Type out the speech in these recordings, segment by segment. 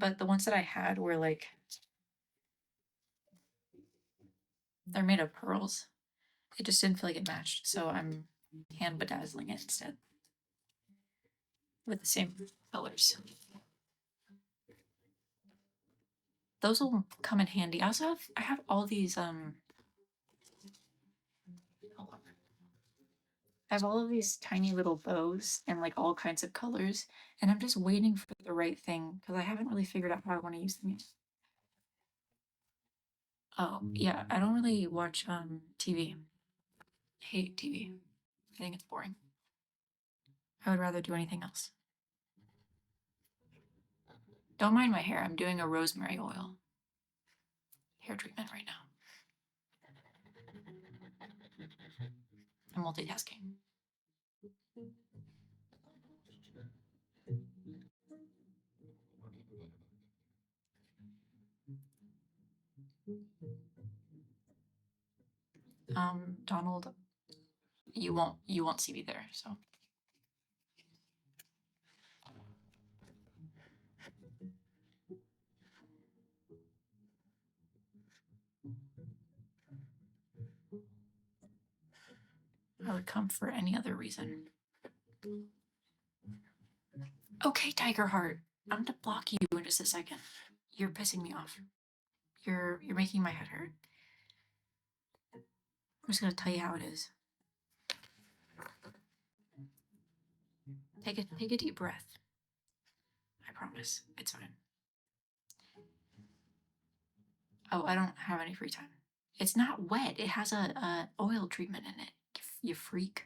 but the ones that I had were like, they're made of pearls. It just didn't feel like it matched, so I'm hand bedazzling it instead with the same colors. Those will come in handy. I have all these I have all of these tiny little bows and like all kinds of colors, and I'm just waiting for the right thing because I haven't really figured out how I want to use them yet. Oh yeah, I don't really watch TV. I hate TV. I think it's boring. I would rather do anything else. Don't mind my hair. I'm doing a rosemary oil hair treatment right now. I'm multitasking. Donald, you won't see me there, so. I would come for any other reason. Okay, Tiger Heart. I'm gonna block you in just a second. You're pissing me off. You're making my head hurt. I'm just gonna tell you how it is. Take a deep breath. I promise. It's fine. Oh, I don't have any free time. It's not wet. It has a oil treatment in it. You freak.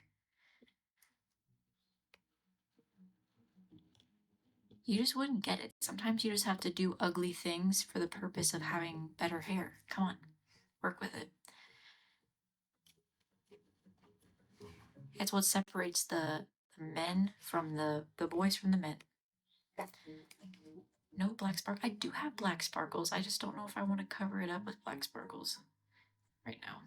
You just wouldn't get it. Sometimes you just have to do ugly things for the purpose of having better hair. Come on, work with it. It's what separates the men from the boys from the men. No black spark. I do have black sparkles. I just don't know if I want to cover it up with black sparkles right now.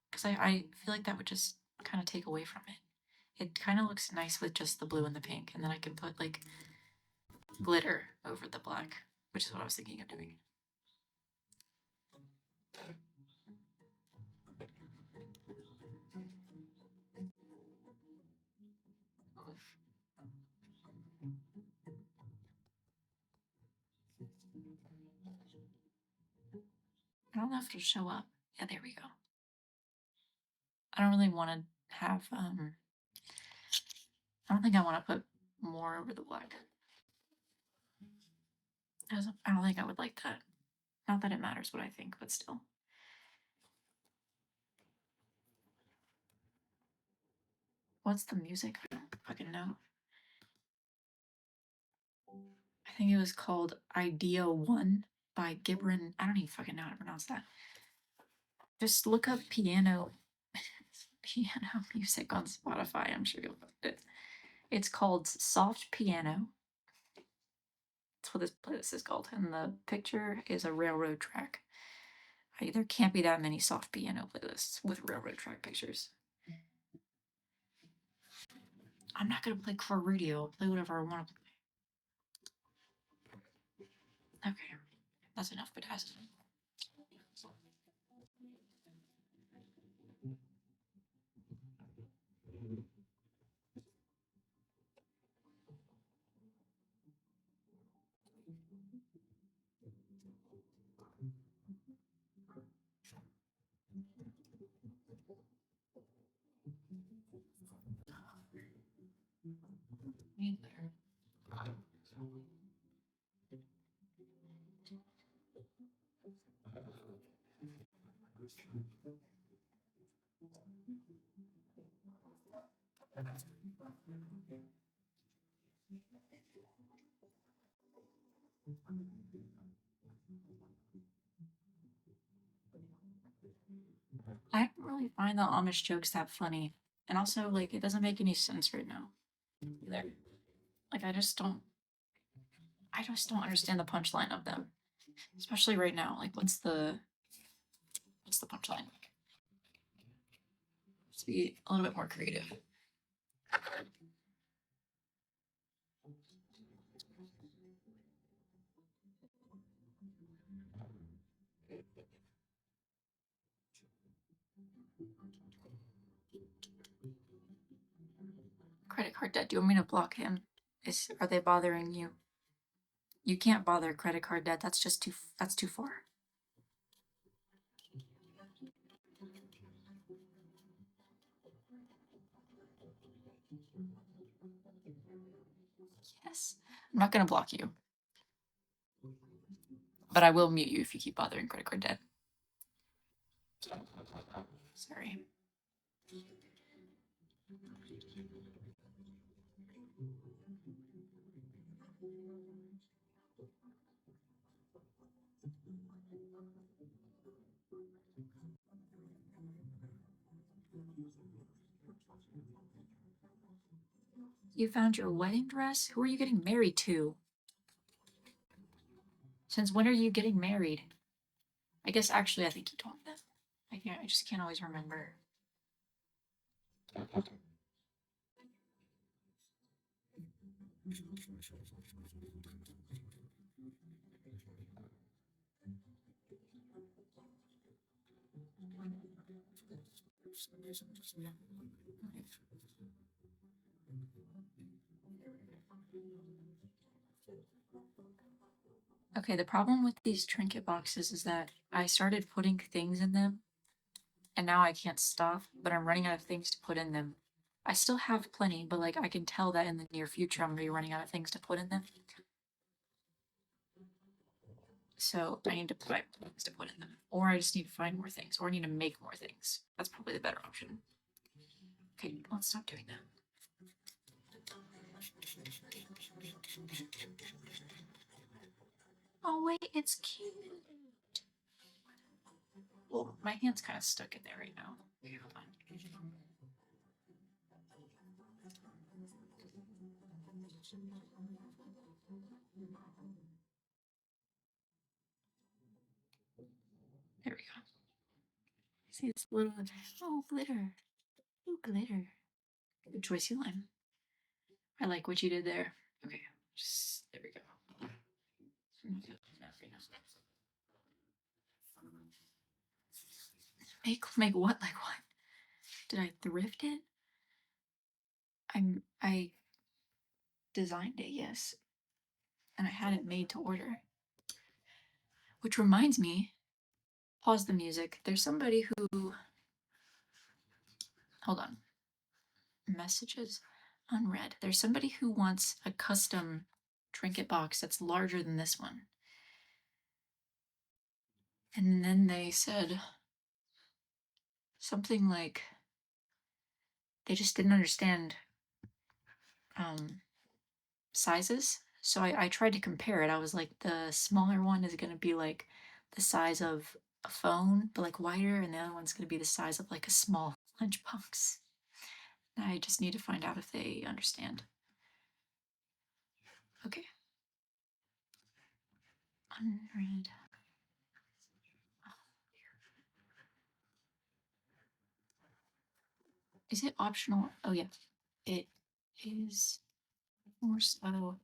Because I feel like that would just kind of take away from it. It kind of looks nice with just the blue and the pink, and then I can put like glitter over the black, which is what I was thinking of doing. I don't know if it'll show up. Yeah, there we go. I don't really want to have, I don't think I want to put more over the black. I don't think I would like that. Not that it matters what I think, but still. What's the music? I don't fucking know. I think it was called Idea 1 by Gibran. I don't even fucking know how to pronounce that. Just look up piano music on Spotify. I'm sure you'll find it. It's called Soft Piano. That's what this playlist is called. And the picture is a railroad track. There can't be that many soft piano playlists with railroad track pictures. I'm not gonna play core radio. I'll play whatever I want to play. Okay, that's enough bedazzling. Neither. I don't really find the Amish jokes that funny. And also, like, it doesn't make any sense right now. Either. Like, I just don't understand the punchline of them. Especially right now. Like, what's the punchline? Let's be a little bit more creative. Credit card debt. Do you want me to block him? Are they bothering you? You can't bother credit card debt. That's too far. Yes. I'm not gonna block you. But I will mute you if you keep bothering credit card debt. Sorry. You found your wedding dress? Who are you getting married to? Since when are you getting married? I guess actually I think you told me that. I just can't always remember. Okay, the problem with these trinket boxes is that I started putting things in them and now I can't stop, but I'm running out of things to put in them. I still have plenty, but like I can tell that in the near future I'm gonna be running out of things to put in them. So I need to buy things to put in them. Or I just need to find more things. Or I need to make more things. That's probably the better option. Okay, let's stop doing that. Oh wait, it's cute. Well, my hand's kind of stuck in there right now. Okay, hold on. There we go. See this little, oh, glitter. Ooh, glitter. Good choice, Ylime. I like what you did there. Okay, just, there we go. Make what? Like what? Did I thrift it? I designed it, yes. And I had it made to order. Which reminds me, pause the music. There's somebody who, hold on. Messages unread. There's somebody who wants a custom trinket box that's larger than this one. And then they said something like they just didn't understand sizes. So I tried to compare it. I was like, the smaller one is going to be like the size of a phone, but like wider, and the other one's going to be the size of like a small lunchbox. I just need to find out if they understand. Okay. Unread. Is it optional? Oh yeah, it is more so.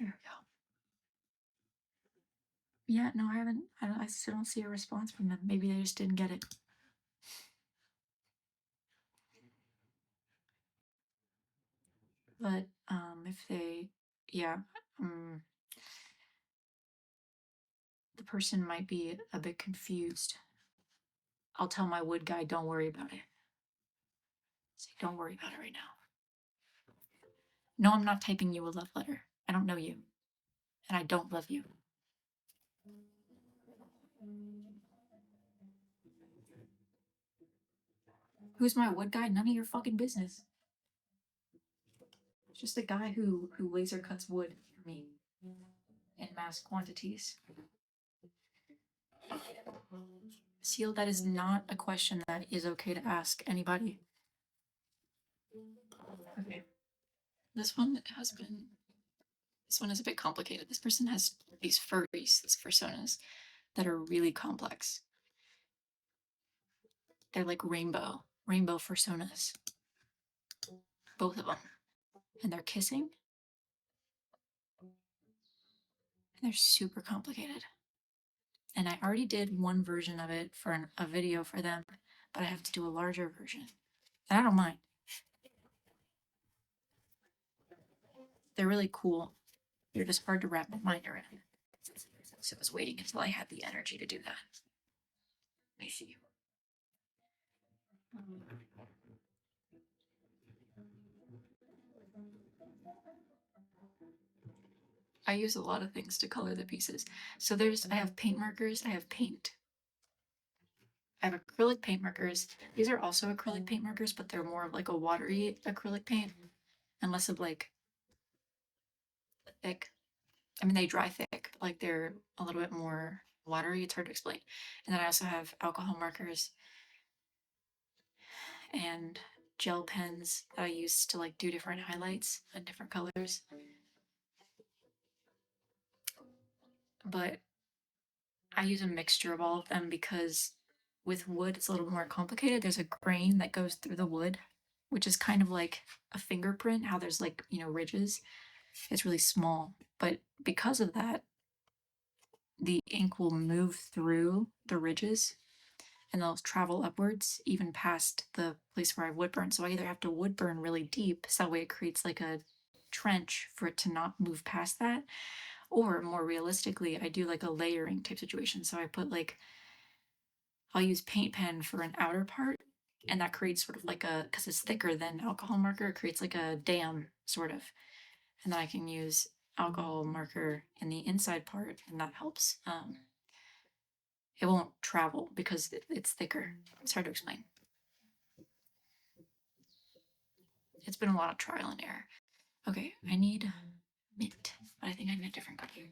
There we go. Yeah, no, I haven't. I still don't see a response from them. Maybe they just didn't get it. But if they, yeah, the person might be a bit confused. I'll tell my wood guy, don't worry about it. Say, don't worry about it right now. No, I'm not typing you a love letter. I don't know you, and I don't love you. Who's my wood guy? None of your fucking business. Just a guy who laser cuts wood for me in mass quantities. Seal, that is not a question that is okay to ask anybody. Okay. This one has been. This one is a bit complicated. This person has these furries, these personas, that are really complex. They're like rainbow personas. Both of them. And they're kissing. And they're super complicated. And I already did one version of it for a video for them, but I have to do a larger version. And I don't mind. They're really cool. They're just hard to wrap my mind around. So I was waiting until I had the energy to do that. Let me see. I use a lot of things to color the pieces. So I have paint markers, I have paint. I have acrylic paint markers. These are also acrylic paint markers, but they're more of like a watery acrylic paint and less of like thick. I mean, they dry thick, but like they're a little bit more watery. It's hard to explain. And then I also have alcohol markers and gel pens that I use to like do different highlights and different colors. But I use a mixture of all of them because with wood it's a little more complicated. There's a grain that goes through the wood, which is kind of like a fingerprint, how there's like, ridges. It's really small, but because of that, the ink will move through the ridges and they'll travel upwards even past the place where I wood burn. So I either have to wood burn really deep, so that way it creates like a trench for it to not move past that, or more realistically, I do like a layering type situation. So I put like, I'll use paint pen for an outer part, and that creates sort of like because it's thicker than alcohol marker, it creates like a dam sort of. And then I can use alcohol marker in the inside part, and that helps. It won't travel because it's thicker. It's hard to explain. It's been a lot of trial and error. Okay, I need mint, but I think I need a different color.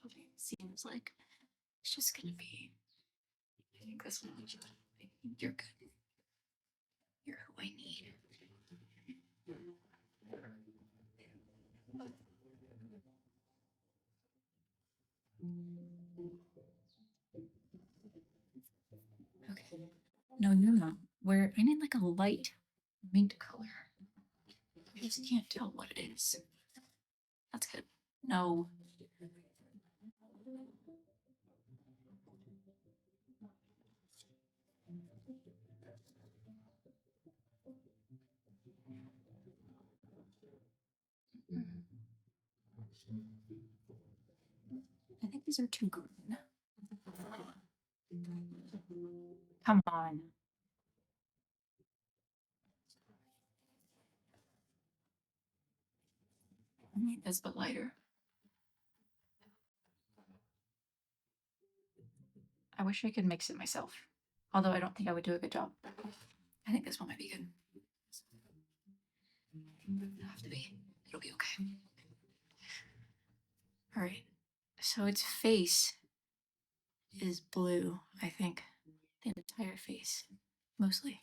Okay, seems like it's just gonna be. I think this one. I think you're good. You're who I need. Okay. No. Where I need like a light mint color. I just can't tell what it is. That's good. No. I think these are too green. Come on. I need this but lighter. I wish I could mix it myself. Although I don't think I would do a good job. I think this one might be good. It'll have to be. It'll be okay. Alright. So its face is blue, I think. The entire face. Mostly.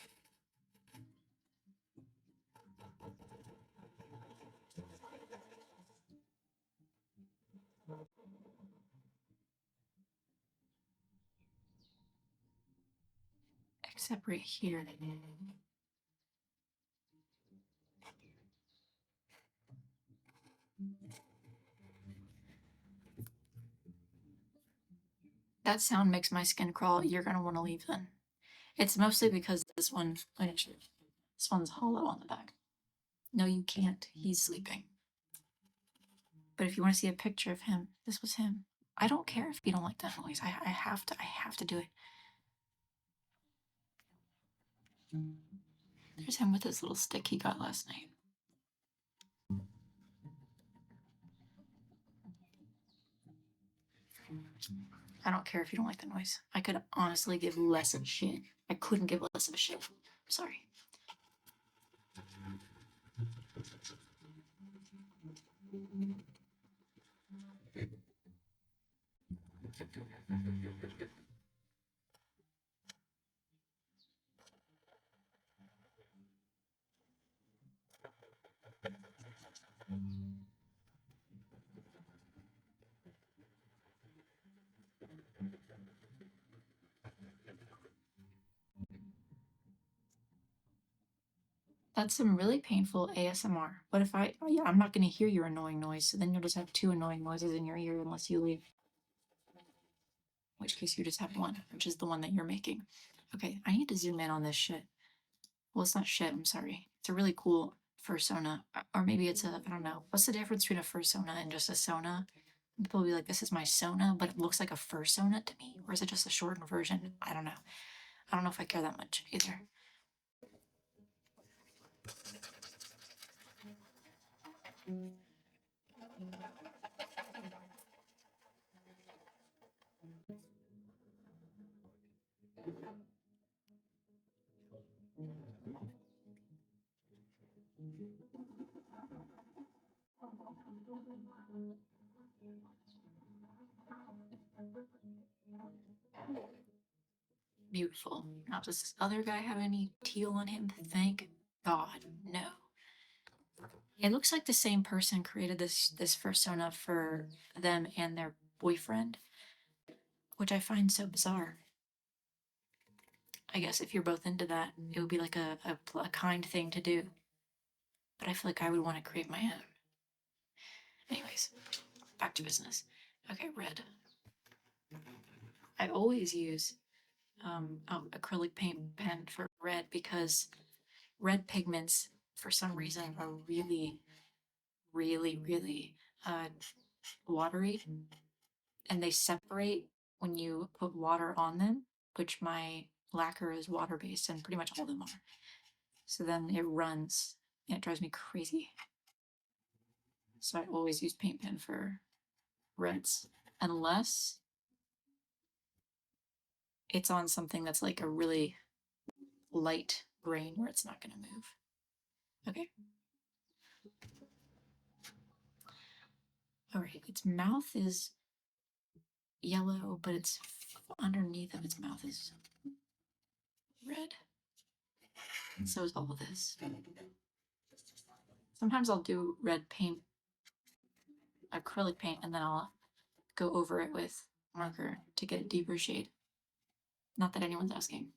Except right here. That sound makes my skin crawl. You're gonna want to leave then. It's mostly because this one's hollow on the back. No, you can't. He's sleeping. But if you want to see a picture of him, this was him. I don't care if you don't like that noise. I have to do it. There's him with his little stick he got last night. I don't care if you don't like the noise. I could honestly give less of a shit. I couldn't give less of a shit. Sorry. That's some really painful ASMR. What if oh yeah, I'm not gonna hear your annoying noise, so then you'll just have two annoying noises in your ear unless you leave. In which case you just have one, which is the one that you're making. Okay, I need to zoom in on this shit. Well, it's not shit, I'm sorry. It's a really cool fursona. Or maybe it's I don't know. What's the difference between a fursona and just a sona? People will be like, this is my sona, but it looks like a fursona to me. Or is it just a shortened version? I don't know. I don't know if I care that much either. Beautiful. Now, does this other guy have any teal on him? Thank God, no. It looks like the same person created this persona for them and their boyfriend, which I find so bizarre. I guess if you're both into that, it would be like a kind thing to do. But I feel like I would want to create my own. Anyways, back to business. Okay, red. I always use acrylic paint pen for red because red pigments, for some reason, are really, really, really watery, and they separate when you put water on them, which my lacquer is water based, and pretty much all of them are. So then it runs, and it drives me crazy. So I always use paint pen for reds, unless it's on something that's like a really light grain where it's not going to move. Okay. All right, its mouth is yellow, but it's underneath of its mouth is red. And so is all of this. Sometimes I'll do red paint, acrylic paint, and then I'll go over it with marker to get a deeper shade. Not that anyone's asking.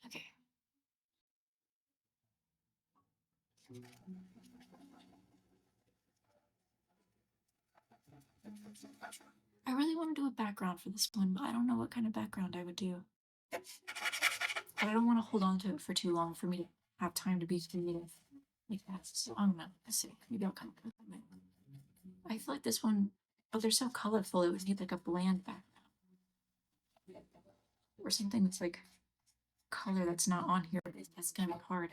Okay. I really want to do a background for this one, but I don't know what kind of background I would do. But I don't want to hold on to it for too long for me to have time to be creative like that. So I don't know. Let's see. Maybe I'll come up with something. I feel like this one, oh, they're so colorful, it would need like a bland background. Or something that's like color that's not on here. That's gonna be hard.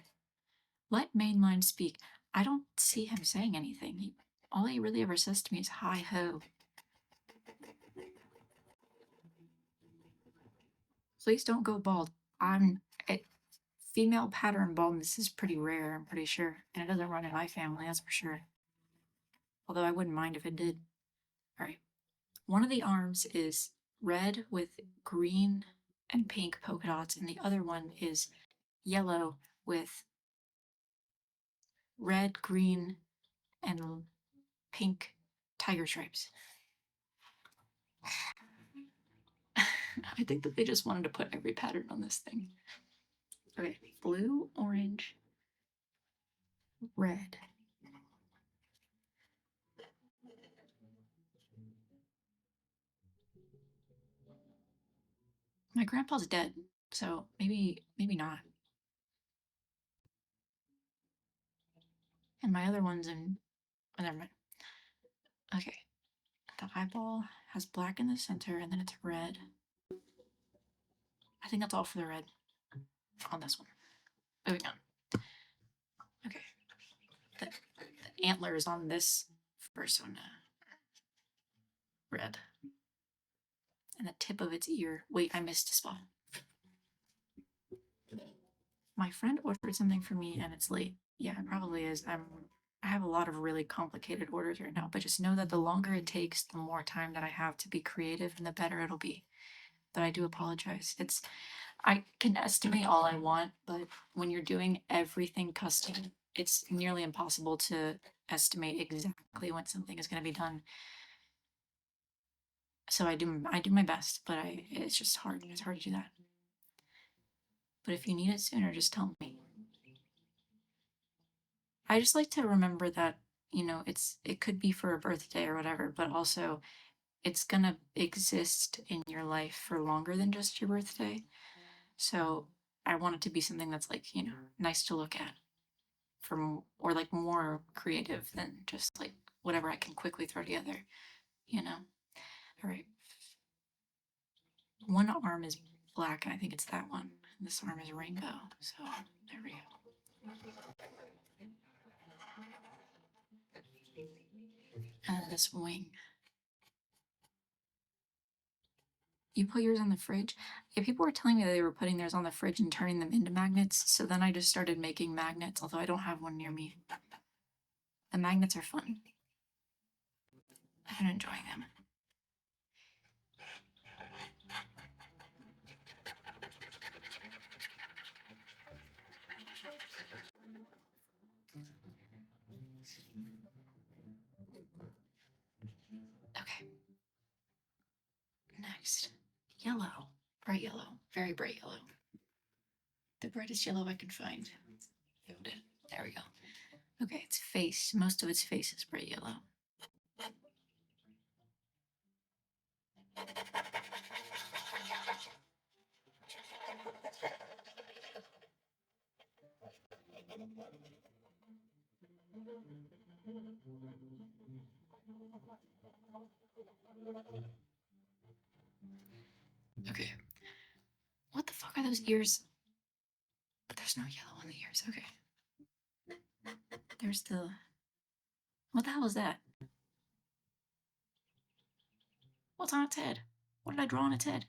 Let mainline speak. I don't see him saying anything. All he really ever says to me is hi ho. Please don't go bald. Female pattern baldness is pretty rare, I'm pretty sure. And it doesn't run in my family, that's for sure. Although I wouldn't mind if it did. Alright. One of the arms is red with green and pink polka dots, and the other one is yellow with red, green, and pink tiger stripes. I think that they just wanted to put every pattern on this thing. Okay, blue, orange, red. My grandpa's dead, so maybe not. And my other one's in. Oh, never mind. Okay, the eyeball has black in the center, and then it's red. I think that's all for the red on this one. moving on. Okay. The antlers on this persona red. And the tip of its ear. Wait, I missed a spot. My friend ordered something for me and it's late. Yeah, it probably is. I have a lot of really complicated orders right now, but just know that the longer it takes, the more time that I have to be creative and the better it'll be. But I do apologize. I can estimate all I want, but when you're doing everything custom, it's nearly impossible to estimate exactly when something is going to be done. So I do my best, but it's just hard. It's hard to do that. But if you need it sooner, just tell me. I just like to remember that, it could be for a birthday or whatever, but also it's gonna exist in your life for longer than just your birthday. So I want it to be something that's like, nice to look at or like more creative than just like whatever I can quickly throw together, you know? All right. One arm is black, and I think it's that one. This arm is rainbow. So there we go. And this wing. You put yours on the fridge? Yeah, people were telling me that they were putting theirs on the fridge and turning them into magnets, so then I just started making magnets, although I don't have one near me. The magnets are fun. I've been enjoying them. Okay. Next. Yellow. Bright yellow. Very bright yellow. The brightest yellow I could find. Found it. There we go. Okay, its face. Most of its face is bright yellow. Okay. What the fuck are those ears? But there's no yellow on the ears. Okay. There's the. What the hell is that? What's on its head? What did I draw on its head?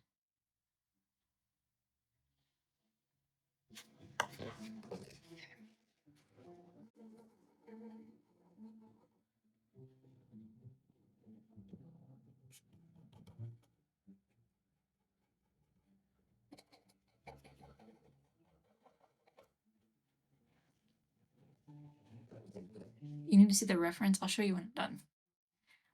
You need to see the reference. I'll show you when I'm done.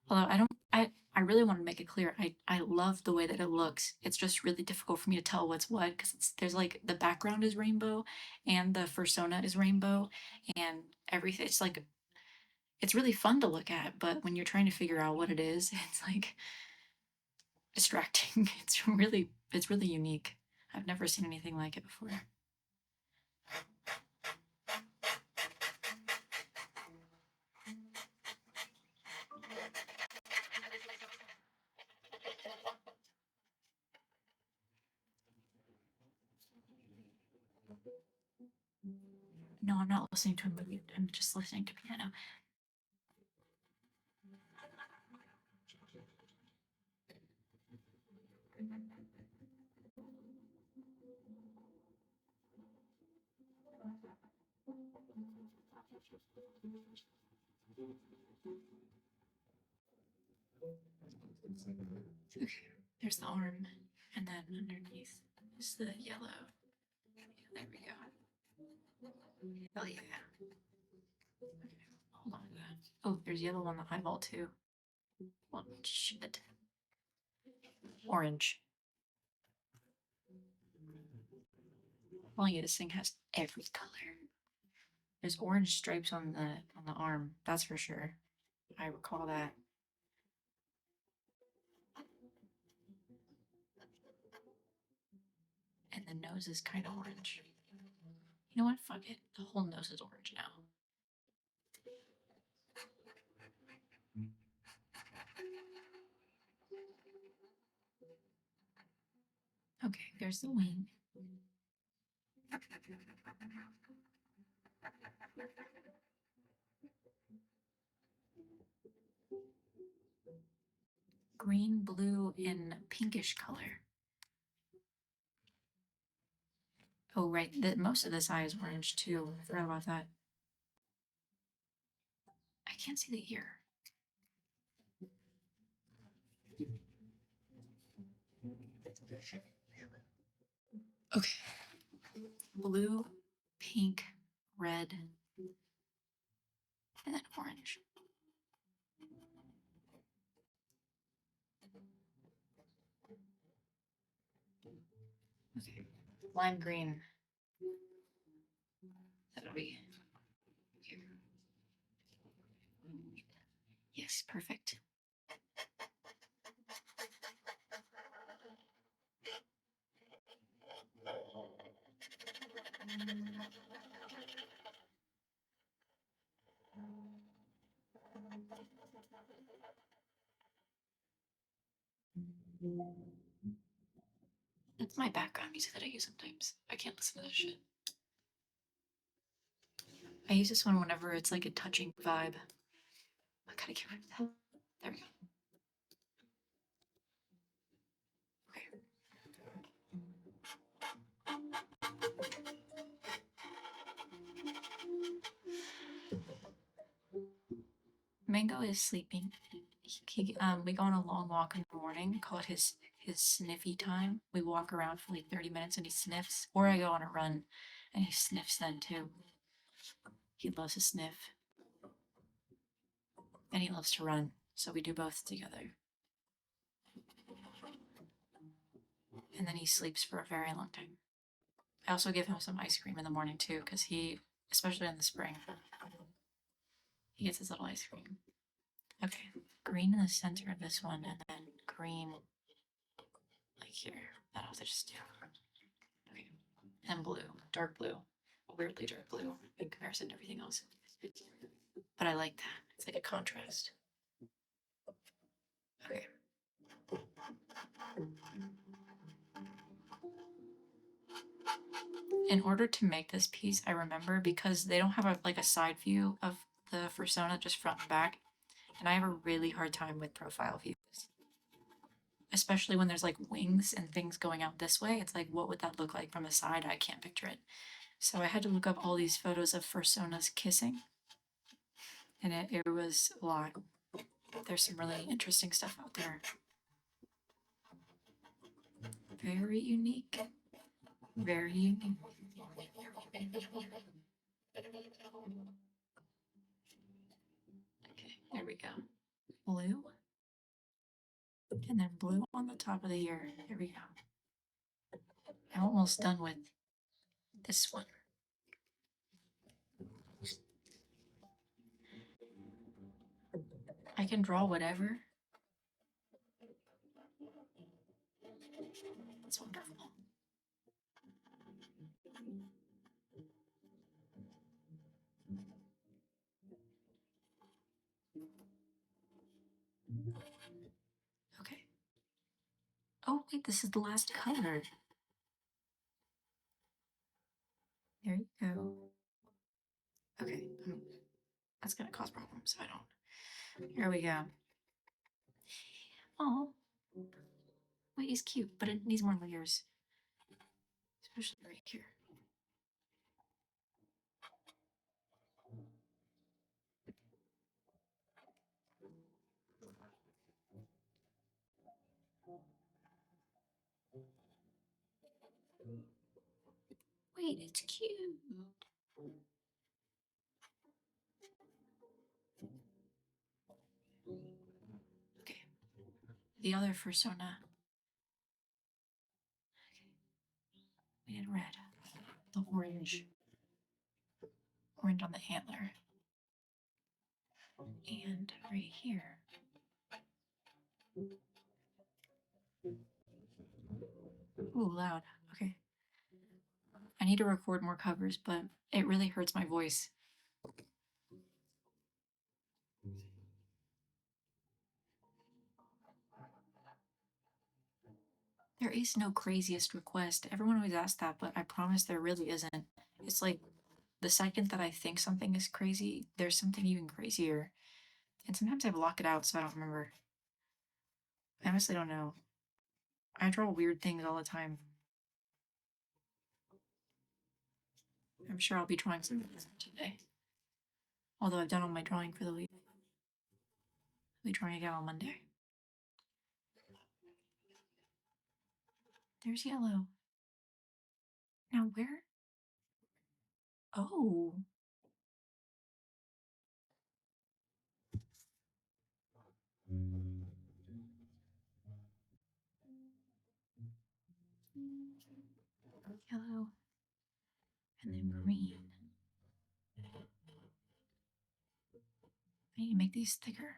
Although I really want to make it clear. I love the way that it looks. It's just really difficult for me to tell what's what because there's like the background is rainbow and the fursona is rainbow and everything. It's like it's really fun to look at, but when you're trying to figure out what it is, it's like distracting. It's really unique. I've never seen anything like it before. No, I'm not listening to a movie. I'm just listening to piano. Okay, there's the arm, and then underneath is the yellow. There we go. Oh yeah. Okay, hold on to that. Oh, there's yellow on the eyeball too. Well, shit. Orange. Well, yeah, this thing has every color. There's orange stripes on the arm. That's for sure. I recall that. And the nose is kind of orange. You know what? Fuck it. The whole nose is orange now. Okay, there's the wing. Green, blue, and pinkish color. Oh, right. Most of this eye is orange too. I forgot about that. I can't see the ear. Okay. Blue, pink, red, and then orange. Okay. Lime green. That'll be here. Yes, perfect. That's my background music that I use sometimes. I can't listen to this shit. I use this one whenever it's like a touching vibe. I gotta get rid of that. There we go. Okay. Mango is sleeping. We go on a long walk in the morning, call it his sniffy time. We walk around for like 30 minutes and he sniffs. Or I go on a run and he sniffs then too. He loves to sniff. And he loves to run. So we do both together. And then he sleeps for a very long time. I also give him some ice cream in the morning too, because he, especially in the spring, he gets his little ice cream. Okay, green in the center of this one, and then green like here. That'll have to just do. Okay, and blue, dark blue, weirdly dark blue in comparison to everything else. But I like that. It's like a contrast. Okay. In order to make this piece, I remember because they don't have like a side view of the fursona, just front and back, and I have a really hard time with profile views. Especially when there's like wings and things going out this way. It's like, what would that look like from the side? I can't picture it. So I had to look up all these photos of fursonas kissing. And it was a lot. There's some really interesting stuff out there. Very unique. Very unique. Okay, there we go. Blue. And then blue on the top of the ear. There we go. I'm almost done with this one. I can draw whatever. That's wonderful. Okay. Oh, wait, this is the last color. There you go. Okay, that's gonna cause problems if I don't. Here we go. Oh, wait, he's cute, but it needs more layers, especially right here. Wait, it's cute. Okay, the other fursona. Okay, we did red, the orange on the antler, and right here. Ooh, loud. Okay. I need to record more covers, but it really hurts my voice. There is no craziest request. Everyone always asks that, but I promise there really isn't. It's like the second that I think something is crazy, there's something even crazier. And sometimes I block it out so I don't remember. I honestly don't know. I draw weird things all the time. I'm sure I'll be drawing something today. Although I've done all my drawing for the week. I'll be drawing again on Monday. There's yellow. Now where? Oh. Yellow. And then green. I need to make these thicker.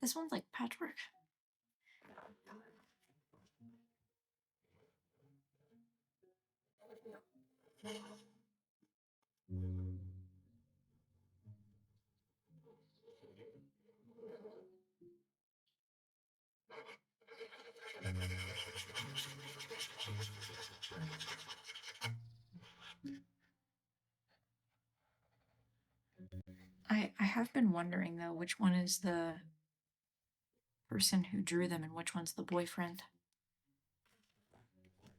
This one's like patchwork. I have been wondering though, which one is the person who drew them and which one's the boyfriend.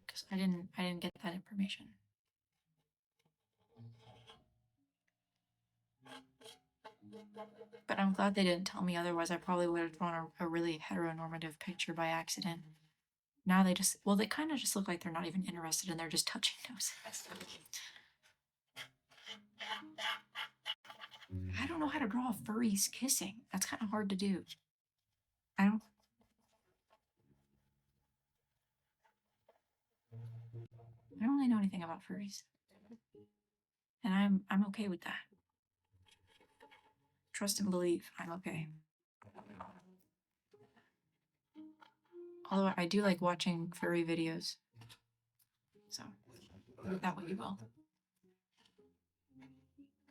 Because I didn't get that information. But I'm glad they didn't tell me, otherwise I probably would have drawn a really heteronormative picture by accident. Now they just, well, they kind of just look like they're not even interested and they're just touching noses. I don't know how to draw furries kissing. That's kind of hard to do. I don't. I don't really know anything about furries, and I'm okay with that. Trust and believe. I'm okay. Although I do like watching furry videos, so that what you will.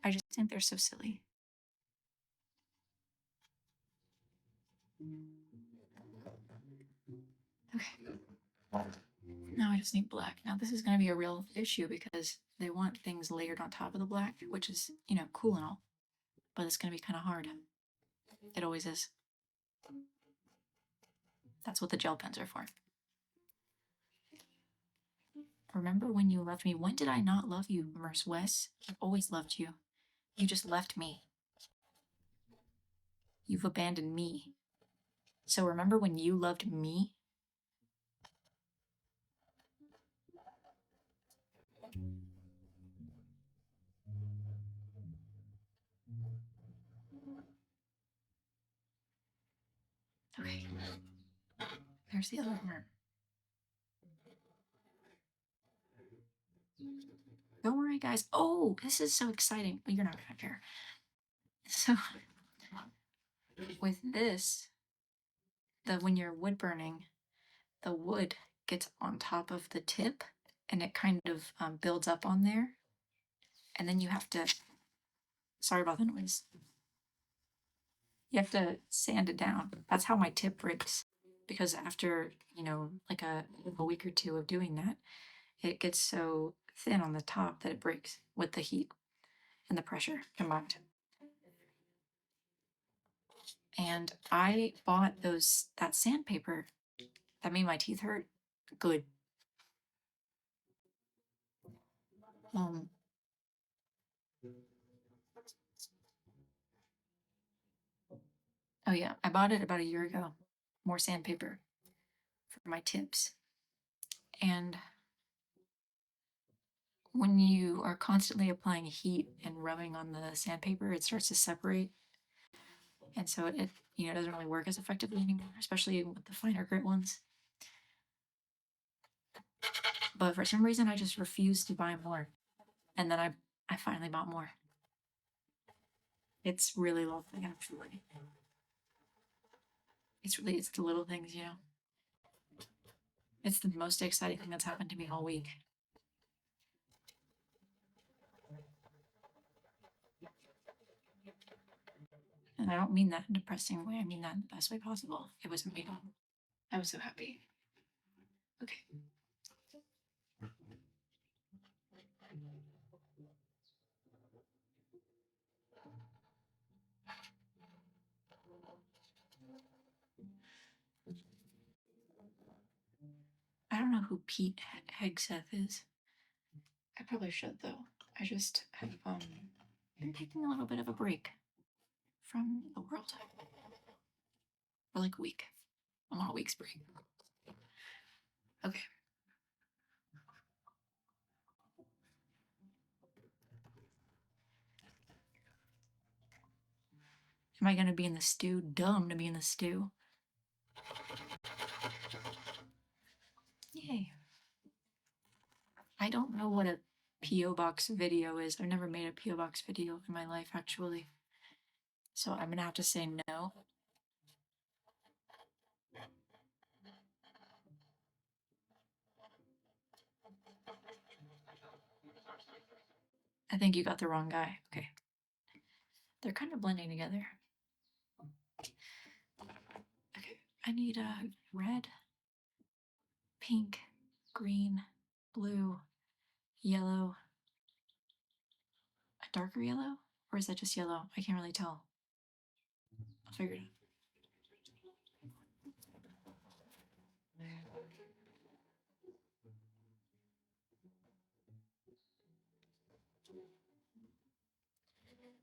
I just think they're so silly. Okay. Now I just need black. Now this is going to be a real issue because they want things layered on top of the black, which is, cool and all, but it's going to be kind of hard. It always is. That's what the gel pens are for. Remember when you left me? When did I not love you, Merce Wes? I've always loved you. You just left me. You've abandoned me. So remember when you loved me? Okay. There's the other arm. Don't worry, guys. Oh, this is so exciting. But you're not gonna care. So, with this, when you're wood burning, the wood gets on top of the tip, and it kind of builds up on there, and then you have to. Sorry about the noise. You have to sand it down. That's how my tip breaks, because after like a week or two of doing that, it gets so thin on the top that it breaks with the heat and the pressure combined. And I bought that sandpaper that made my teeth hurt good. Um, oh yeah, I bought it about a year ago. More sandpaper for my tips. And when you are constantly applying heat and rubbing on the sandpaper, it starts to separate. And so it doesn't really work as effectively anymore, especially with the finer grit ones. But for some reason, I just refused to buy more. And then I finally bought more. It's really lovely, actually. It's the little things, It's the most exciting thing that's happened to me all week. And I don't mean that in a depressing way. I mean that in the best way possible. It was amazing. I was so happy. Okay. I don't know who Pete Hegseth is. I probably should though. I just have been taking a little bit of a break from the world for like a week. I'm on a week's break. Okay. Am I gonna be in the stew? Dumb to be in the stew. Yay. I don't know what a P.O. Box video is. I've never made a P.O. Box video in my life, actually. So I'm gonna have to say no. I think you got the wrong guy. Okay. They're kind of blending together. Okay. I need a red, pink, green, blue, yellow, a darker yellow? Or is that just yellow? I can't really tell. I'll figure it out.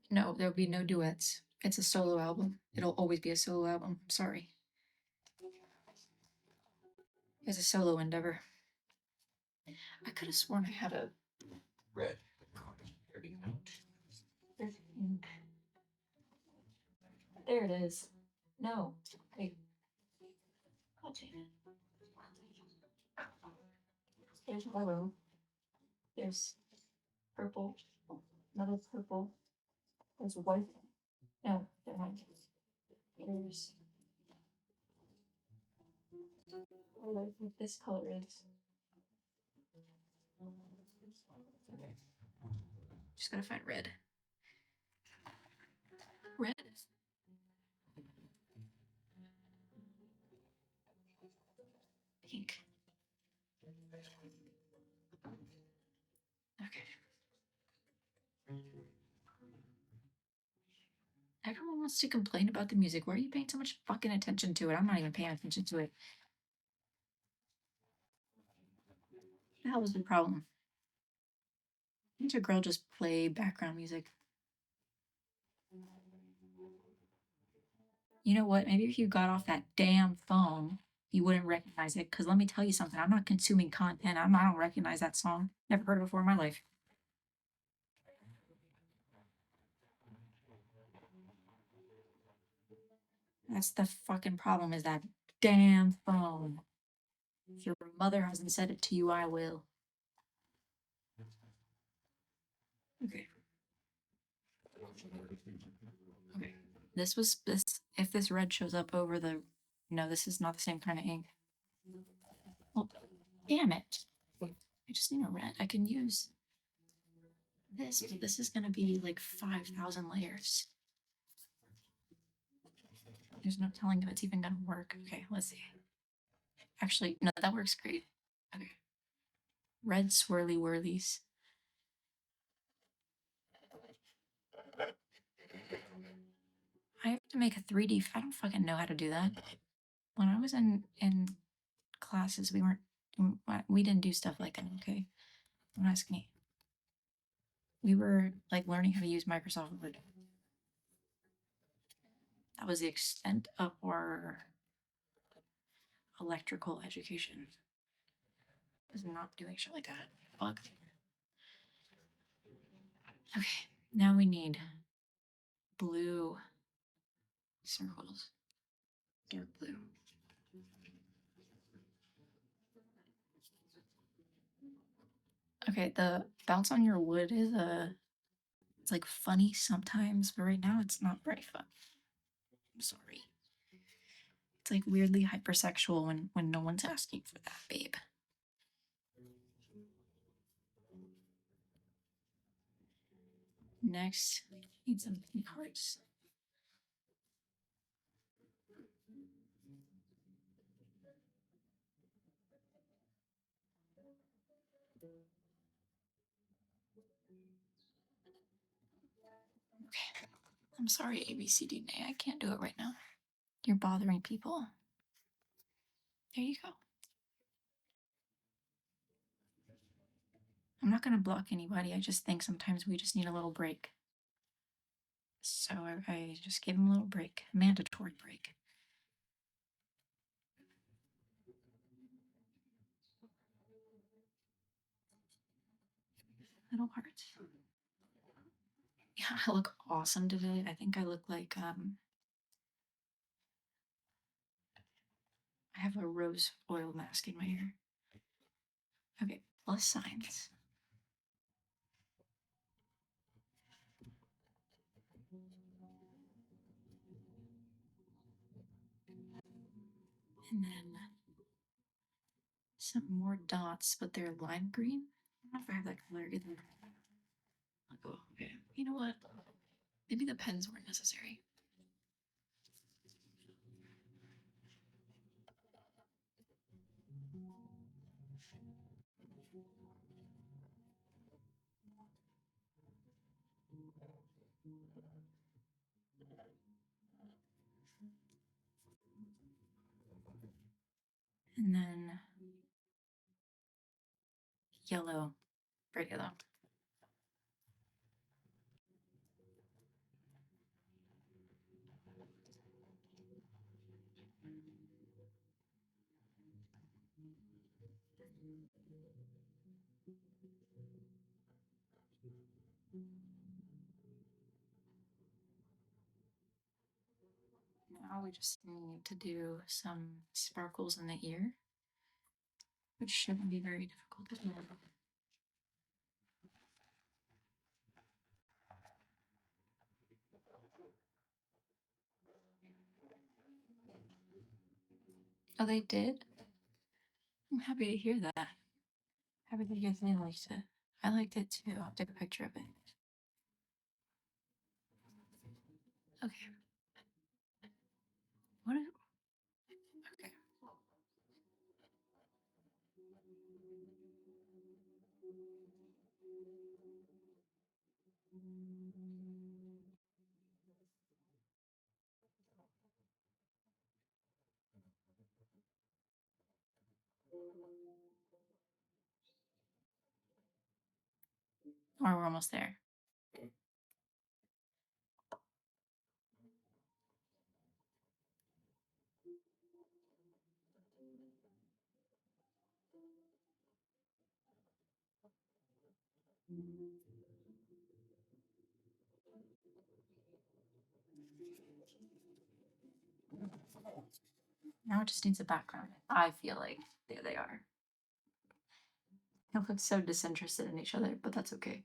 No, there'll be no duets. It's a solo album. It'll always be a solo album. Sorry. It's a solo endeavor. I could have sworn I had a red. There's pink. There it is. No. Wait. God damn it. There's yellow. There's purple. Another purple. There's white. No, they're not. There's. What do I think this color is? Okay. Just gotta find red. Red. Pink. Okay. Everyone wants to complain about the music. Why are you paying so much fucking attention to it? I'm not even paying attention to it. What the hell is the problem? Can't your girl just play background music? You know what? Maybe if you got off that damn phone, you wouldn't recognize it. Because let me tell you something. I'm not consuming content. I don't recognize that song. Never heard it before in my life. That's the fucking problem, is that damn phone. If your mother hasn't said it to you, I will. Okay. Okay. This if this red shows up over the no, this is not the same kind of ink. Well, damn it. I just need a red. I can use this, but this is gonna be like 5,000 layers. There's no telling if it's even gonna work. Okay, let's see. Actually, no, that works great. Okay. Red swirly whirlies. I have to make a 3D. I don't fucking know how to do that. When I was in classes, we didn't do stuff like that. Okay, don't ask me. We were like learning how to use Microsoft Word. That was the extent of our electrical education. I was not doing shit like that. Fuck. Okay, now we need blue circles. Dark blue. Okay, the bounce on your wood is it's like funny sometimes, but right now it's not very fun. I'm sorry. It's like weirdly hypersexual when no one's asking for that, babe. Next, need some pink hearts. I'm sorry, ABCD. I can't do it right now. You're bothering people. There you go. I'm not gonna block anybody. I just think sometimes we just need a little break. So I just gave him a little break, a mandatory break. Little hearts. Yeah, I look awesome today. I think I look like I have a rose oil mask in my hair. Okay, plus signs. And then some more dots, but they're lime green. I don't know if I have that color either. I'll go, okay. You know what? Maybe the pens weren't necessary. And then yellow, bright yellow. Now we just need to do some sparkles in the ear, which shouldn't be very difficult at all. Oh, they did? I'm happy to hear that. Happy that you guys liked it. I liked it too. I'll take a picture of it. Okay. What is, okay. Or we're almost there. Now it just needs a background. I feel like there they are. They look so disinterested in each other, but that's okay.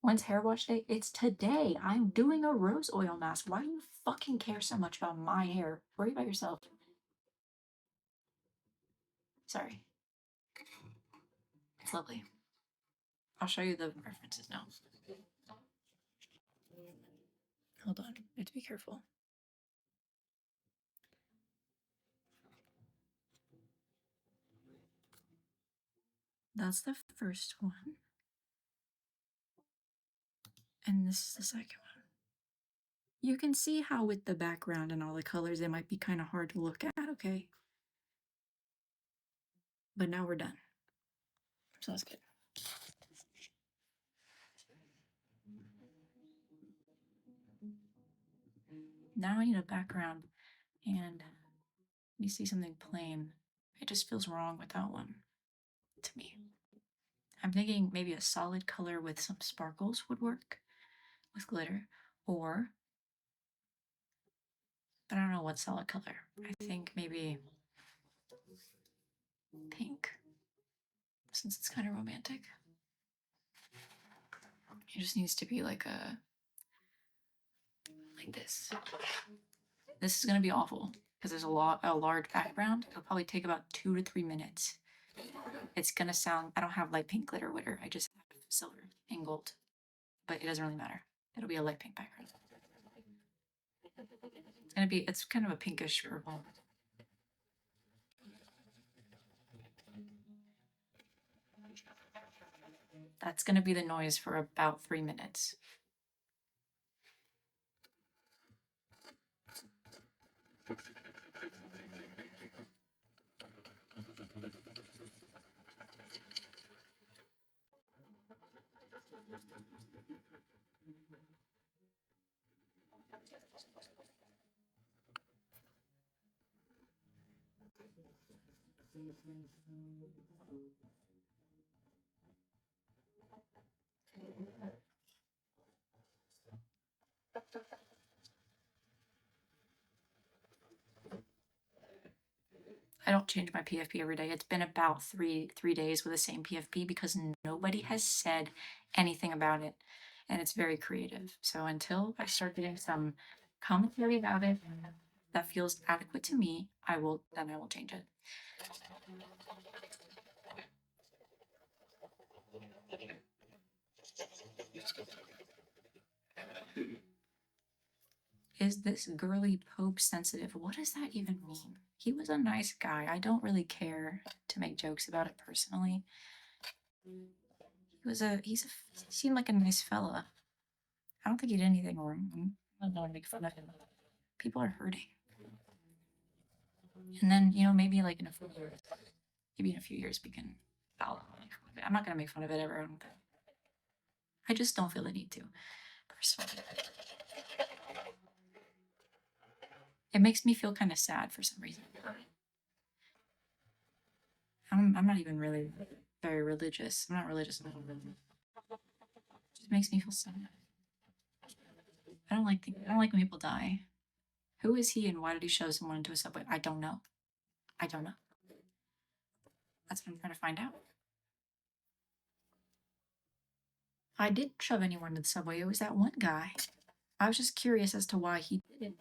When's hair wash day? It's today. I'm doing a rose oil mask. Why do you fucking care so much about my hair? Worry about yourself. Sorry. It's lovely. I'll show you the references now. Hold on. I have to be careful. That's the first one. And this is the second one. You can see how with the background and all the colors, it might be kind of hard to look at, okay? But now we're done. So that's good. Now I need a background, and you see something plain. It just feels wrong with that one, to me. I'm thinking maybe a solid color with some sparkles would work with glitter, or, but I don't know what solid color. I think maybe pink, since it's kind of romantic. It just needs to be like this. This is gonna be awful because there's a large background. It'll probably take about 2 to 3 minutes. It's gonna sound. I don't have light pink glitter witter. I just have silver and gold, but it doesn't really matter. It'll be a light pink background. It's gonna be. It's kind of a pinkish purple. That's gonna be the noise for about 3 minutes. I don't change my PFP every day. It's been about three days with the same PFP because nobody has said anything about it, and it's very creative. So until I start getting some commentary about it that feels adequate to me, I will change it. Is this girly Pope sensitive? What does that even mean? He was a nice guy. I don't really care to make jokes about it personally. He seemed like a nice fella. I don't think he did anything wrong. I don't want to make fun of him. People are hurting. And then, maybe like maybe in a few years we can. I'm not gonna make fun of it ever. I just don't feel the need to, personally. It makes me feel kind of sad for some reason. I'm not even really very religious. I'm not religious at all. It just makes me feel sad. I don't like when people die. Who is he and why did he shove someone into a subway? I don't know. I don't know. That's what I'm trying to find out. I didn't shove anyone into the subway. It was that one guy. I was just curious as to why he did it.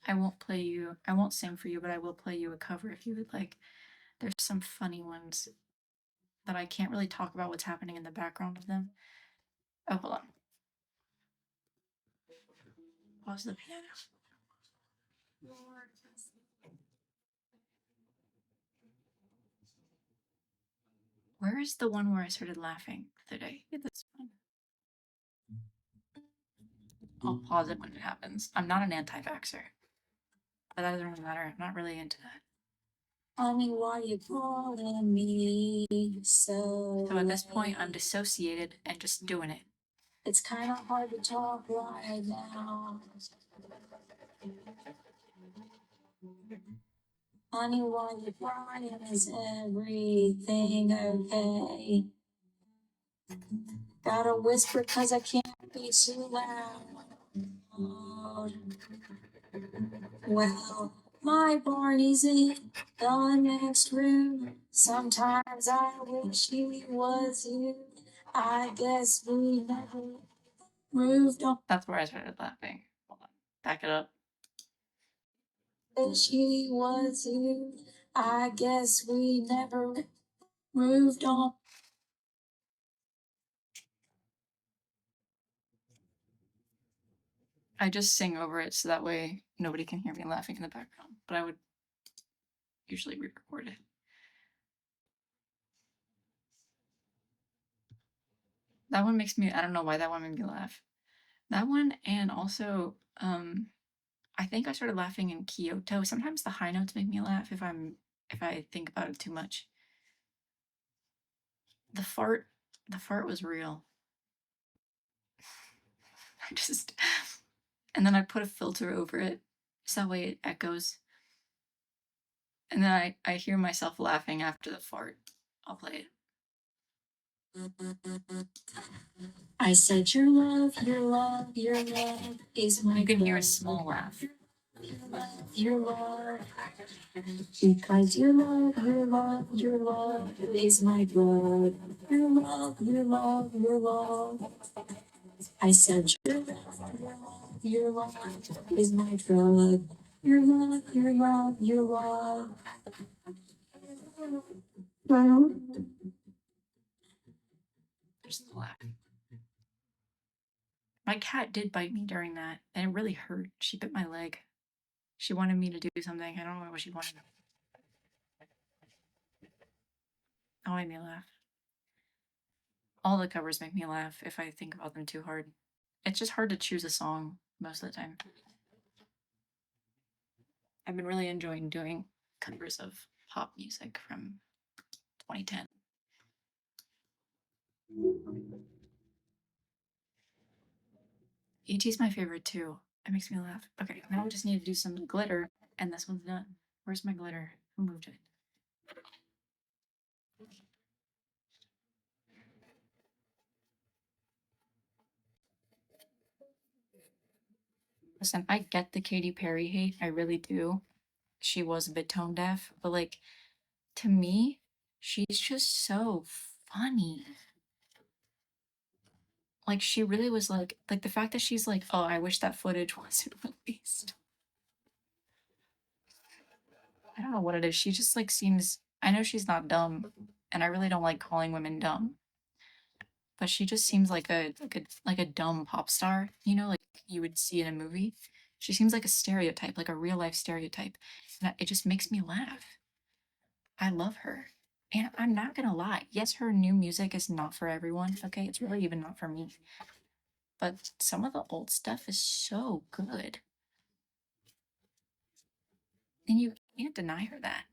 I won't sing for you, but I will play you a cover if you would like. There's some funny ones that I can't really talk about what's happening in the background of them. Oh, hold on. Pause the piano. Where is the one where I started laughing the other day? This one. I'll pause it when it happens. I'm not an anti-vaxxer, but that doesn't really matter. I'm not really into that. Honey, why you calling me so at this point, I'm dissociated and just doing it. It's kind of hard to talk right now. Honey, why you crying? Is everything okay? Gotta whisper cause I can't be too loud. Well, my Barney's in the next room. Sometimes I wish he was you. I guess we never moved on. That's where I started laughing. Hold on. Back it up. Wish he was you. I guess we never moved on. I just sing over it so that way nobody can hear me laughing in the background, but I would usually re-record it. That one makes me, I don't know why that one made me laugh. That one, and also, I think I started laughing in Kyoto. Sometimes the high notes make me laugh if I think about it too much. The fart was real. And then I put a filter over it, so that way it echoes. And then I hear myself laughing after the fart. I'll play it. I said your love is my. You can hear a small laugh. Your love, because your love is my blood. Your love. I said your love is my drug. Your love. There's the laugh. My cat did bite me during that, and it really hurt. She bit my leg. She wanted me to do something. I don't know what she wanted. Oh, made me laugh. All the covers make me laugh if I think about them too hard. It's just hard to choose a song most of the time. I've been really enjoying doing covers of pop music from 2010. ET's my favorite too. It makes me laugh. Okay, now I just need to do some glitter, and this one's done. Where's my glitter? Who moved it? Listen, I get the Katy Perry hate. I really do. She was a bit tone deaf, but like to me, she's just so funny. Like she really was like the fact that she's like, oh, I wish that footage wasn't released. I don't know what it is. She just like seems. I know she's not dumb, and I really don't like calling women dumb, but she just seems like a dumb pop star. You know, like you would see in a movie. She seems like a stereotype, like a real life stereotype, and it just makes me laugh. I love her. And I'm not gonna lie, yes, her new music is not for everyone, okay? It's really even not for me. But some of the old stuff is so good. And you can't deny her that.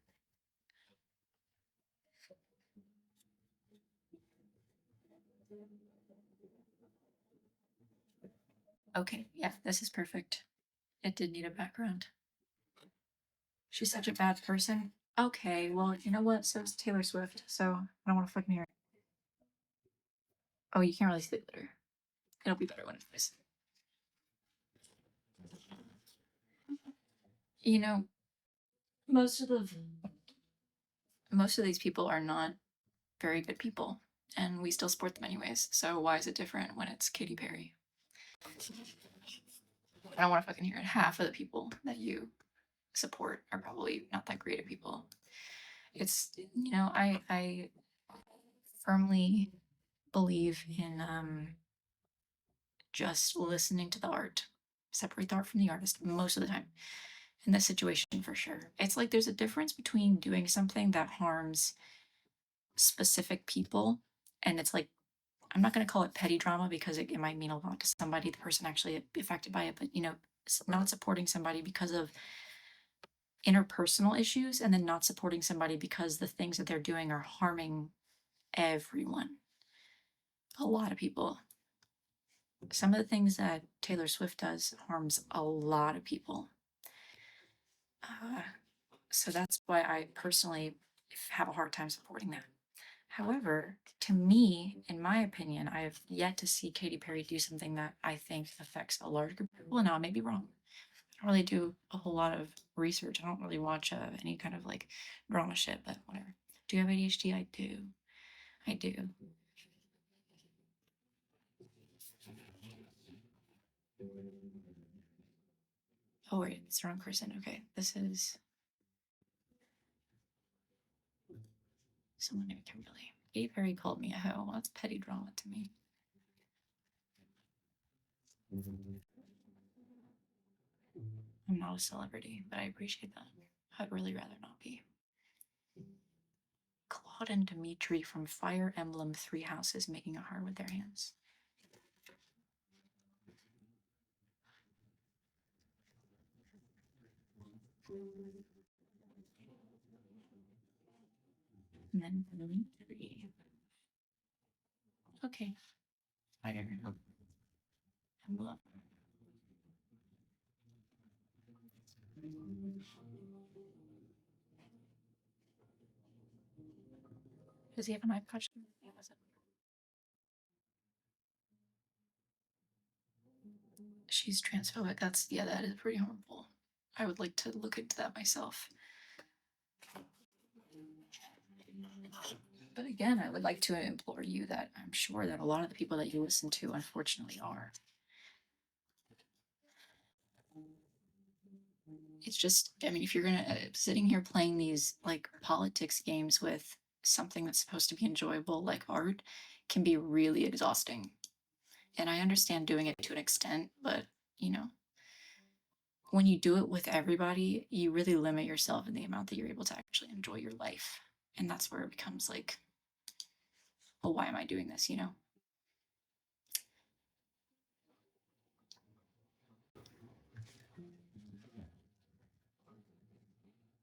Okay, yeah, this is perfect. It did need a background. She's such a bad person. Okay, well, you know what? So is Taylor Swift, so I don't want to fucking hear it. Oh, you can't really see the glitter. It'll be better when it is. You know, most of the most of these people are not very good people, and we still support them anyways. So why is it different when it's Katy Perry? I don't want to fucking hear it. Half of the people that you support are probably not that great of people. It's I firmly believe in just listening to the art, separate the art from the artist most of the time. In this situation, for sure, it's like there's a difference between doing something that harms specific people, and it's like I'm not going to call it petty drama because it might mean a lot to somebody, the person actually affected by it, but not supporting somebody because of interpersonal issues and then not supporting somebody because the things that they're doing are harming everyone. A lot of people. Some of the things that Taylor Swift does harms a lot of people. Uh, so that's why I personally have a hard time supporting that. However, to me, in my opinion, I have yet to see Katy Perry do something that I think affects a large group of people. Now, I may be wrong. I don't really do a whole lot of research. I don't really watch any kind of like drama shit, but whatever. Do you have ADHD? I do. I do. Oh, wait, it's the wrong person. Okay, this is someone named Kimberly. Katy Perry called me a hoe. Well, that's petty drama to me. I'm not a celebrity, but I appreciate that. I'd really rather not be. Claude and Dimitri from Fire Emblem Three Houses making a heart with their hands. And then Dimitri. Okay. Fire Emblem. Does he have an eye patch? Yeah, that's it. She's transphobic. That is pretty harmful. I would like to look into that myself. But again, I would like to implore you that I'm sure that a lot of the people that you listen to, unfortunately, are. It's just, I mean, if you're gonna sitting here playing these like politics games with something that's supposed to be enjoyable, like art, can be really exhausting. And I understand doing it to an extent, but you know, when you do it with everybody, you really limit yourself in the amount that you're able to actually enjoy your life. And that's where it becomes like, well, why am I doing this, you know?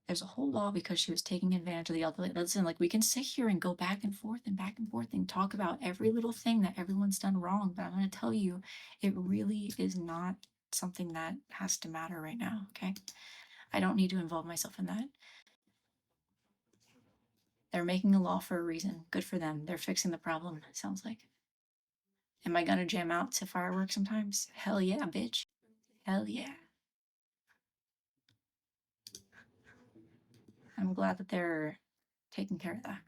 There's a whole law because she was taking advantage of the elderly. Listen, like we can sit here and go back and forth and talk about every little thing that everyone's done wrong, but I'm going to tell you, it really is not something that has to matter right now. Okay, I don't need to involve myself in that. They're making a law for a reason. Good for them. They're fixing the problem. It sounds like. Am I gonna jam out to fireworks sometimes? Hell yeah, bitch. Hell yeah. I'm glad that they're taking care of that.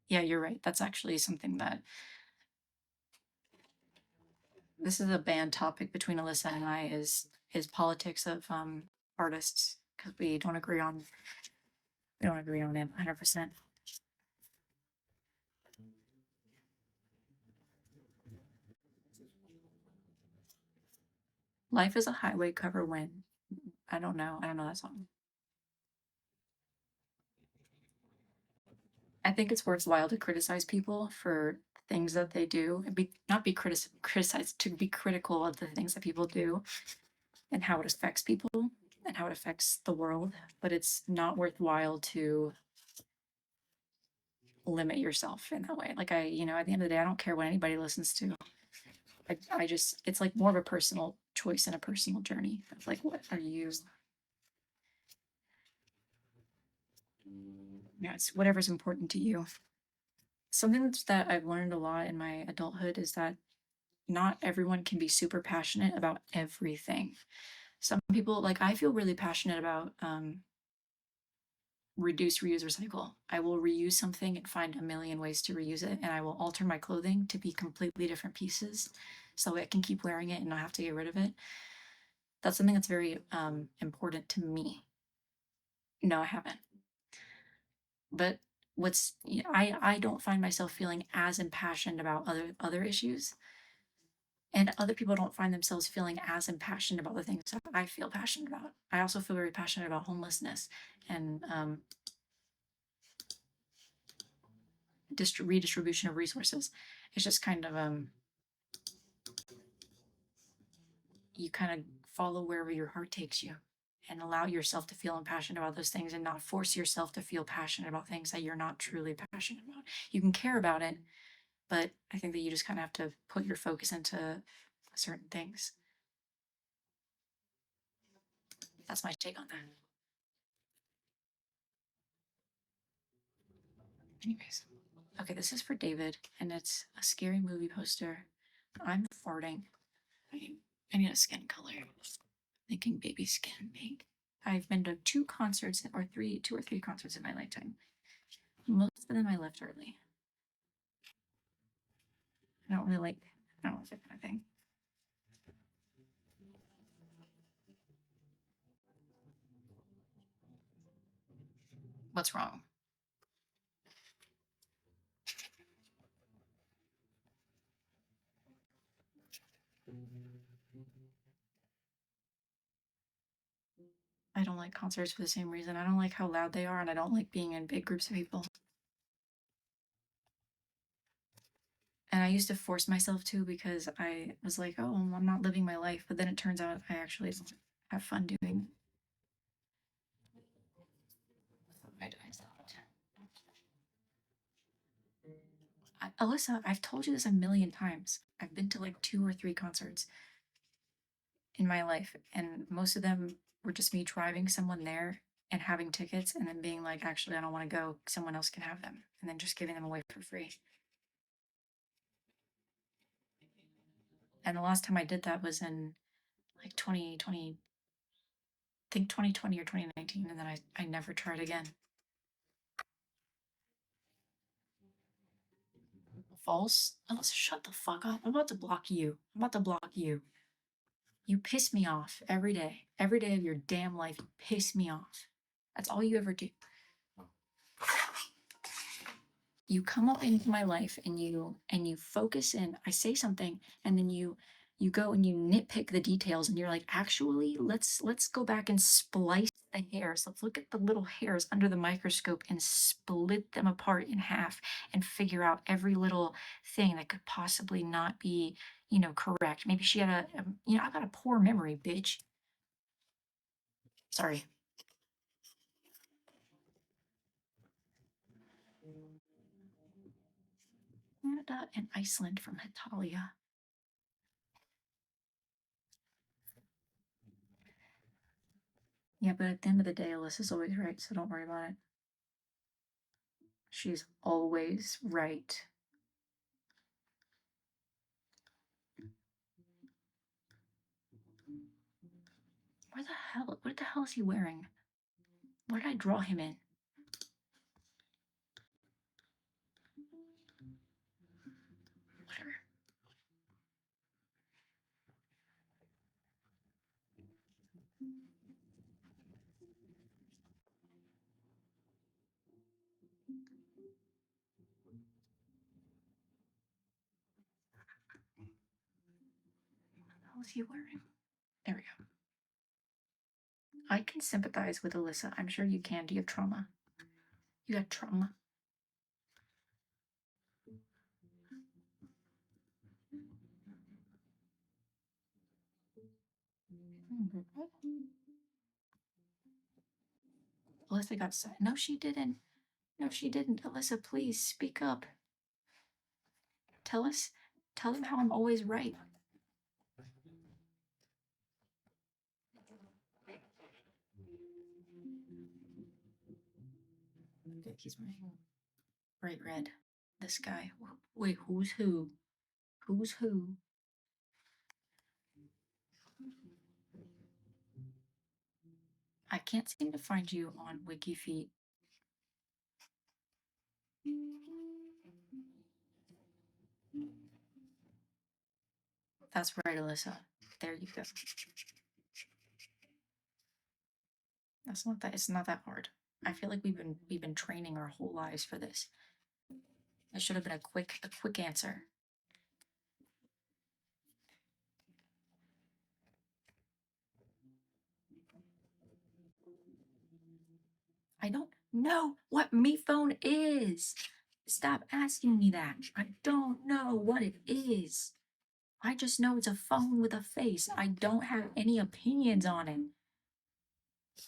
Yeah, you're right. That's actually something that this is a banned topic between Alyssa and I is politics of artists because we don't agree on it 100%. Life is a highway, cover when. I don't know. I don't know that song. I think it's worthwhile to criticize people for things that they do and be not be criticized to be critical of the things that people do and how it affects people and how it affects the world, but it's not worthwhile to limit yourself in that way. Like at the end of the day, I don't care what anybody listens to. I just it's like more of a personal choice and a personal journey. It's like what are you yeah, it's whatever's important to you. Something that I've learned a lot in my adulthood is that not everyone can be super passionate about everything. Some people like I feel really passionate about reduce, reuse, recycle. I will reuse something and find a million ways to reuse it, and I will alter my clothing to be completely different pieces so I can keep wearing it and not have to get rid of it. That's something that's very important to me. No, I haven't. But I don't find myself feeling as impassioned about other issues, and other people don't find themselves feeling as impassioned about the things that I feel passionate about. I also feel very passionate about homelessness and redistribution of resources. It's just kind of you kind of follow wherever your heart takes you and allow yourself to feel impassioned about those things and not force yourself to feel passionate about things that you're not truly passionate about. You can care about it, but I think that you just kind of have to put your focus into certain things. That's my take on that. Anyways, okay, this is for David, and it's a scary movie poster. I'm farting. I need a skin color. Thinking baby skin pink. I've been to two or three concerts in my lifetime. Most of them I left early. I don't really like, I don't like that kind of thing. What's wrong? I don't like concerts for the same reason. I don't like how loud they are, and I don't like being in big groups of people. And I used to force myself to because I was like, oh, I'm not living my life. But then it turns out I actually have fun doing. Alyssa, I've told you this a million times. I've been to like two or three concerts in my life, and most of them were just me driving someone there and having tickets and then being like, actually, I don't want to go. Someone else can have them, and then just giving them away for free. And the last time I did that was in like 2020, I think 2020 or 2019, and then I never tried again. False? Let's shut the fuck up. I'm about to block you. I'm about to block you. You piss me off every day. Every day of your damn life, you piss me off. That's all you ever do. You come up into my life and you focus in. I say something and then you go and you nitpick the details and you're like, actually, let's go back and splice the hairs. Let's look at the little hairs under the microscope and split them apart in half and figure out every little thing that could possibly not be, correct. Maybe she had I've got a poor memory, bitch. Sorry. Canada and Iceland from Hitalia. Yeah, but at the end of the day, Alyssa's always right, so don't worry about it. She's always right. What the hell is he wearing? What did I draw him in? Whatever. What the hell is he wearing? There we go. I can sympathize with Alyssa. I'm sure you can. Do you have trauma? You got trauma. Alyssa got sad. No, she didn't. No, she didn't. Alyssa, please speak up. Tell them how I'm always right. He's wearing bright red. This guy. Wait, who's who? Who's who? I can't seem to find you on WikiFeet. That's right, Alyssa. There you go. That's not that. It's not that hard. I feel like we've been training our whole lives for this. It should have been a quick answer. I don't know what me phone is. Stop asking me that. I don't know what it is. I just know it's a phone with a face. I don't have any opinions on it.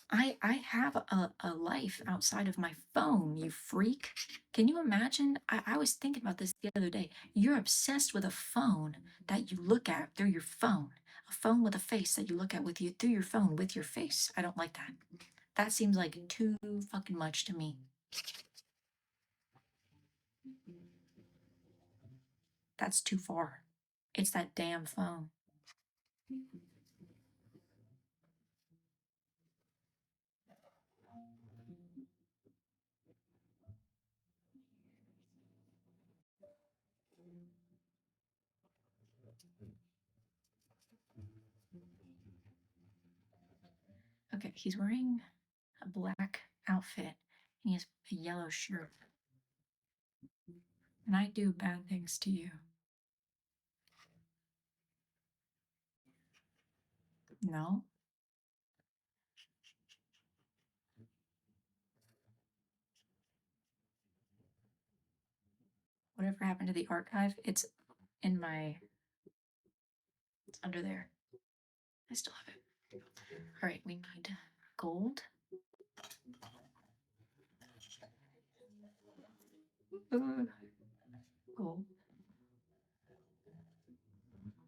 I have a life outside of my phone, you freak. Can you imagine? I was thinking about this the other day. You're obsessed with a phone that you look at through your phone. A phone with a face that you look at with you through your phone with your face. I don't like that. That seems like too fucking much to me. That's too far. It's that damn phone. Okay, he's wearing a black outfit and he has a yellow shirt. And I do bad things to you. No? Whatever happened to the archive? It's in my. It's under there. I still have it. Alright, we need gold. Gold.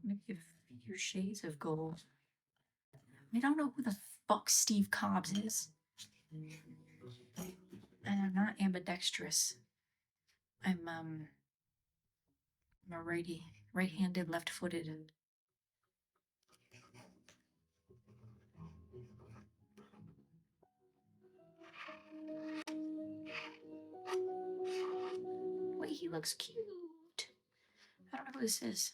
Maybe a few shades of gold. I don't know who the fuck Steve Cobbs is. And I'm not ambidextrous. I'm a righty. Right-handed, left-footed. Wait, he looks cute. I don't know who this is.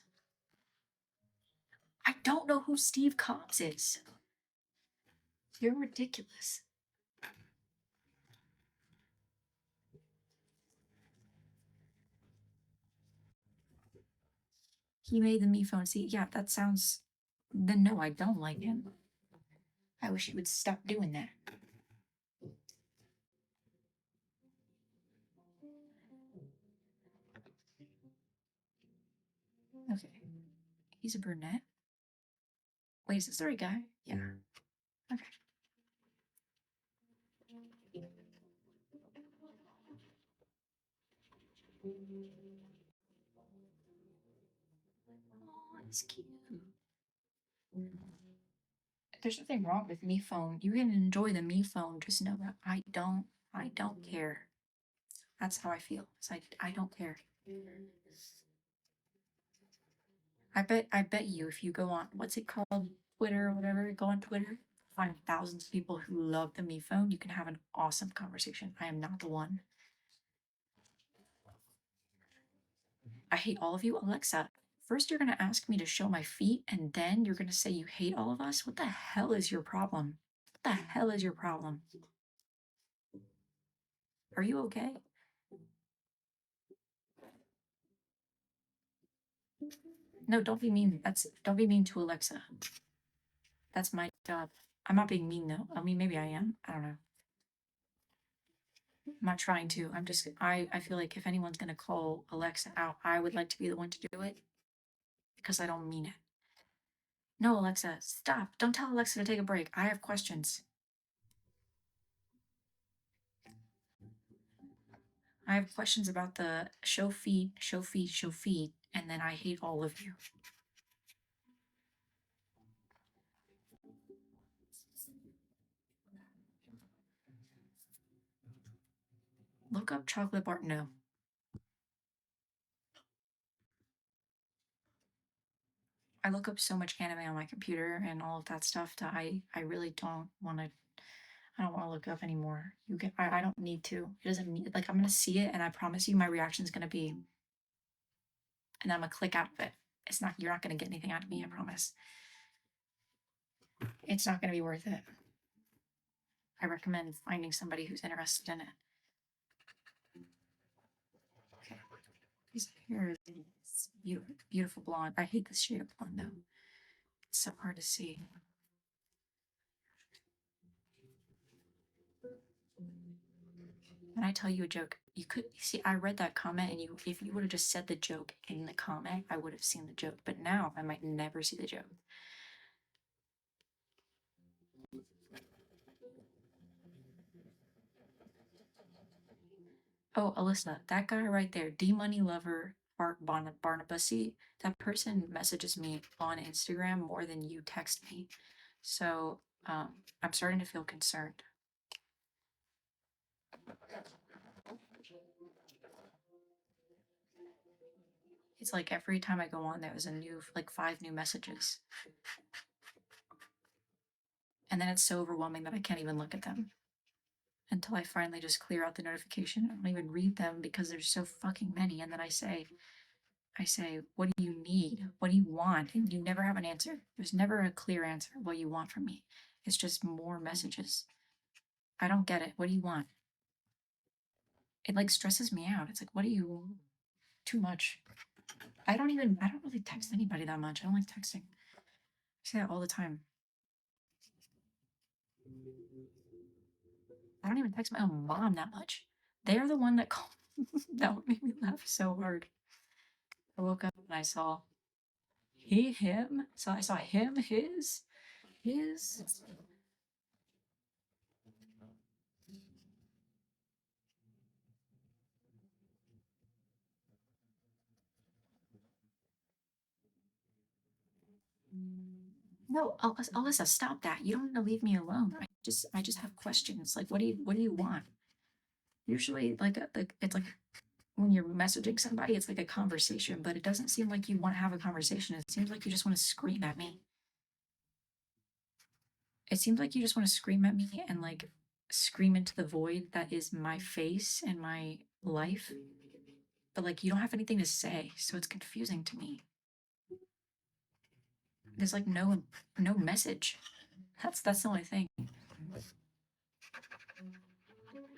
I don't know who Steve Cobbs is. You're ridiculous. He made the me phone. See, yeah, that sounds. Then no, I don't like him. I wish he would stop doing that. Okay. He's a brunette. Wait, is this the right guy? Yeah. Okay. Oh, it's cute. There's nothing wrong with me phone. You can enjoy the me phone. Just know that I don't. I don't care. That's how I feel. It's like I don't care. I bet you if you go on what's it called, Twitter or whatever, go on Twitter, find thousands of people who love the me phone. You can have an awesome conversation. I am not the one. I hate all of you. Alexa, first you're gonna ask me to show my feet, and then you're gonna say you hate all of us? What the hell is your problem? What the hell is your problem? Are you okay? No, don't be mean. Don't be mean to Alexa. That's my job. I'm not being mean though. I mean, maybe I am. I don't know. I'm not trying to. I feel like if anyone's gonna call Alexa out, I would like to be the one to do it because I don't mean it. No, Alexa, stop. Don't tell Alexa to take a break. I have questions. I have questions about the show feet, show feet, show feet, and then I hate all of you. Look up chocolate bar. No. I look up so much anime on my computer and all of that stuff that I really don't want to. I don't want to look up anymore. You can. I don't need to. It doesn't mean like I'm gonna see it, and I promise you, my reaction is gonna be, and I'm gonna click out of it. It's not. You're not gonna get anything out of me. I promise. It's not gonna be worth it. I recommend finding somebody who's interested in it. Okay. His hair is beautiful blonde. I hate this shade of blonde though. It's so hard to see. When I tell you a joke, you could see. I read that comment, and you, if you would have just said the joke in the comment, I would have seen the joke. But now I might never see the joke. Oh, Alyssa, that guy right there, D Money Lover Art Barnabasi, that person messages me on Instagram more than you text me. So I'm starting to feel concerned. It's like every time I go on, there's a new, like 5 new messages. And then it's so overwhelming that I can't even look at them until I finally just clear out the notification. I don't even read them because there's so fucking many. And then I say, what do you need? What do you want? And you never have an answer. There's never a clear answer what you want from me. It's just more messages. I don't get it. What do you want? It like stresses me out. It's like, what do you too much? I don't really text anybody that much. I don't like texting. I say that all the time. I don't even text my own mom that much. They're the one that called. That would make me laugh so hard. I woke up and I saw he, him. So I saw him, his. No, Alyssa, stop that. You don't need to leave me alone. I just have questions. Like, what do you want? Usually, like it's like when you're messaging somebody, it's like a conversation, but it doesn't seem like you want to have a conversation. It seems like you just want to scream at me. It seems like you just want to scream at me and like scream into the void that is my face and my life. But like you don't have anything to say, so it's confusing to me. There's like no message. That's the only thing.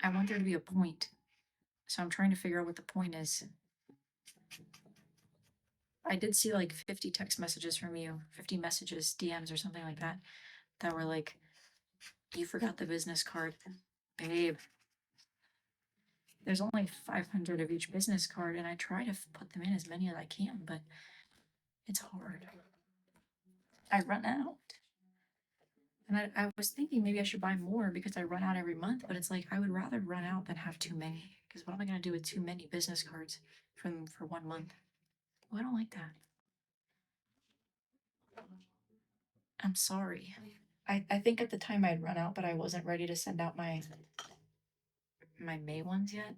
I want there to be a point. So I'm trying to figure out what the point is. I did see like 50 text messages from you, 50 messages, DMs or something like that, that were like, you forgot the business card. Babe, there's only 500 of each business card, and I try to put them in as many as I can, but it's hard. I run out. And I was thinking maybe I should buy more because I run out every month, but it's like I would rather run out than have too many. Because what am I going to do with too many business cards for 1 month? Oh, I don't like that. I'm sorry. I think at the time I'd run out, but I wasn't ready to send out my May ones yet.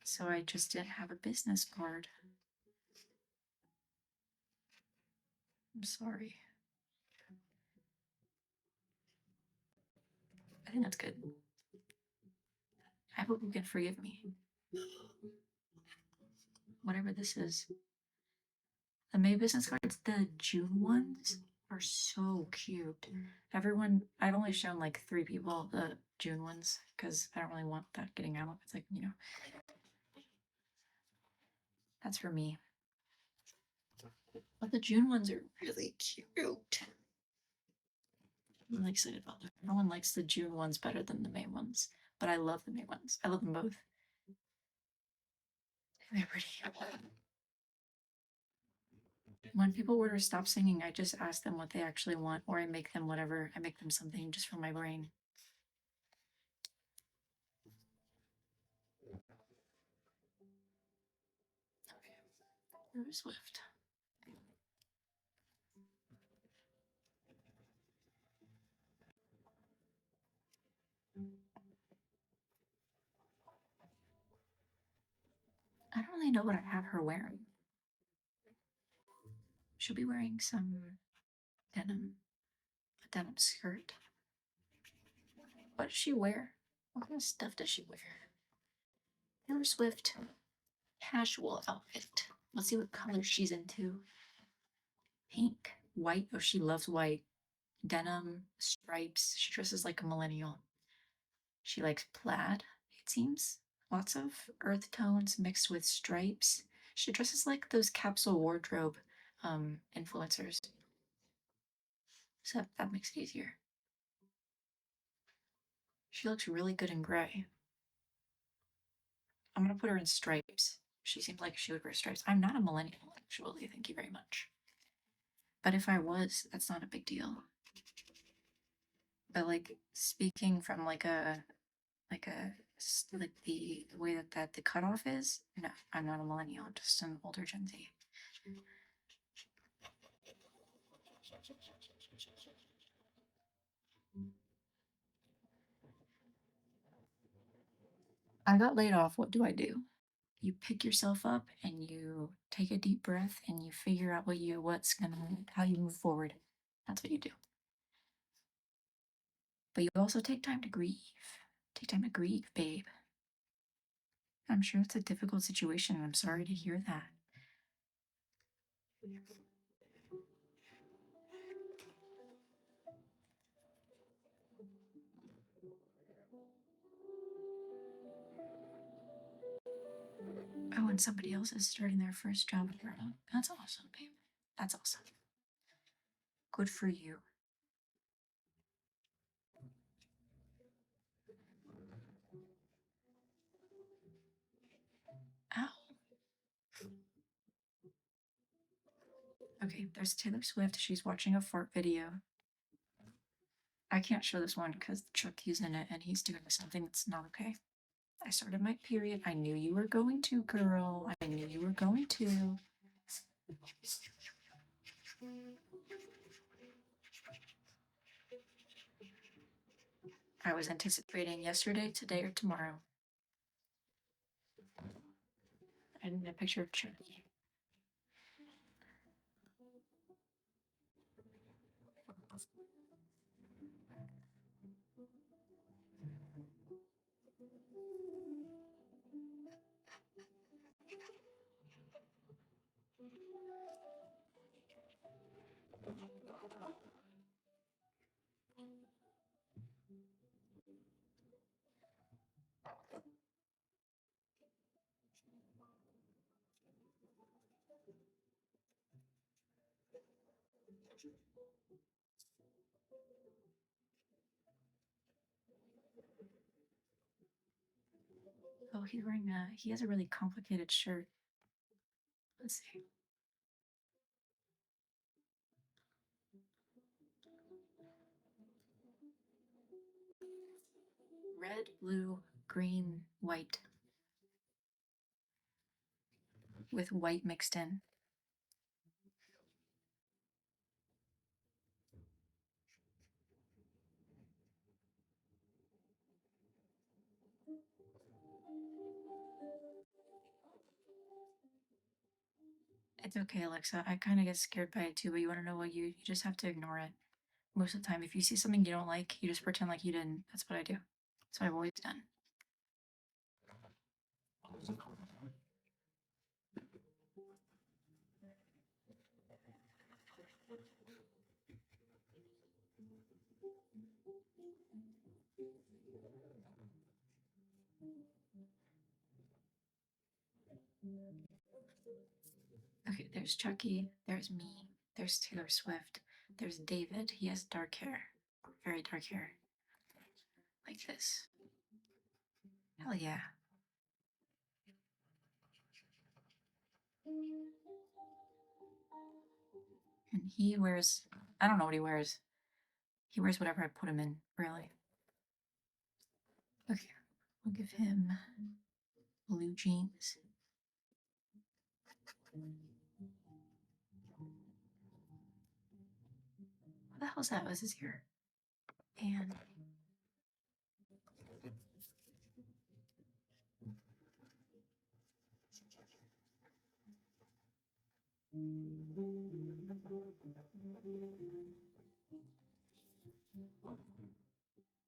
So I just didn't have a business card. I'm sorry. I think that's good. I hope you can forgive me. Whatever this is. The May business cards, the June ones are so cute. I've only shown like 3 people the June ones because I don't really want that getting out. It's like, that's for me. But the June ones are really cute. I'm really excited about them. No one likes the June ones better than the May ones, but I love the May ones. I love them both. They're pretty. When people order Stop Singing, I just ask them what they actually want, or I make them whatever. I make them something just from my brain. Okay. Swift. I don't really know what I have her wearing. She'll be wearing some denim, a denim skirt. What does she wear? What kind of stuff does she wear? Taylor Swift casual outfit. Let's see what color she's into. Pink, white. Oh, she loves white. Denim, stripes. She dresses like a millennial. She likes plaid, it seems. Lots of earth tones mixed with stripes. She dresses like those capsule wardrobe influencers. So that makes it easier. She looks really good in gray. I'm gonna put her in stripes. She seems like she would wear stripes. I'm not a millennial, actually. Thank you very much. But if I was, that's not a big deal. But like speaking from like the way that the cutoff is, no, I'm not a millennial. I'm just an older Gen Z. I got laid off. What do I do? You pick yourself up and you take a deep breath and you figure out how you move forward. That's what you do. But you also take time to grieve. Take time to grieve, babe. I'm sure it's a difficult situation, and I'm sorry to hear that. Oh, and somebody else is starting their first job of their own. That's awesome, babe. That's awesome. Good for you. Ow. Okay, there's Taylor Swift. She's watching a fart video. I can't show this one because Chucky's in it and he's doing something that's not okay. I started my period. I knew you were going to, girl. I knew you were going to. I was anticipating yesterday, today, or tomorrow. I need a picture of Chucky. Oh, he's wearing he has a really complicated shirt. Let's see. Red, blue, green, white, with white mixed in. It's okay, Alexa. I kind of get scared by it too, but you want to know what you just have to ignore it. Most of the time, if you see something you don't like, you just pretend like you didn't. That's what I do. That's what I've always done. Okay, there's Chucky, there's me, there's Taylor Swift, there's David. He has dark hair, very dark hair, like this. Hell yeah. And he wears, I don't know what he wears. He wears whatever I put him in, really. Okay, we'll give him blue jeans. What the hell's that? Was his ear? And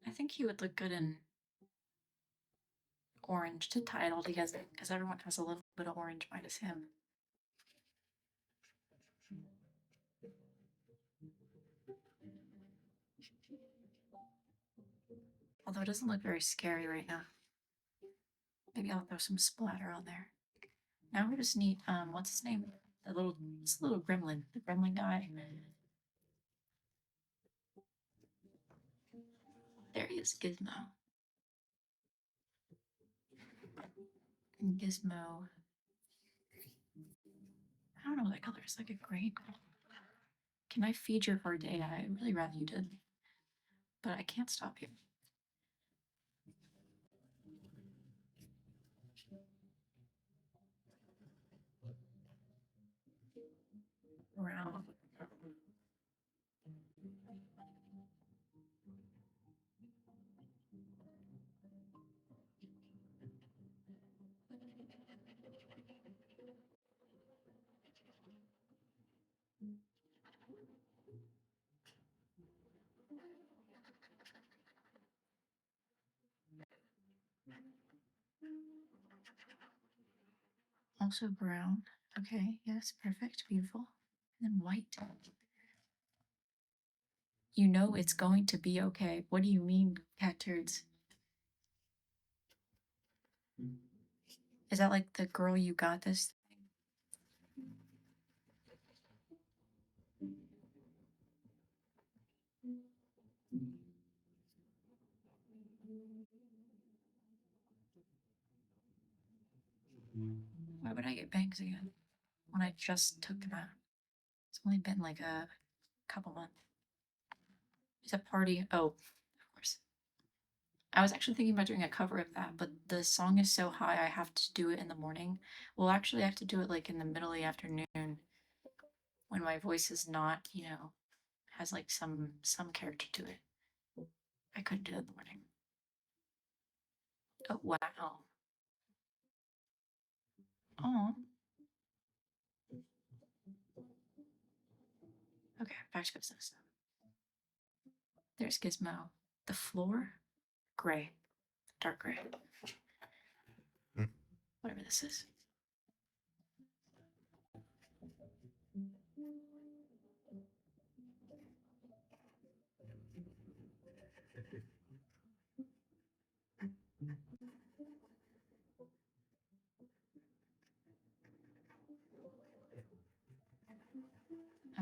I think he would look good in orange to tie it all together, because everyone has a little bit of orange minus him. Although it doesn't look very scary right now. Maybe I'll throw some splatter on there. Now we just need what's his name? This little gremlin, the gremlin guy. There he is, Gizmo. And Gizmo. I don't know what that color is, like a green. Can I feed your for a day? I'd really rather you did. But I can't stop you. Brown. Also brown. Okay, yes, perfect, beautiful. And then white. You know it's going to be okay. What do you mean, cat turds? Is that like the girl you got this thing? Why would I get bangs again when I just took them out? It's only been like a couple months. It's a party. Oh, of course. I was actually thinking about doing a cover of that, but the song is so high I have to do it in the morning. Well, actually, I have to do it like in the middle of the afternoon when my voice is not, has like some character to it. I couldn't do it in the morning. Oh wow. Oh. Okay, back to business. There's Gizmo. The floor, gray, dark gray. Whatever this is.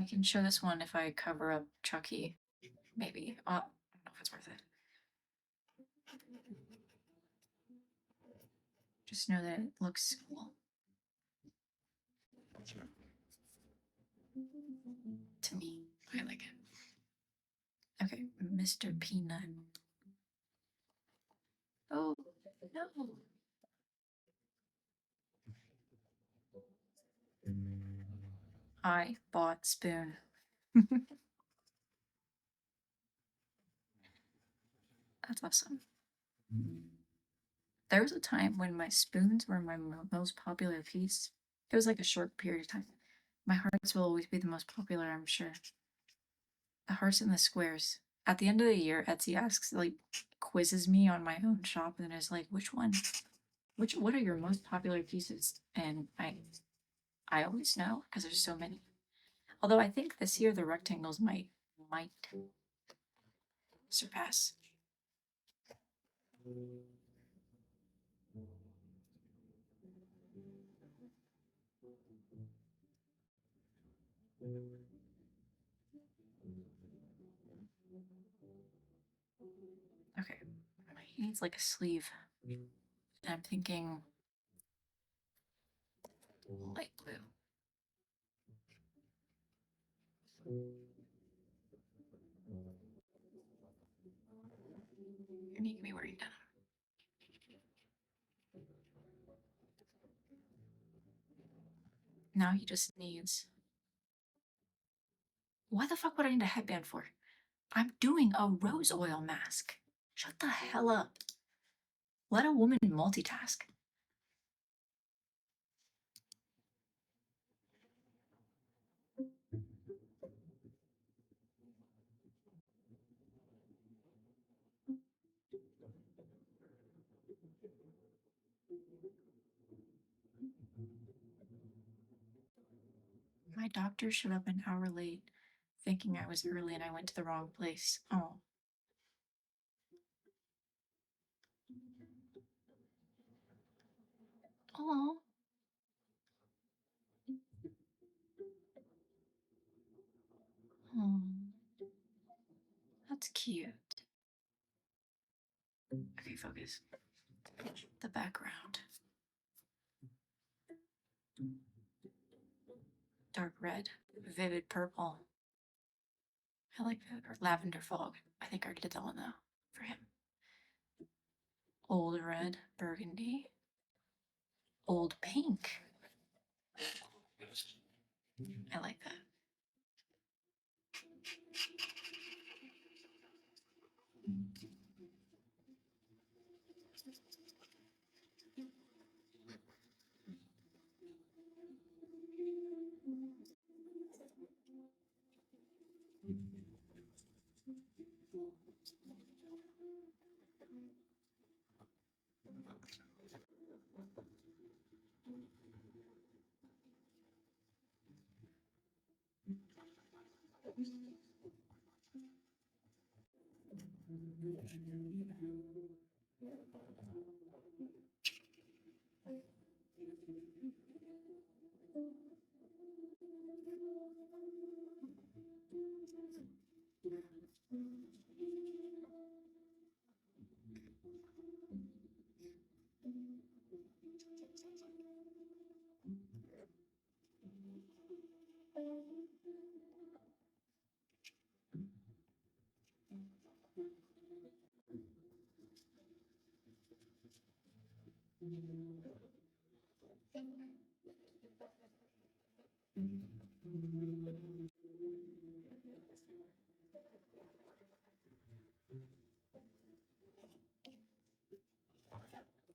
I can show this one if I cover up Chucky. Maybe. I don't know if it's worth it. Just know that it looks cool. To me, I like it. Okay, Mr. Peanut. Oh, no. I bought Spoon. That's awesome. There was a time when my spoons were my most popular piece. It was like a short period of time. My hearts will always be the most popular, I'm sure. The hearts and the squares. At the end of the year, Etsy asks, like, quizzes me on my own shop and is like, what are your most popular pieces? And I always know because there's so many. Although I think this year the rectangles might surpass. Okay, he needs like a sleeve. I'm thinking light blue. You're making me worried now. Now he just needs. Why the fuck would I need a headband for? I'm doing a rose oil mask. Shut the hell up. Let a woman multitask. My doctor showed up an hour late, thinking I was early and I went to the wrong place. Oh. Oh. Oh. That's cute. Okay, focus. The background. Dark red, vivid purple. I like that. Or lavender fog. I think I already did that one though. For him. Old red, burgundy. Old pink. I like that.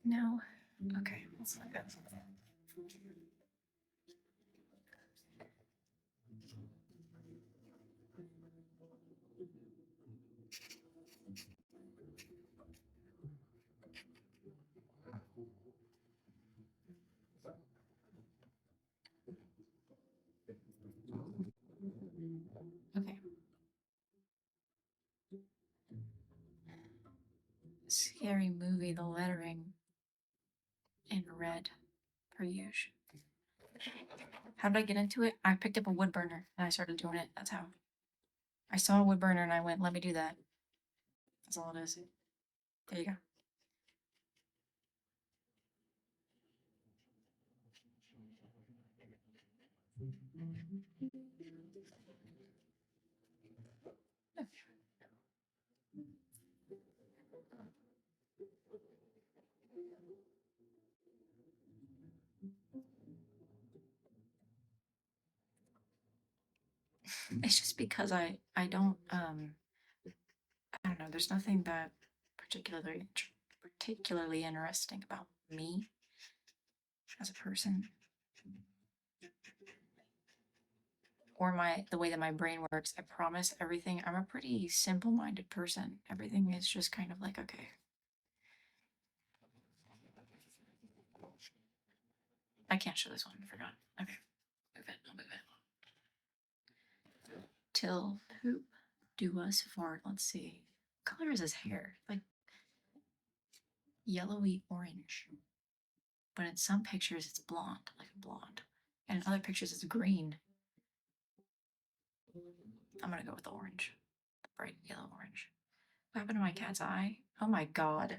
No. Okay, let's look at something. Okay. Scary movie, the lettering in red, per usual. How did I get into it? I picked up a wood burner and I started doing it. That's how. I saw a wood burner and I went, let me do that. That's all it is. There you go. It's just because I don't I don't know. There's nothing that particularly interesting about me as a person, or the way that my brain works. I promise everything. I'm a pretty simple-minded person. Everything is just kind of like, okay. I can't show this one. I forgot. Okay, move it. I'll move it. Till hoop do us fart. Let's see. What color is his hair? Like yellowy orange. But in some pictures it's blonde, like blonde. And in other pictures it's green. I'm gonna go with the orange. The bright yellow orange. What happened to my cat's eye? Oh my god.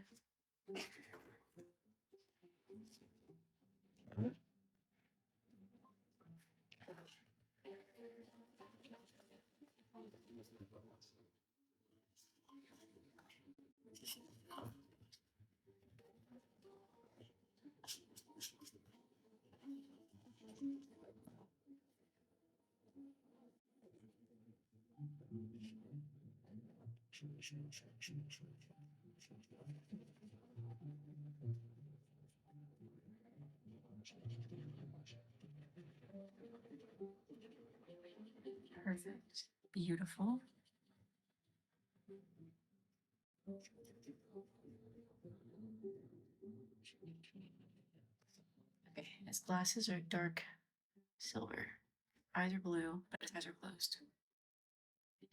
Perfect. Beautiful. Okay, his glasses are dark silver. Eyes are blue, but his eyes are closed.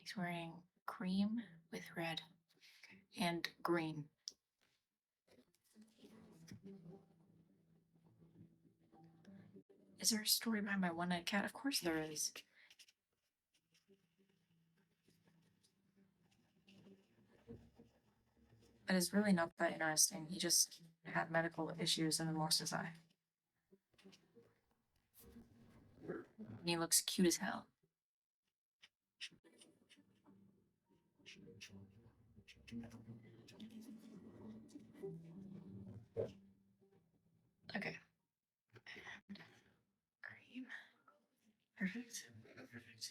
He's wearing cream with red and green. Is there a story behind my one-eyed cat? Of course there is. But it's really not that interesting. He just had medical issues and lost his eye. And he looks cute as hell. Okay. And cream. Perfect. Perfect.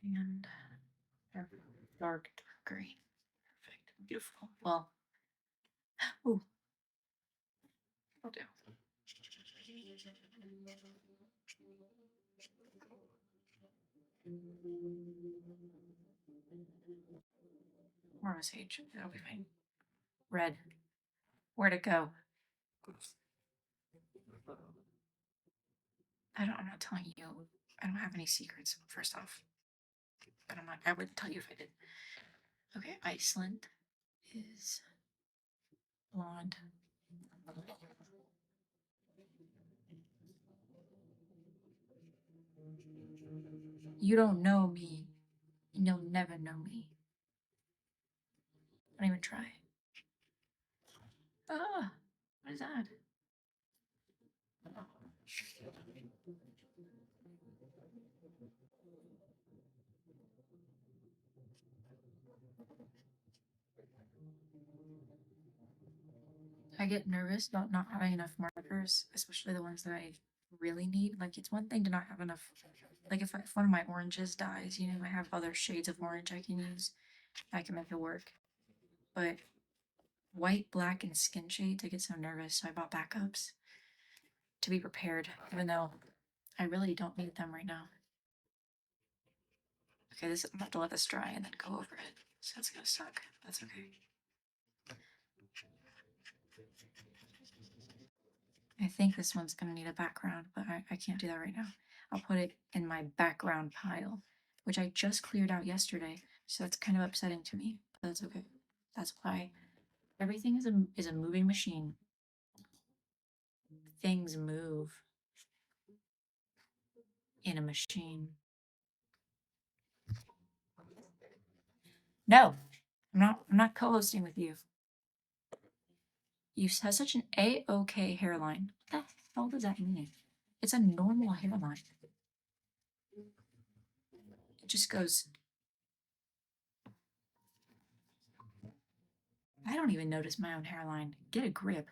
And dark green. Perfect. Beautiful. Well, ooh, will do. More of a sage. That'll be fine. Red. Where'd it go? I'm not telling you. I don't have any secrets, first off. But I wouldn't tell you if I did. Okay, Iceland is blonde. You don't know me. You'll never know me. Don't even try. Ah, what is that? I get nervous about not having enough markers, especially the ones that I really need. Like, it's one thing to not have enough. Like, if one of my oranges dies, I have other shades of orange I can use. I can make it work. But white, black, and skin shades, I get so nervous, so I bought backups to be prepared, even though I really don't need them right now. Okay, I'm gonna have to let this dry and then go over it. So that's gonna suck. That's okay. I think this one's gonna need a background, but I can't do that right now. I'll put it in my background pile, which I just cleared out yesterday, so it's kind of upsetting to me, but that's okay. That's why everything is a moving machine. Things move in a machine. No, I'm not co-hosting with you. You have such an A-OK hairline. What the hell does that mean? It's a normal hairline. It just goes. I don't even notice my own hairline. Get a grip.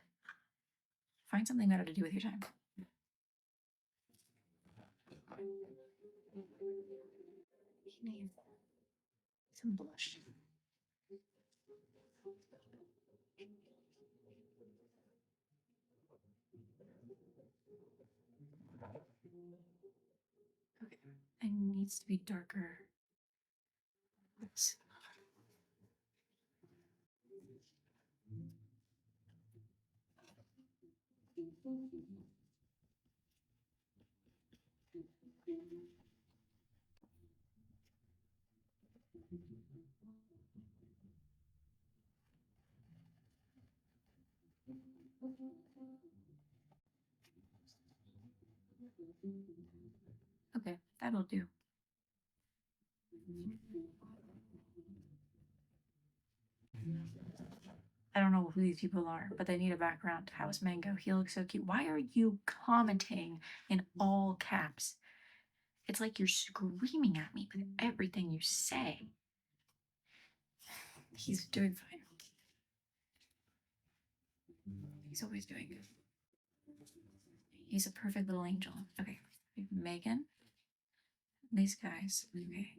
Find something better to do with your time. Some blush. Okay, it needs to be darker. Let's. Okay, that'll do. I don't know who these people are, but they need a background. How is Mango? He looks so cute. Why are you commenting in all caps? It's like you're screaming at me with everything you say. He's doing fine. He's always doing good. He's a perfect little angel. Okay, Megan. These guys. Okay.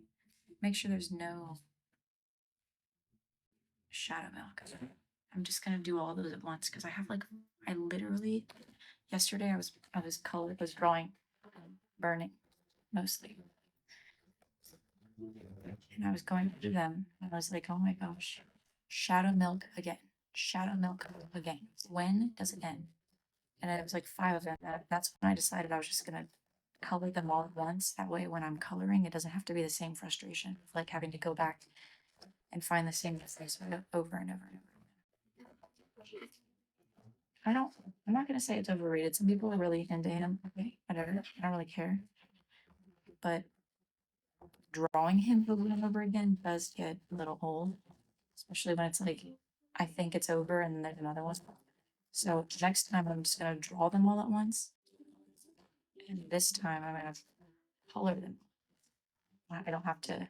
Make sure there's no shadow milk. I'm just gonna do all those at once because I literally yesterday I was drawing burning mostly. And I was going through them and I was like, oh my gosh, shadow milk again. Shadow milk again. When does it end? And it was like 5 of them. That's when I decided I was just gonna color them all at once. That way when I'm coloring, it doesn't have to be the same frustration of like having to go back and find the same mistakes over and over and over. I don't. I'm not gonna say it's overrated. Some people are really into him. Okay, whatever. I don't really care. But drawing him over and over again does get a little old, especially when it's like I think it's over and then there's another one. So next time I'm just gonna draw them all at once, and this time I'm gonna color them. I don't have to.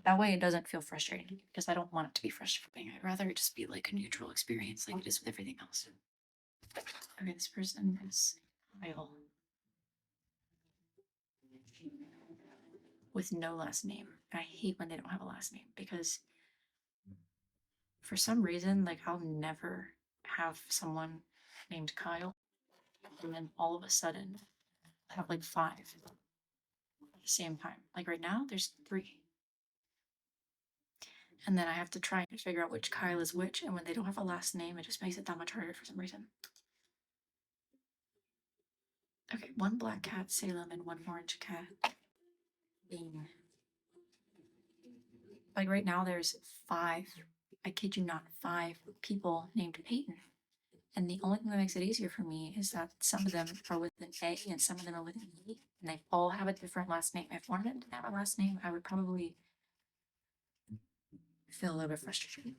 That way it doesn't feel frustrating because I don't want it to be frustrating. I'd rather it just be like a neutral experience, like it is with everything else. Okay, this person is Kyle with no last name. I hate when they don't have a last name because for some reason, like I'll never have someone named Kyle, and then all of a sudden I have like 5 at the same time. Like right now, there's 3. And then I have to try and figure out which Kyle is which, and when they don't have a last name, it just makes it that much harder for some reason. Okay, 1 black cat, Salem, and 1 orange cat, Bean. Like right now, there's 5, I kid you not, 5 people named Peyton. And the only thing that makes it easier for me is that some of them are with an A and some of them are with an E, and they all have a different last name. If one of them didn't have a last name, I would probably feel a little bit frustrated.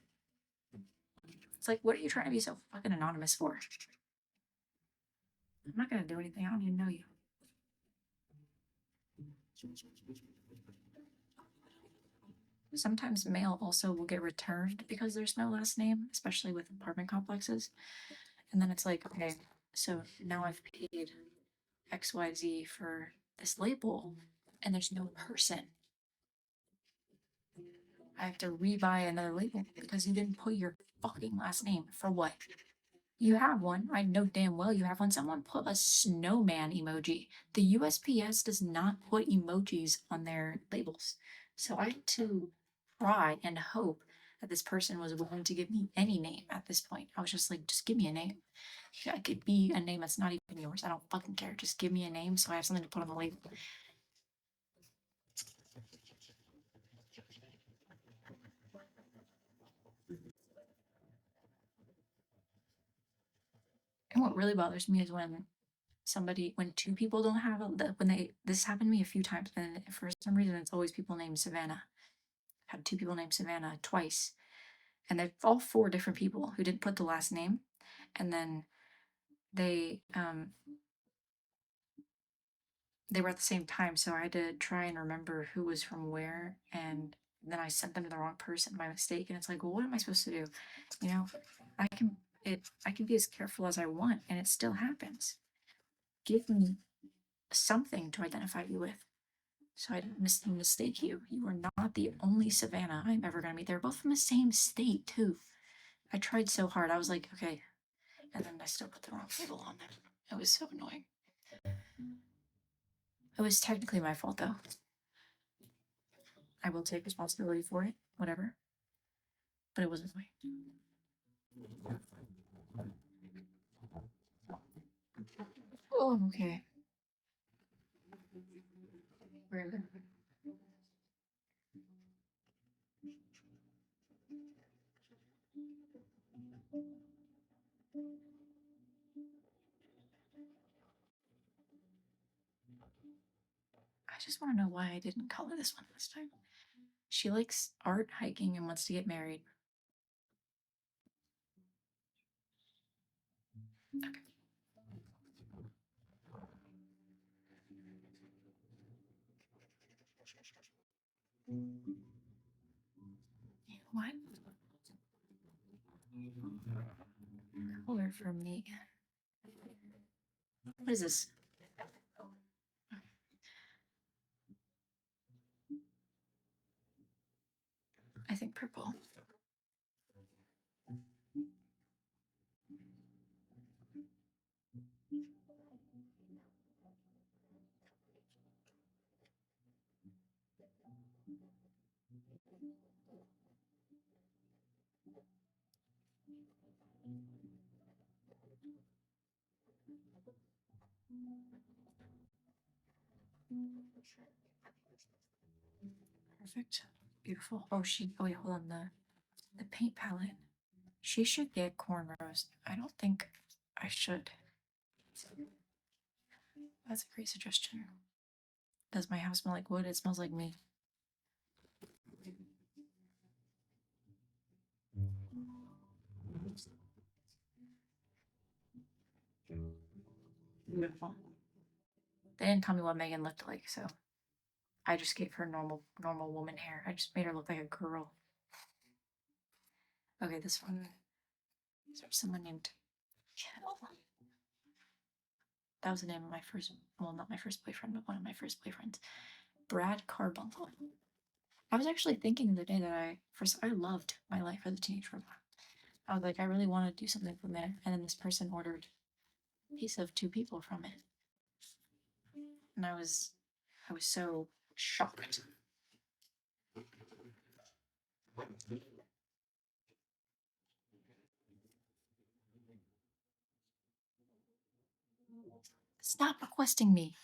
It's like, what are you trying to be so fucking anonymous for? I'm not gonna do anything. I don't even know you. Sometimes mail also will get returned because there's no last name, especially with apartment complexes. And then it's like, okay, so now I've paid XYZ for this label and there's no person. I have to rebuy another label because you didn't put your fucking last name. For what? You have one. I know damn well you have one. Someone put a snowman emoji. The USPS does not put emojis on their labels. So I had to try and hope that this person was willing to give me any name at this point. I was just like, just give me a name. It could be a name that's not even yours. I don't fucking care. Just give me a name so I have something to put on the label. And what really bothers me is when when two people don't have this happened to me a few times, and for some reason it's always people named Savannah. I had two people named Savannah twice, and they're all four different people who didn't put the last name, and then they they were at the same time, so I had to try and remember who was from where, and then I sent them to the wrong person by mistake, and it's like, well, what am I supposed to do? You know, I can be as careful as I want, and it still happens. Give me something to identify you with, so I didn't mistake you. You are not the only Savannah I'm ever gonna meet. They're both from the same state too. I tried so hard. I was like, okay, and then I still put the wrong label on them. It was so annoying. It was technically my fault though. I will take responsibility for it, whatever. But it was annoying. Oh, okay. Where is it? I just want to know why I didn't color this one this time. She likes art, hiking, and wants to get married. Okay. What? Color for me. What is this? I think purple. Perfect. Beautiful. Oh, oh wait, hold on. The paint palette. She should get cornrows. I don't think I should. That's a great suggestion. Does my house smell like wood? It smells like me. Beautiful. They didn't tell me what Megan looked like, so I just gave her normal woman hair. I just made her look like a girl. Okay, this one is from someone named Kel. That was the name of my first, well, not my first boyfriend, but one of my first boyfriends. Brad Carbuncle. I was actually thinking the day that I loved my life as a teenage robot. I was like, I really want to do something from there. And then this person ordered a piece of two people from it. And I was so shocked. Stop requesting me.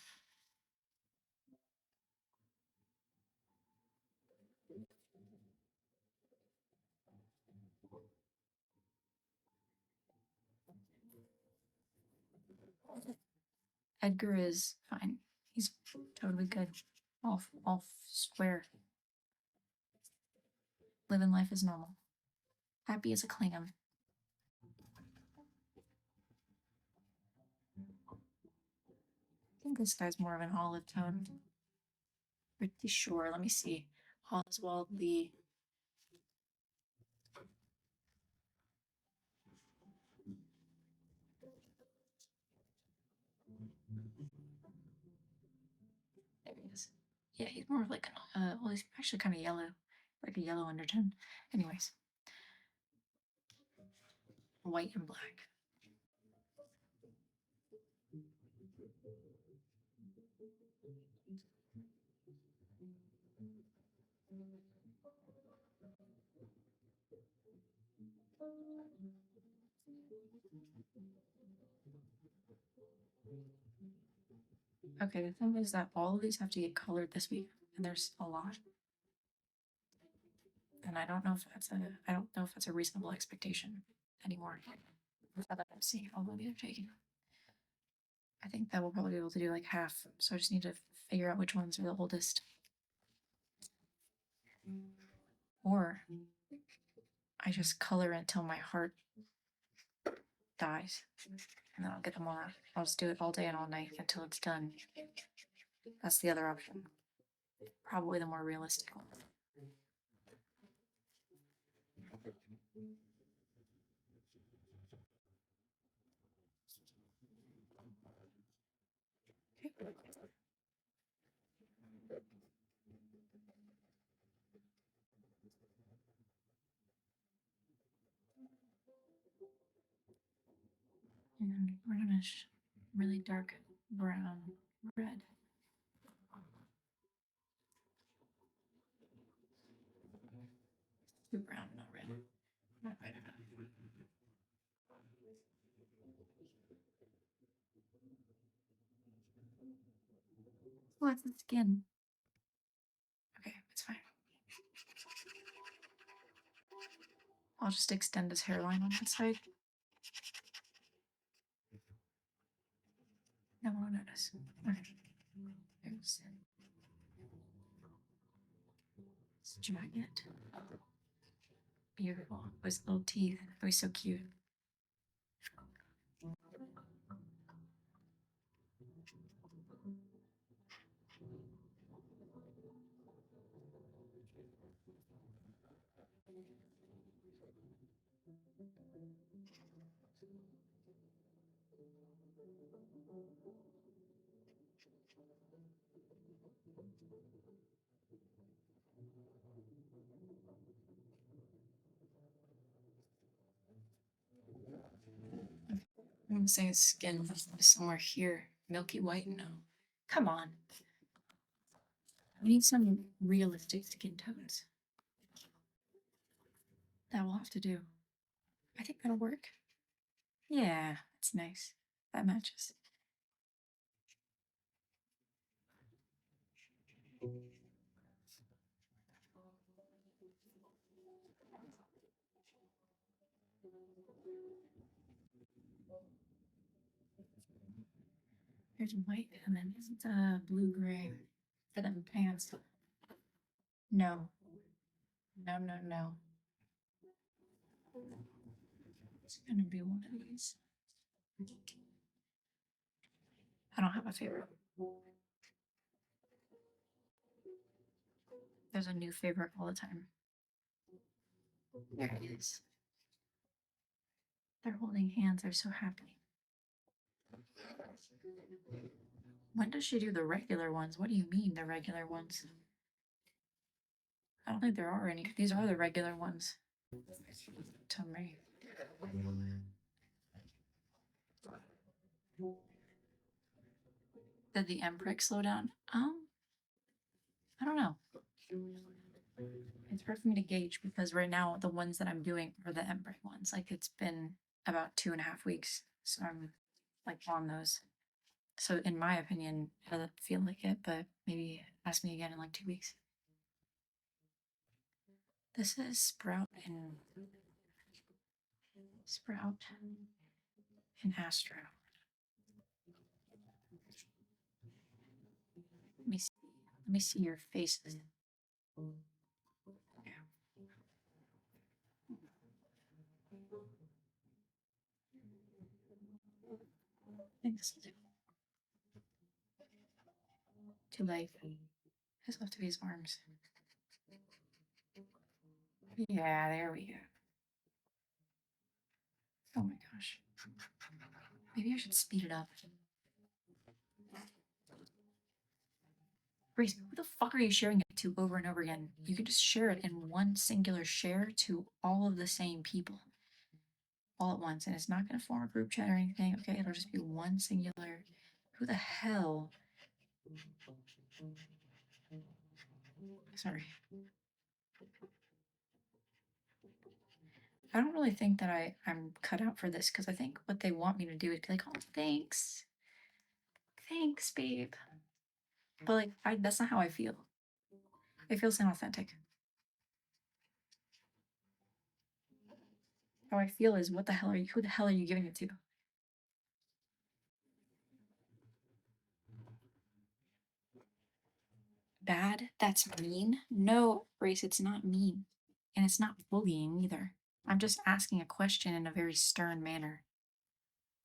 Edgar is fine. He's totally good. All square. Living life as normal. Happy as a clam. I think this guy's more of an olive tone. Pretty sure. Let me see. Oswald Lee. There he is. Yeah, he's more of like well, he's actually kind of yellow, like a yellow undertone. Anyways, white and black. Okay, the thing is that all of these have to get colored this week, and there's a lot. And I don't know if that's a reasonable expectation anymore. Now that I'm seeing how long they're taking. I think that we'll probably be able to do like half. So I just need to figure out which ones are the oldest. Or I just color until my heart dies. And then I'll get them all out. I'll just do it all day and all night until it's done. That's the other option. Probably the more realistic one. Okay. And we're gonna really dark brown red. Too brown, not red. Not red enough. Well, it's the skin. Okay, it's fine. I'll just extend his hairline on that side. No one will notice. Okay. There's his jacket. Beautiful. With little teeth. It was so cute. I'm saying his skin is somewhere here. Milky white? No. Come on. We need some realistic skin tones. That will have to do. I think that'll work. Yeah, it's nice. That matches. Here's white, and then it's blue gray for them pants. No. No, no, no. It's gonna be one of these. I don't have a favorite. There's a new favorite all the time. There it is. They're holding hands. They're so happy. When does she do the regular ones? What do you mean, the regular ones? I don't think there are any. These are the regular ones. To me. Did the M-Prick slow down? I don't know. It's hard for me to gauge because right now the ones that I'm doing are the M-Prick ones. Like it's been about 2.5 weeks. So I'm like on those. So in my opinion, it doesn't feel like it, but maybe ask me again in like 2 weeks. This is Sprout and Astro. Let me see. Let me see your faces. Yeah. I think this is it. Too late. This will have to be his arms. Yeah, there we go. Oh my gosh. Maybe I should speed it up. Grace, who the fuck are you sharing it to over and over again? You could just share it in one singular share to all of the same people. All at once, and it's not going to form a group chat or anything, okay? It'll just be one singular. Who the hell? Sorry. I don't really think that I'm cut out for this because I think what they want me to do is be like, oh, thanks, thanks, babe. But like, that's not how I feel. It feels inauthentic. How I feel is, what the hell are you? Who the hell are you giving it to? Bad? That's mean? No, Grace, it's not mean. And it's not bullying either. I'm just asking a question in a very stern manner.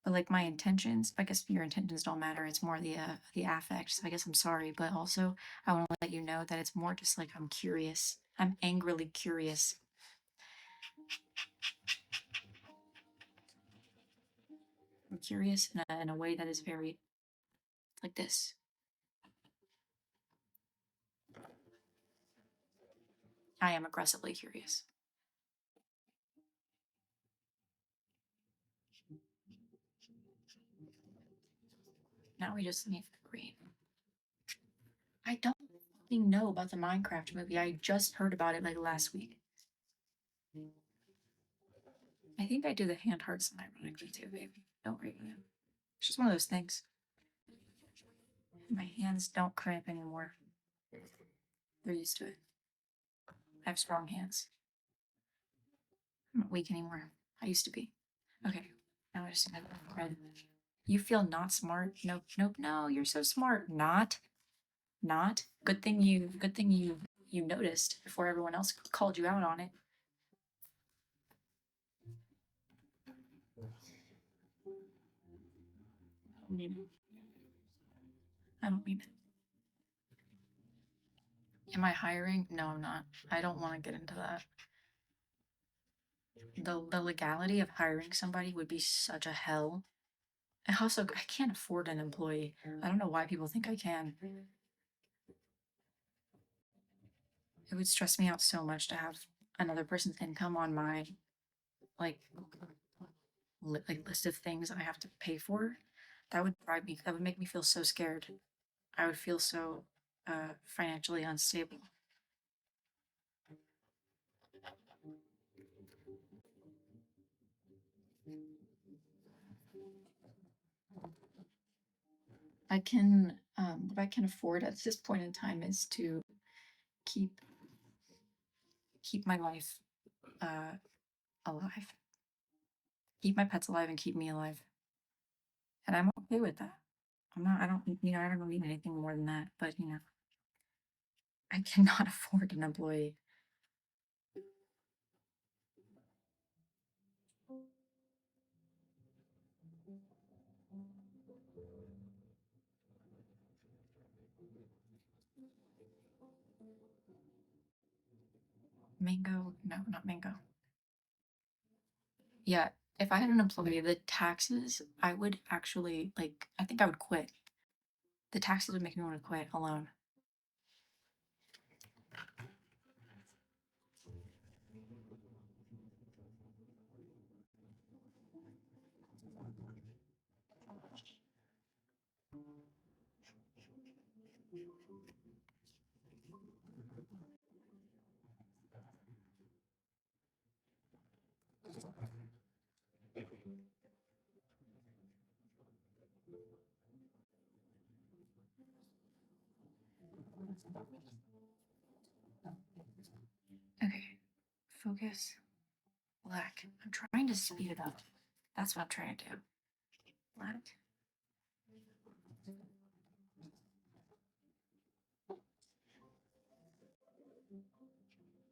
But like my intentions, I guess your intentions don't matter. It's more the affect. So I guess I'm sorry, but also I want to let you know that it's more just like I'm curious. I'm angrily curious. I'm curious in a way that is very like this. I am aggressively curious. Now we just need green. I don't fucking know about the Minecraft movie. I just heard about it like last week. I think I do the hand hearts ironically too, baby. Don't worry about it. It's just one of those things. My hands don't cramp anymore. They're used to it. I have strong hands. I'm not weak anymore. I used to be. Okay. Now I just have red. You feel not smart? Nope, nope, no, you're so smart. Not. Good thing you noticed before everyone else called you out on it. I don't mean it. I don't mean it. Am I hiring? No, I'm not. I don't want to get into that. The legality of hiring somebody would be such a hell. And also, I can't afford an employee. I don't know why people think I can. It would stress me out so much to have another person's income on my like list of things that I have to pay for. That would drive me. That would make me feel so scared. I would feel so financially unstable. I can what I can afford at this point in time is to keep keep my life uh alive, keep my pets alive, and keep me alive, and I'm okay with that. I don't, I don't need anything more than that, but I cannot afford an employee. Mango, no, not mango. Yeah, if I had an employee, the taxes, I would actually like, I think I would quit. The taxes would make me want to quit alone. Okay, focus, black. I'm trying to speed it up. That's what I'm trying to do. Black,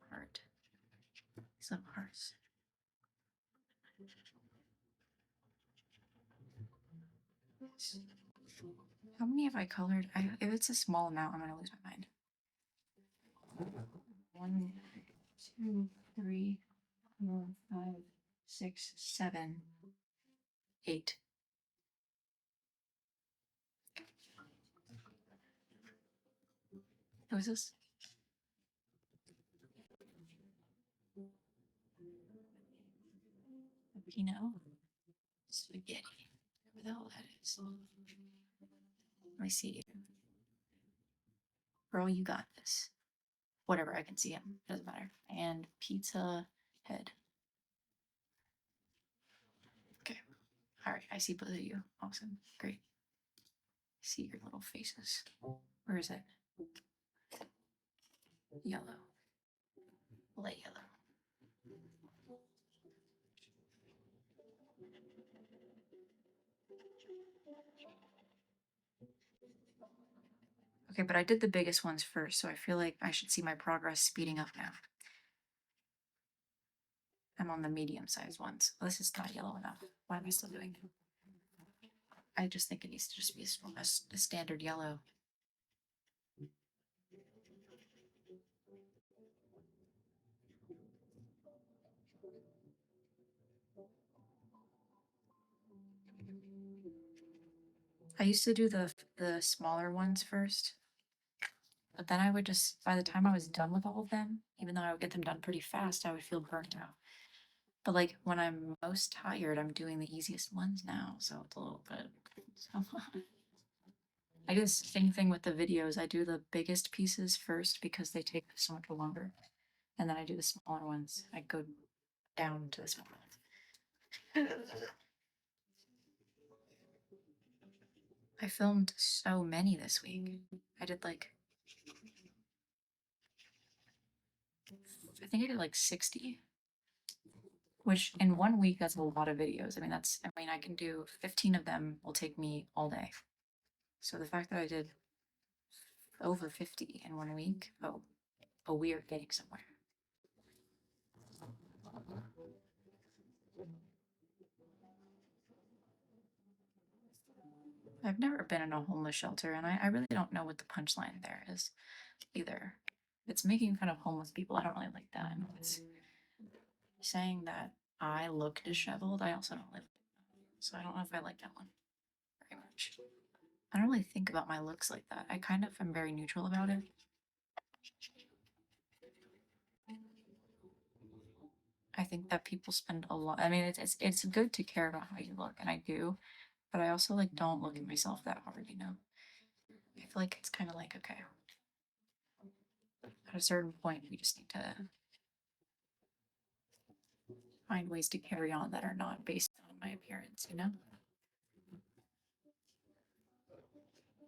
heart, some hearts. How many have I colored? If it's a small amount, I'm gonna lose my mind. 1, 2, 3, 4, 5, 6, 7, 8. Who is this? Pinot? Spaghetti. Who the hell that is? Let me see. Girl, you got this. Whatever, I can see him. Doesn't matter. And pizza head. All right, I see both of you. Awesome, great. See your little faces. Where is it? Yellow. Light yellow. Okay, but I did the biggest ones first, so I feel like I should see my progress speeding up now. I'm on the medium-sized ones. Oh, this is not yellow enough. Why am I still doing it? I just think it needs to just be a standard yellow. I used to do the smaller ones first, but then I would just, by the time I was done with all of them, even though I would get them done pretty fast, I would feel burnt out. But like when I'm most tired, I'm doing the easiest ones now, so it's a little bit. So I do the same thing with the videos. I do the biggest pieces first because they take so much longer, and then I do the smaller ones. I go down to the smaller ones. I filmed so many this week. I did like, I think I did like 60, which in 1 week, that's a lot of videos. I mean, I can do 15 of them will take me all day. So the fact that I did over 50 in 1 week, oh, we are getting somewhere. I've never been in a homeless shelter, and I really don't know what the punchline there is either. It's making fun of homeless people. I don't really like that. It's saying that I look disheveled. I also don't live, so I don't know if I like that one very much. I don't really think about my looks like that. I kind of am very neutral about it. I think that people spend a lot. I mean, it's good to care about how you look, and I do, but I also like don't look at myself that hard. I feel like it's kind of like okay, at a certain point, we just need to find ways to carry on that are not based on my appearance.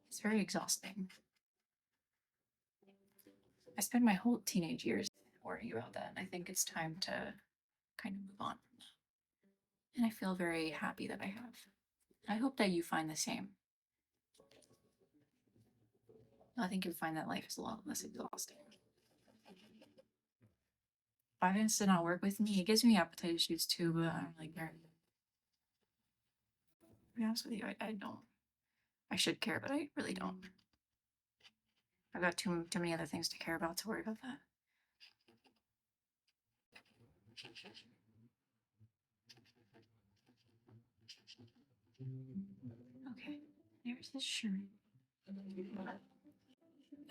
It's very exhausting. I spent my whole teenage years worrying about that, and I think it's time to kind of move on from that. And I feel very happy that I have. I hope that you find the same. I think you'll find that life is a lot less exhausting. 5 minutes to not work with me, it gives me appetite issues too, but I don't really care. To be honest with you, I don't. I should care, but I really don't. I've got too many other things to care about to worry about that. Okay, there's this shirt.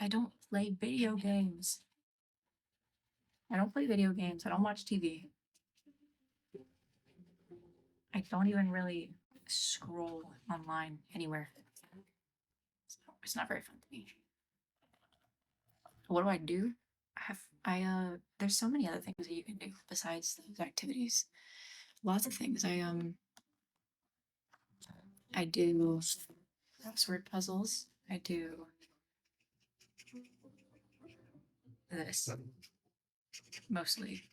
I don't play video games. I don't play video games. I don't watch TV. I don't even really scroll online anywhere. It's not very fun to me. What do? There's so many other things that you can do besides those activities. Lots of things. I do crossword puzzles. I do this mostly.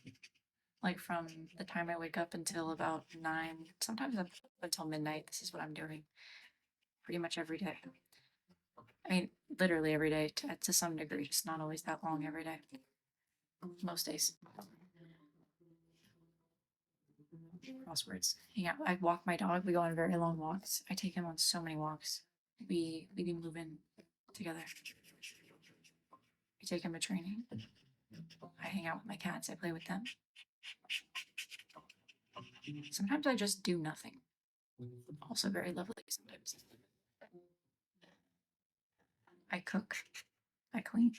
Like from the time I wake up until about 9, sometimes up until midnight. This is what I'm doing pretty much every day. I mean, literally every day to some degree, just not always that long every day. Most days. Crosswords. Hang out. I walk my dog. We go on very long walks. I take him on so many walks. We move in together. I take him to training. I hang out with my cats. I play with them. Sometimes I just do nothing. Also very lovely sometimes. I cook. I clean.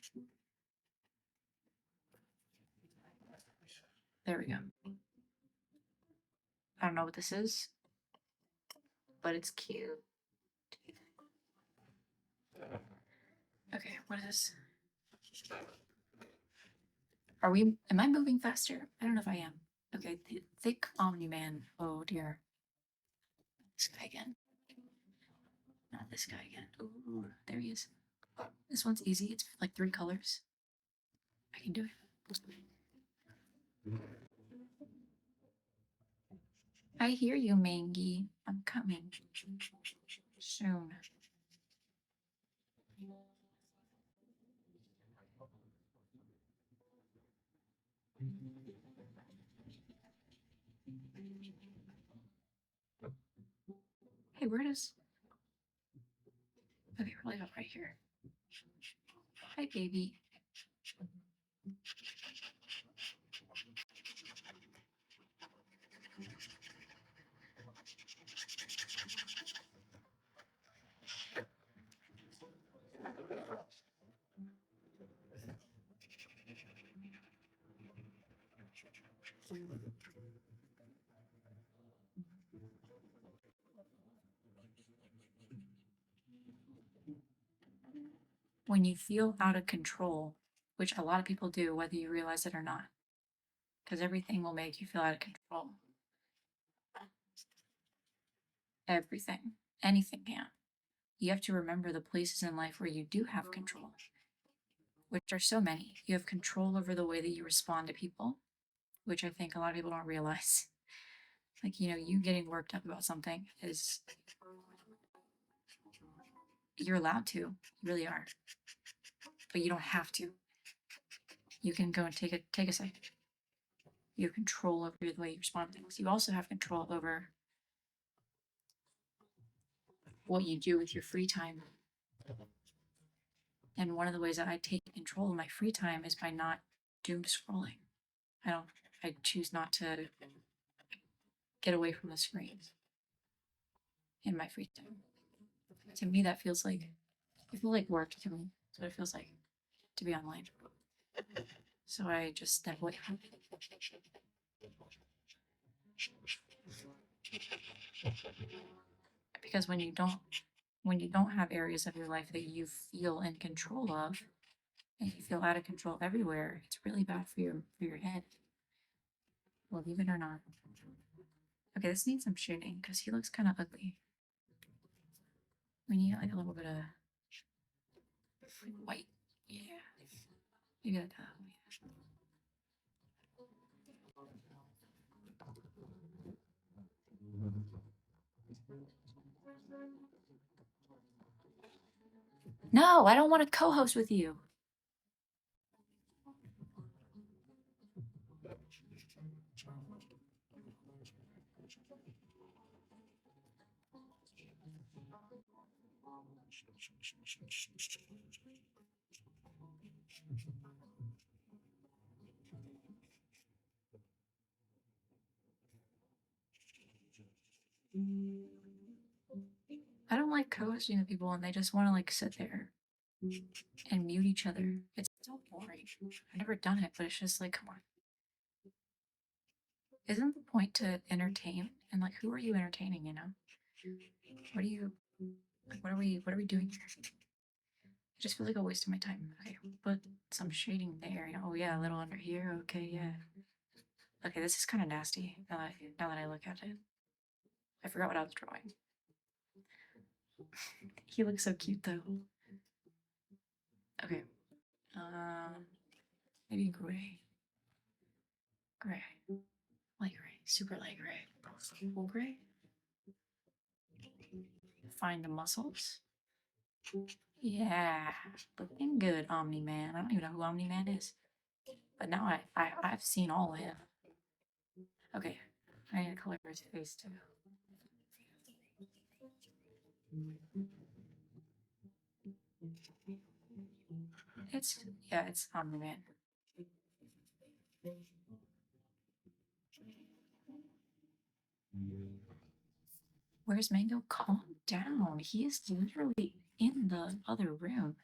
There we go. I don't know what this is, but it's cute. Okay, what is this? Am I moving faster? I don't know if I am. Okay, thick Omni-Man. Oh dear. this guy again. Not this guy again. Ooh, there he is. This one's easy. It's like 3 colors. I can do it. I hear you, Mangy. I'm coming soon. Hey, where does... Okay, we're like up right here. Hi, baby. When you feel out of control, which a lot of people do, whether you realize it or not, because everything will make you feel out of control. Everything. Anything can. You have to remember the places in life where you do have control, which are so many. You have control over the way that you respond to people, which I think a lot of people don't realize. Like, you getting worked up about something is... You're allowed to. You really are. But you don't have to. You can go and take a second. You have control over the way you respond to things. You also have control over what you do with your free time. And one of the ways that I take control of my free time is by not doom scrolling. I choose not to get away from the screens in my free time. To me, that feels like work to me. That's what it feels like to be online. So I just step away from it. Because when you don't have areas of your life that you feel in control of, and you feel out of control everywhere, it's really bad for your head. Believe it or not. Okay, this needs some shading because he looks kind of ugly. We need like a little bit of white. Yeah. You got that. No, I don't want to co-host with you. I don't like co-hosting with people and they just want to like sit there and mute each other. It's so boring. I've never done it, but it's just like, come on. Isn't the point to entertain? And like, who are you entertaining, What are you, like, what are we doing here? It just feels like a waste of my time. Okay, put some shading there. Oh yeah, a little under here. Okay, yeah. Okay, this is kind of nasty now that I look at it. I forgot what I was drawing. He looks so cute though. Okay. Maybe gray. Gray. Light gray. Super light gray. Full gray. Find the muscles. Yeah. Looking good, Omni-Man. I don't even know who Omni-Man is. But now I've seen all of him. Okay. I need to color his face too. It's Omni-Man. Where's Mango? Calm down. He is literally in the other room.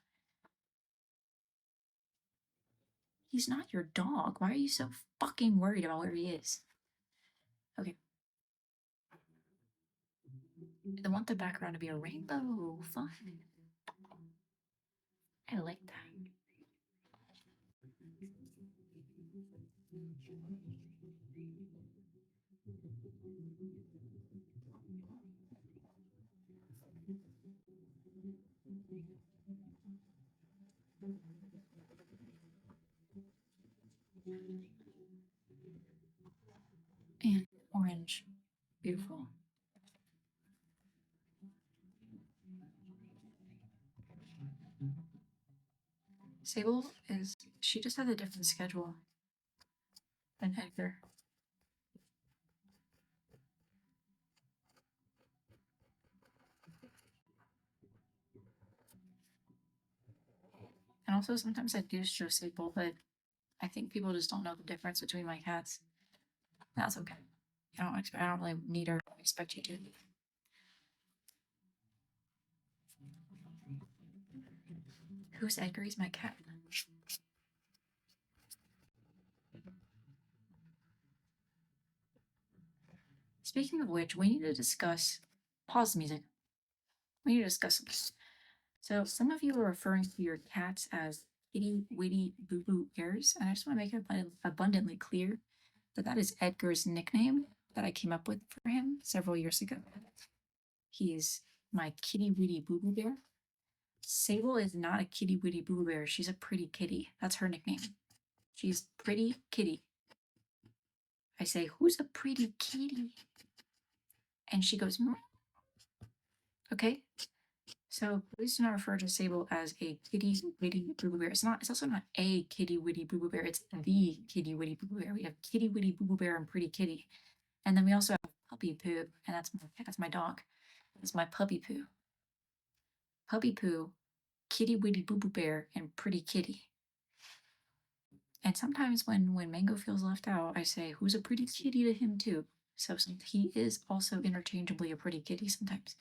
He's not your dog. Why are you so fucking worried about where he is? Okay. I want the background to be a rainbow. Fun. I like that. Sable is, she just has a different schedule than Edgar. And also sometimes I do show Sable, but I think people just don't know the difference between my cats. That's okay. I don't really need or expect you to. Who's Edgar? He's my cat. Speaking of which, we need to discuss. Pause the music. We need to discuss something. So, some of you are referring to your cats as itty witty boo boo ears, and I just want to make it abundantly clear that that is Edgar's nickname that I came up with for him several years ago. He's my kitty witty boo boo bear. Sable is not a kitty witty boo boo bear. She's a pretty kitty. That's her nickname. She's pretty kitty. I say, who's a pretty kitty? And she goes, "Meow." Okay. So please do not refer to Sable as a kitty witty boo boo bear. It's not. It's also not a kitty witty boo boo bear. It's the kitty witty boo boo bear. We have kitty witty boo boo bear and pretty kitty, and then we also have puppy poo, and that's my dog. That's my puppy poo. Puppy poo, kitty witty boo boo bear, and pretty kitty. And sometimes when Mango feels left out, I say, "Who's a pretty kitty?" to him too. So he is also interchangeably a pretty kitty sometimes.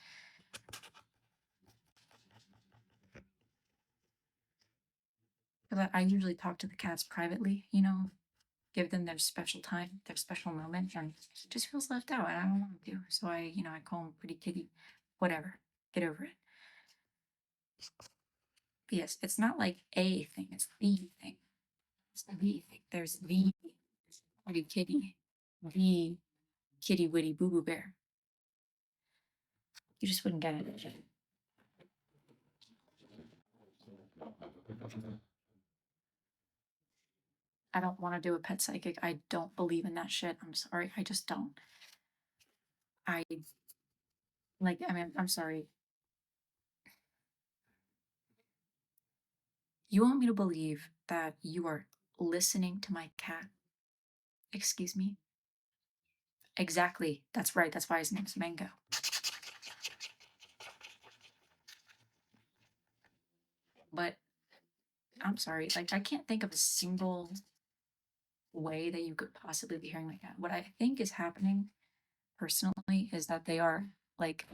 Because I usually talk to the cats privately, give them their special time, their special moment, and he just feels left out, and I don't want him to. So I call him pretty kitty, whatever. Get over it. But yes, it's not like a thing; it's the thing. It's the thing. There's the pretty kitty, the kitty witty boo boo bear. You just wouldn't get it. I don't want to do a pet psychic. I don't believe in that shit. I'm sorry. I just don't. I I'm sorry. You want me to believe that you are listening to my cat? Excuse me? Exactly. That's right. That's why his name's Mango. But I'm sorry. Like, I can't think of a single way that you could possibly be hearing my cat. What I think is happening personally is that they are like,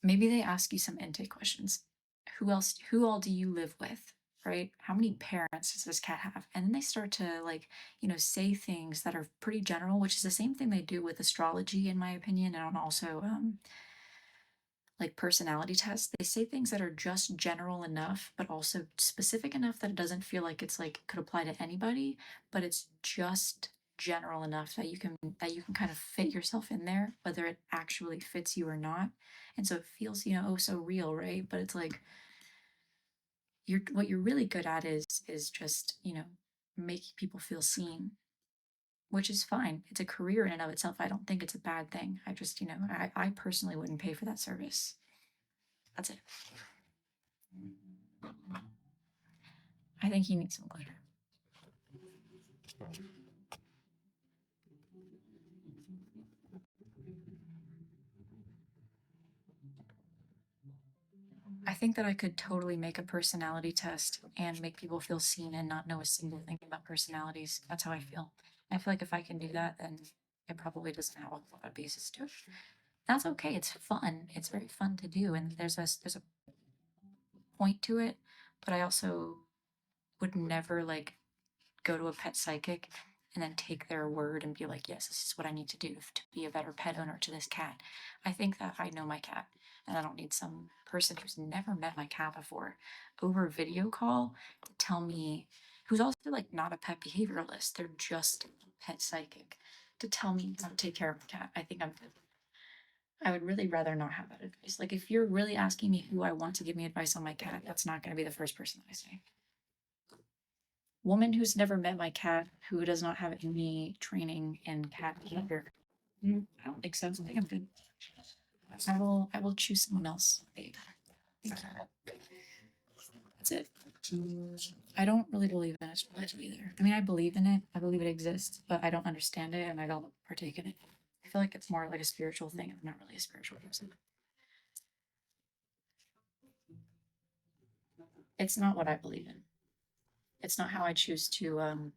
maybe they ask you some intake questions. Who all do you live with? Right? How many parents does this cat have? And then they start to say things that are pretty general, which is the same thing they do with astrology, in my opinion, and also like personality tests. They say things that are just general enough, but also specific enough that it doesn't feel like it's like could apply to anybody, but it's just general enough that you can kind of fit yourself in there, whether it actually fits you or not. And so it feels, oh so real, right? But it's like what you're really good at is just, making people feel seen, which is fine. It's a career in and of itself. I don't think it's a bad thing. I just, I personally wouldn't pay for that service. That's it. I think he needs some glitter. I think that I could totally make a personality test and make people feel seen and not know a single thing about personalities. That's how I feel. I feel like if I can do that, then it probably doesn't have a lot of basis to it. That's okay. It's fun. It's very fun to do, and there's a point to it. But I also would never like go to a pet psychic and then take their word and be like, yes, this is what I need to do to be a better pet owner to this cat. I think that I know my cat and I don't need some person who's never met my cat before over video call to tell me, who's also like not a pet behavioralist, they're just a pet psychic, to tell me how to take care of my cat. I think I would really rather not have that advice. Like, if you're really asking me who I want to give me advice on my cat, that's not going to be the first person I say. Woman who's never met my cat, who does not have any training in cat behavior. I don't think so. I think I'm good. I will choose someone else. That's it. I don't really believe in astrology either. I mean, I believe in it. I believe it exists, but I don't understand it and I don't partake in it. I feel like it's more like a spiritual thing. I'm not really a spiritual person. It's not what I believe in. It's not how I choose to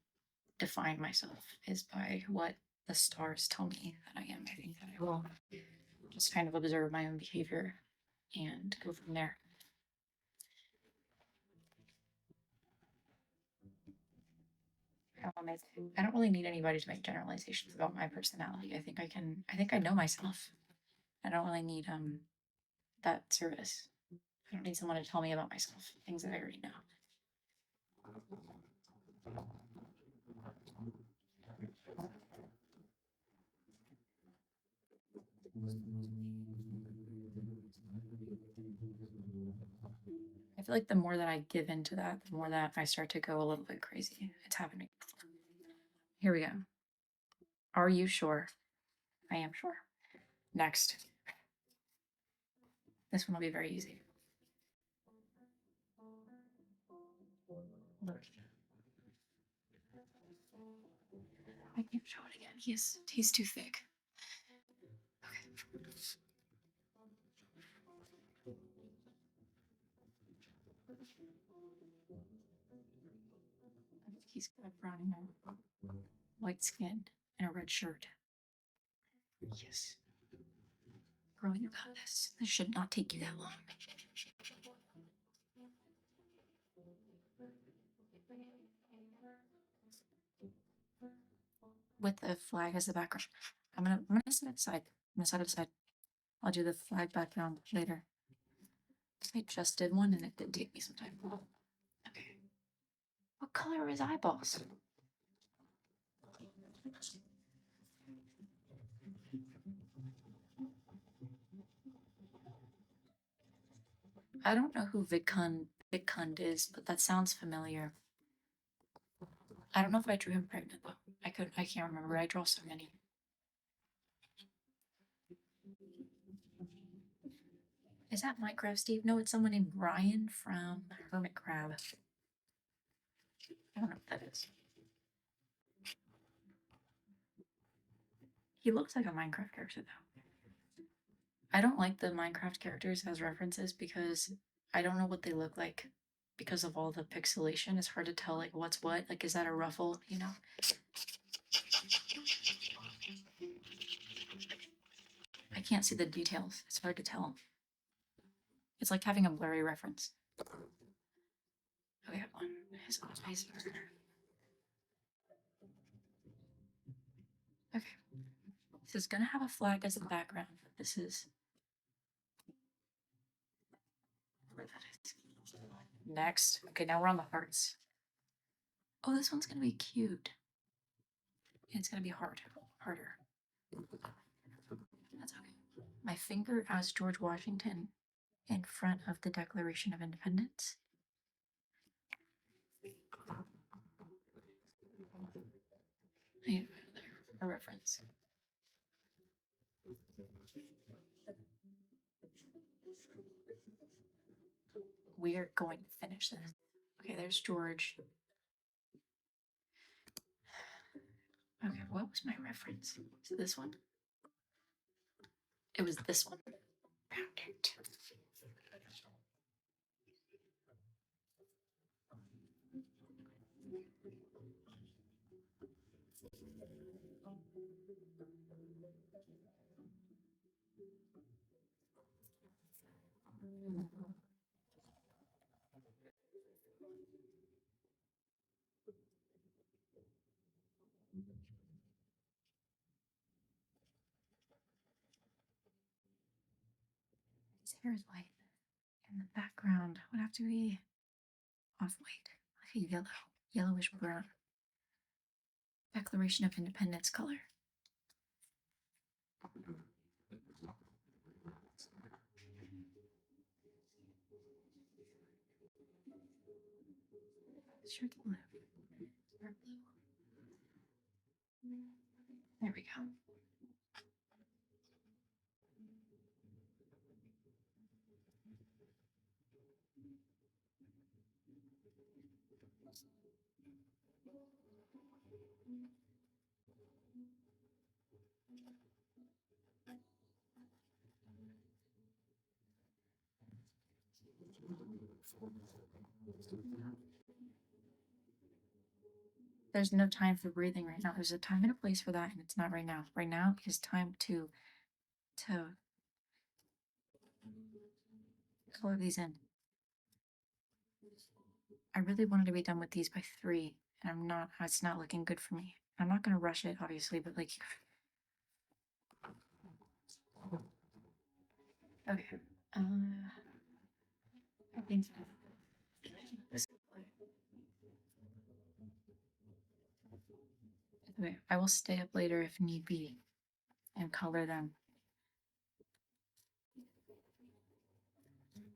define myself, is by what the stars tell me that I am. I think that I will just kind of observe my own behavior and go from there. I don't really need anybody to make generalizations about my personality. I think I know myself. I don't really need that service. I don't need someone to tell me about myself, things that I already know. I feel like the more that I give into that, the more that I start to go a little bit crazy. It's happening. Here we go. Are you sure? I am sure. Next. This one will be very easy. I can't show it again. He's too thick. Okay. He's got brown hair, white skin, and a red shirt. Yes. Girl, you got this. This should not take you that long. With the flag as the background. I'm gonna set it aside. I'm gonna set it aside. I'll do the flag background later. I just did one and it did take me some time. Okay. What color are his eyeballs? I don't know who Vidkund is, but that sounds familiar. I don't know if I drew him pregnant though. I can't remember. I draw so many. Is that Minecraft Steve? No, it's someone named Ryan from Hermit Crab. I don't know what that is. He looks like a Minecraft character though. I don't like the Minecraft characters as references because I don't know what they look like because of all the pixelation. It's hard to tell like what's what. Like, is that a ruffle? You know? I can't see the details. It's hard to tell. It's like having a blurry reference. Okay, one. His eyes are. Okay. This is gonna have a flag as a background. This is where that is. Next. Okay, now we're on the hearts. Oh, this one's gonna be cute. And it's gonna be harder. That's okay. My finger as George Washington in front of the Declaration of Independence. A reference. We're going to finish this. Okay, there's George. Okay, what was my reference? Is it this one? It was this one. Found it. His hair is white, and the background would have to be off-white, like a yellowish brown. Declaration of Independence color. Sure, blue. Or blue. There we go. There's no time for breathing right now. There's a time and a place for that, and it's not right now. Right now is time to color these in. I really wanted to be done with these by 3, and I'm not. It's not looking good for me. I'm not gonna rush it, obviously, but like, okay. I think okay. I will stay up later if need be and color them.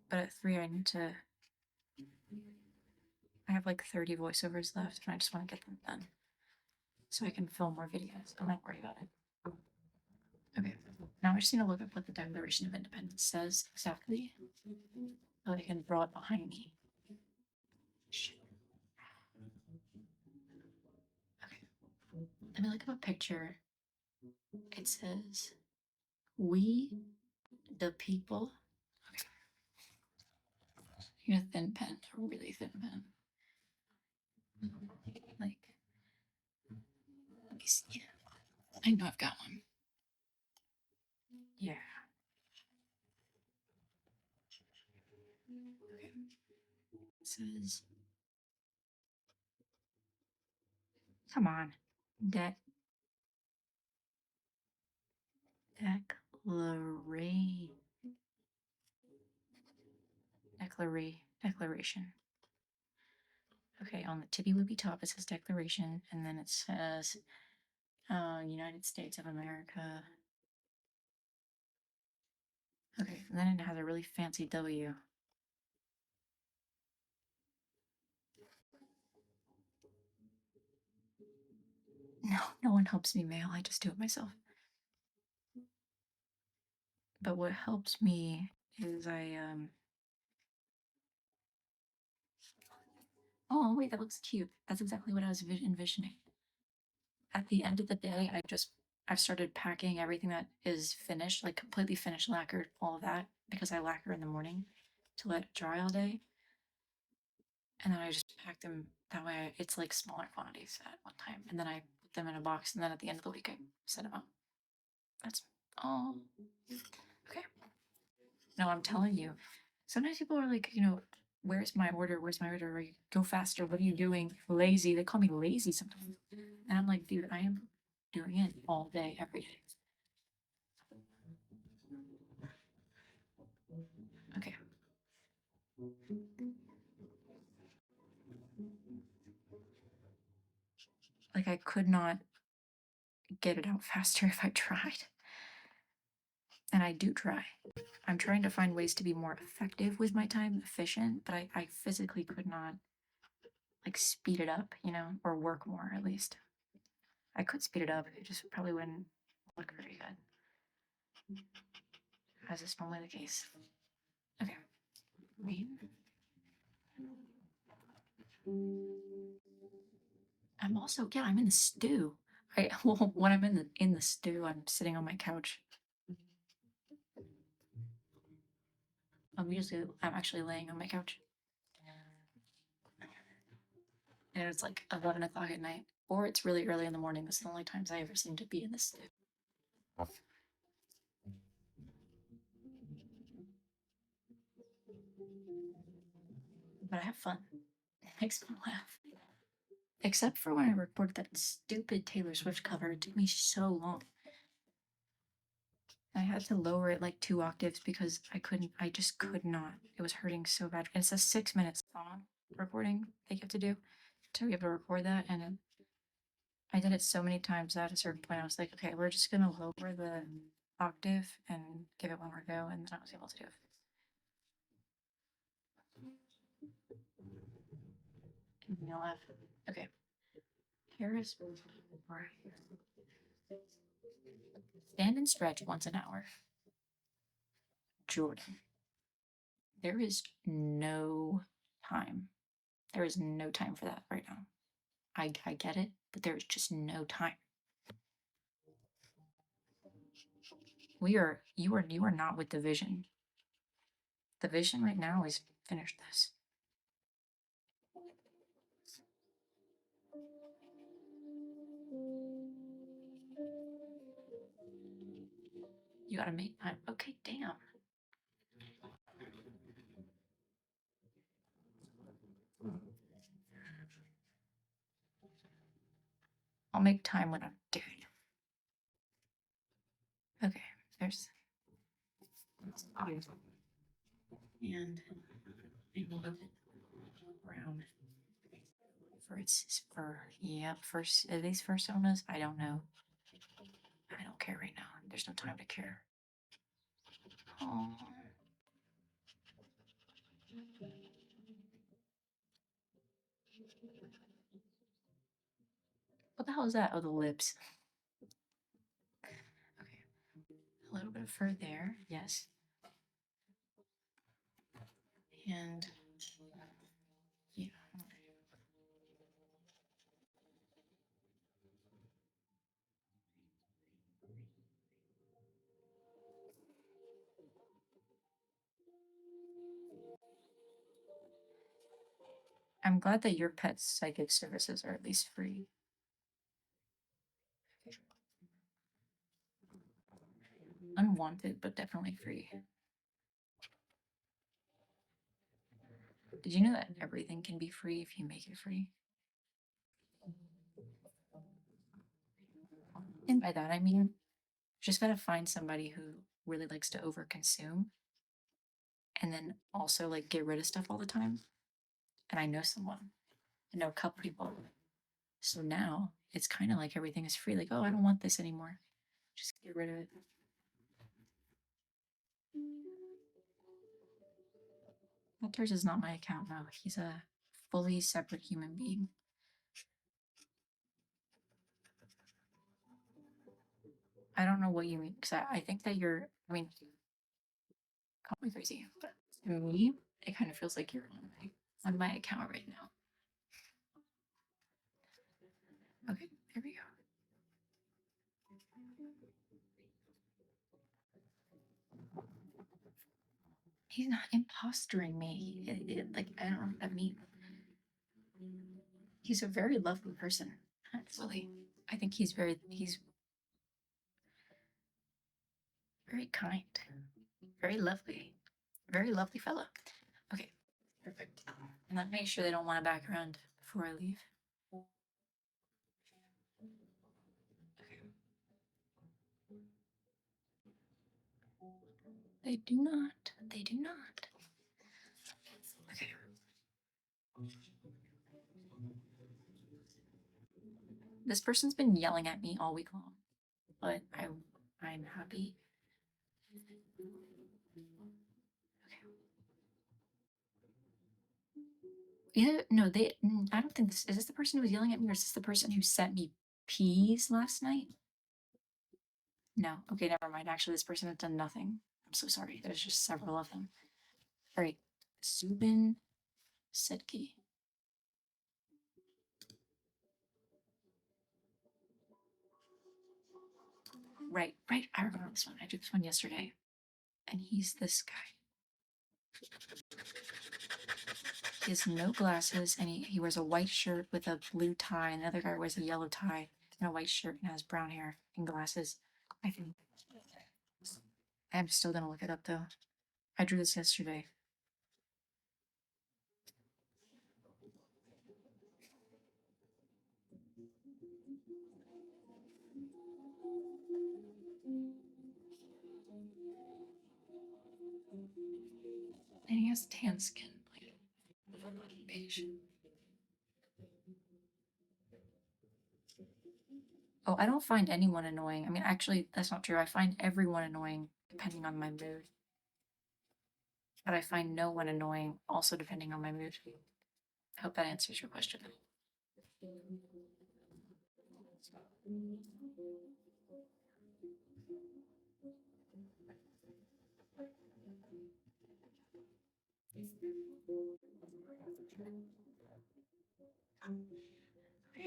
But at 3, I need to. I have like 30 voiceovers left, and I just want to get them done so I can film more videos. I'm not worried about it. Okay. Now I just need to look up what the Declaration of Independence says exactly, so I can draw it behind me. Okay. Let me look up a picture. It says, "We, the people." Okay. You need a thin pen, a really thin pen. Like, let me see. I know I've got one. Yeah. Okay. It says, come on. De- Declaration. Okay, on the tippy wippy top it says Declaration, and then it says United States of America. Okay, and then it has a really fancy W. No one helps me mail. I just do it myself. But what helps me is oh wait, that looks cute. That's exactly what I was envisioning. At the end of the day, I've started packing everything that is finished, like completely finished, lacquered, all of that, because I lacquer in the morning to let it dry all day. And then I just pack them that way. It's like smaller quantities at one time, and then I put them in a box, and then at the end of the week I set them out. That's all. Okay. No, I'm telling you. Sometimes people are like, where's my order? Where's my order? Like, go faster. What are you doing? Lazy. They call me lazy sometimes. And I'm like, dude, I am doing it all day, every day. Okay. Like, I could not get it out faster if I tried. And I do try. I'm trying to find ways to be more effective with my time, efficient, but I physically could not like speed it up, or work more at least. I could speed it up, it just probably wouldn't look very good, as is normally the case. Okay. Green. I'm also, yeah, I'm in the stew. Well, when I'm in the stew, I'm sitting on my couch. I'm actually laying on my couch. And it's like 11 o'clock at night, or it's really early in the morning. That's the only times I ever seem to be in the stew. But I have fun. It makes me laugh. Except for when I recorded that stupid Taylor Swift cover. It took me so long. I had to lower it like 2 octaves because I just could not. It was hurting so bad. And it's a 6 minute song recording that you have to do to be able to record that. And I did it so many times that at a certain point I was like, okay, we're just gonna lower the octave and give it one more go. And then I was able to do it. Anything left? Okay. Here is stand and stretch once an hour. Jordan. There is no time There is no time for that right now. I get it, but there is just no time. You are not with the vision. The vision right now is finish this. You gotta make time. Okay, damn. I'll make time when I'm dead. Okay, there's and I will open brown for its fur. Yep, first are these fursonas? I don't know. I don't care right now. There's no time to care. Oh. What the hell is that? Oh, the lips. Okay. A little bit of fur there, yes. And yeah. I'm glad that your pet's psychic services are at least free. Unwanted, but definitely free. Did you know that everything can be free if you make it free? And by that I mean, you just gotta find somebody who really likes to overconsume and then also like get rid of stuff all the time. And I know someone. I know a couple people. So now it's kind of like everything is free. Like, oh, I don't want this anymore. Just get rid of it. Walters is not my account now. He's a fully separate human being. I don't know what you mean, because I think that you're, I mean, call me crazy, but to me, it kind of feels like you're on my account right now. Okay, there we go. He's not impostering me. Like, I don't know what that means. He's a very lovely person, actually. I think he's very kind, very lovely fellow. Okay, perfect. And let me make sure they don't want a background before I leave. They do not. They do not. Okay. This person's been yelling at me all week long, but I'm happy. Okay. Yeah, no, I don't think this is this the person who was yelling at me, or is this the person who sent me peas last night? No. Okay, never mind. Actually, this person has done nothing. I'm so sorry. There's just several of them. All right. Zubin Sedki. Right. I remember this one. I did this one yesterday. And he's this guy. He has no glasses, and he wears a white shirt with a blue tie, and the other guy wears a yellow tie and a white shirt and has brown hair and glasses. I think. I'm still gonna look it up though. I drew this yesterday. And he has tan skin, like beige. Oh, I don't find anyone annoying. I mean, actually, that's not true. I find everyone annoying depending on my mood. But I find no one annoying also depending on my mood. I hope that answers your question.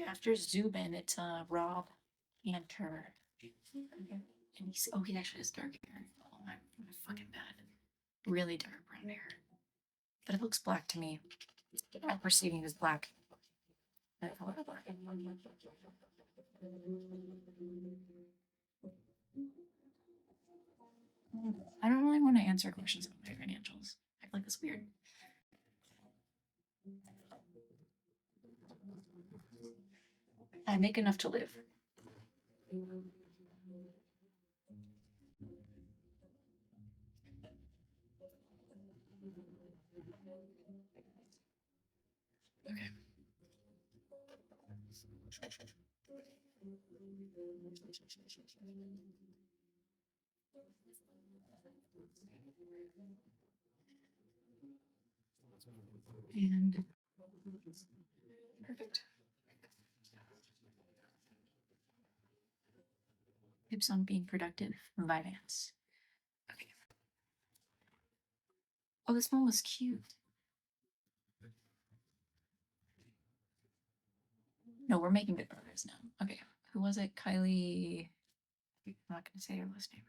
After Zubin, it's Rob Cantor. And he actually has dark hair. Oh, I'm fucking bad. Really dark brown hair. But it looks black to me. I'm perceiving it as black. I don't really want to answer questions about my financials. I feel like that's weird. I make enough to live. Okay. And perfect. Tips on being productive. Vivance. Okay. Oh, this one was cute. No, we're making good progress now. Okay. Who was it? Kylie. I'm not gonna say her last name.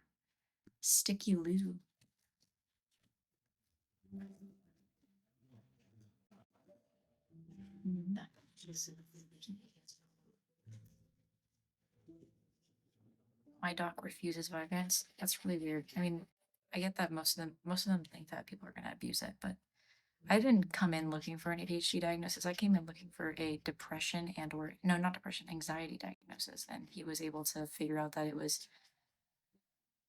Sticky Lou. My doc refuses Vyvanse. That's really weird. I mean, I get that most of them think that people are gonna abuse it, but I didn't come in looking for an ADHD diagnosis. I came in looking for a depression and or no, not depression, anxiety diagnosis, and he was able to figure out that it was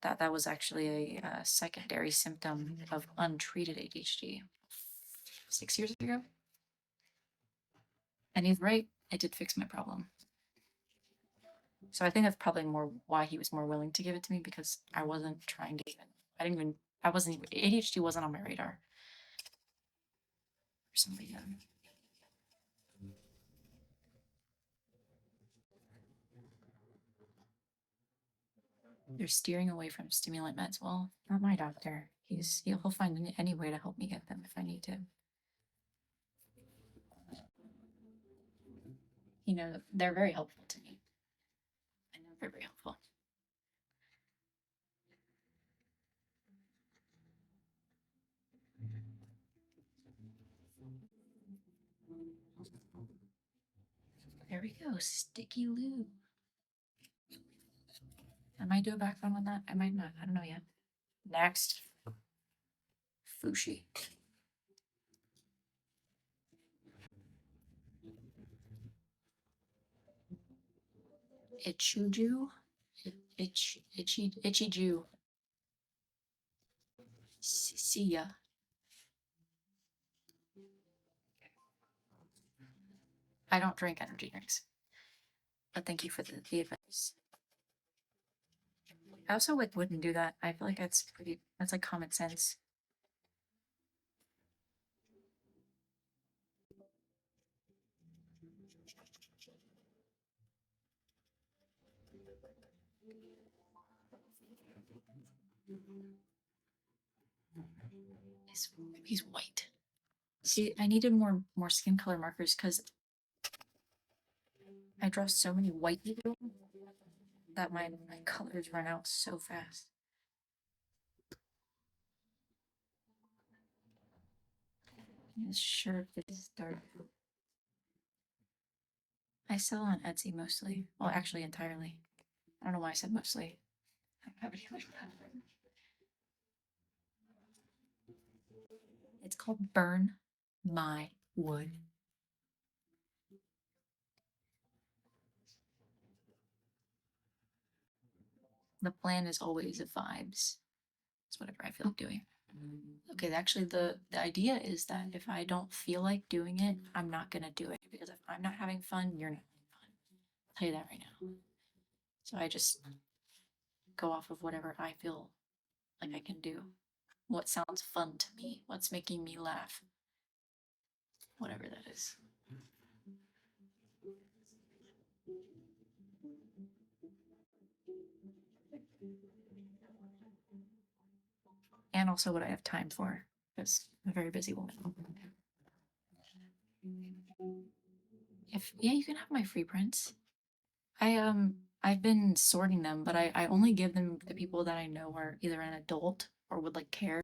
that was actually a secondary symptom of untreated ADHD 6 years ago. And he's right; it did fix my problem. So I think that's probably more why he was more willing to give it to me because I wasn't trying to even. I didn't even. I wasn't even. ADHD wasn't on my radar for some reason. They're steering away from stimulant meds. Well, not my doctor. He'll find any way to help me get them if I need to. They're very helpful to me. I know they're very helpful. There we go, Sticky Lou. I might do a background on that. I might not. I don't know yet. Next, Fushi. Ichuju. Itchy Jew. See ya. I don't drink energy drinks. But thank you for the advice. I also wouldn't do that. I feel like that's like common sense. He's white. See, I needed more skin color markers because I draw so many white people that my colors run out so fast. His shirt is dark. I sell on Etsy mostly. Well, actually, entirely. I don't know why I said mostly. I don't have any like that. It's called Burn My Wood. The plan is always vibes. It's whatever I feel like doing. Okay, actually, the idea is that if I don't feel like doing it, I'm not gonna do it because if I'm not having fun, you're not having fun. I'll tell you that right now. So I just go off of whatever I feel like I can do. What sounds fun to me? What's making me laugh? Whatever that is. And also what I have time for, because I'm a very busy woman. If yeah, you can have my free prints. I've been sorting them, but I only give them to people that I know are either an adult or would like care.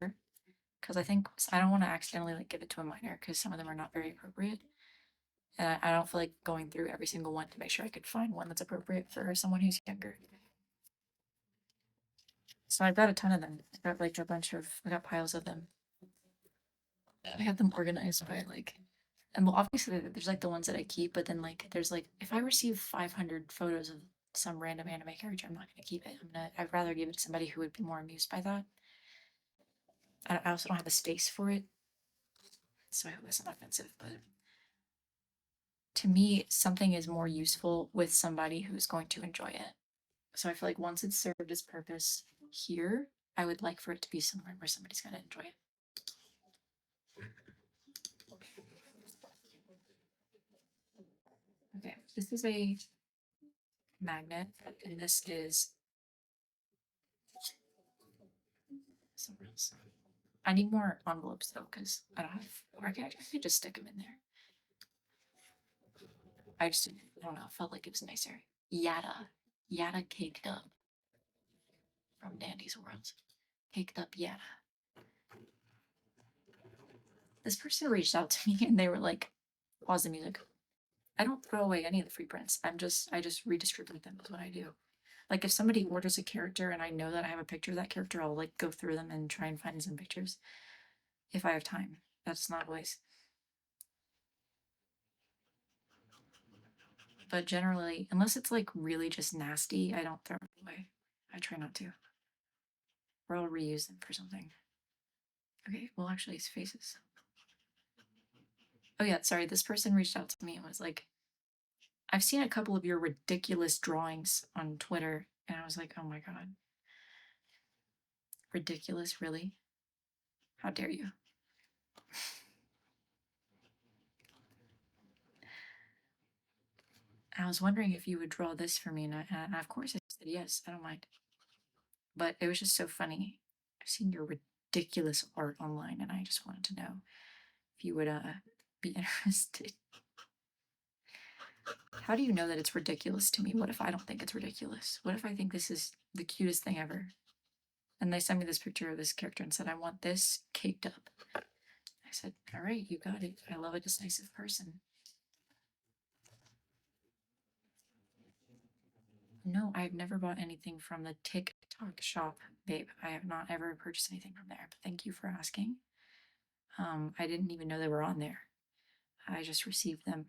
Because I don't want to accidentally like give it to a minor because some of them are not very appropriate. And I don't feel like going through every single one to make sure I could find one that's appropriate for someone who's younger. So I've got a ton of them. I've got like I got piles of them. I have them organized by like, and well, obviously there's like the ones that I keep, but then like there's like if I receive 500 photos of some random anime character, I'm not gonna keep it. I'd rather give it to somebody who would be more amused by that. I also don't have the space for it, so I hope that's not offensive. But to me, something is more useful with somebody who's going to enjoy it. So I feel like once it's served its purpose here, I would like for it to be somewhere where somebody's gonna enjoy it. Okay, this is a magnet, and this is somewhere else. I need more envelopes though, because I don't have, or I could just stick them in there. I don't know, felt like it was nicer. Yada caked up from Dandy's World. Caked up Yada. This person reached out to me and they were like, pause the music. I don't throw away any of the free prints. I just redistribute them is what I do. Like if somebody orders a character and I know that I have a picture of that character, I'll like go through them and try and find some pictures if I have time. That's not always. But generally, unless it's like really just nasty, I don't throw it away. I try not to. Or I'll reuse them for something. Okay, well actually it's faces. Oh yeah, sorry, this person reached out to me and was like, I've seen a couple of your ridiculous drawings on Twitter, and I was like, oh my god. Ridiculous, really? How dare you? I was wondering if you would draw this for me, and of course I said yes, I don't mind. But it was just so funny. I've seen your ridiculous art online, and I just wanted to know if you would be interested. How do you know that it's ridiculous to me? What if I don't think it's ridiculous? What if I think this is the cutest thing ever? And they sent me this picture of this character and said, I want this caked up. I said, all right, you got it. I love a decisive person. No, I've never bought anything from the TikTok shop, babe. I have not ever purchased anything from there, but thank you for asking. I didn't even know they were on there. I just received them,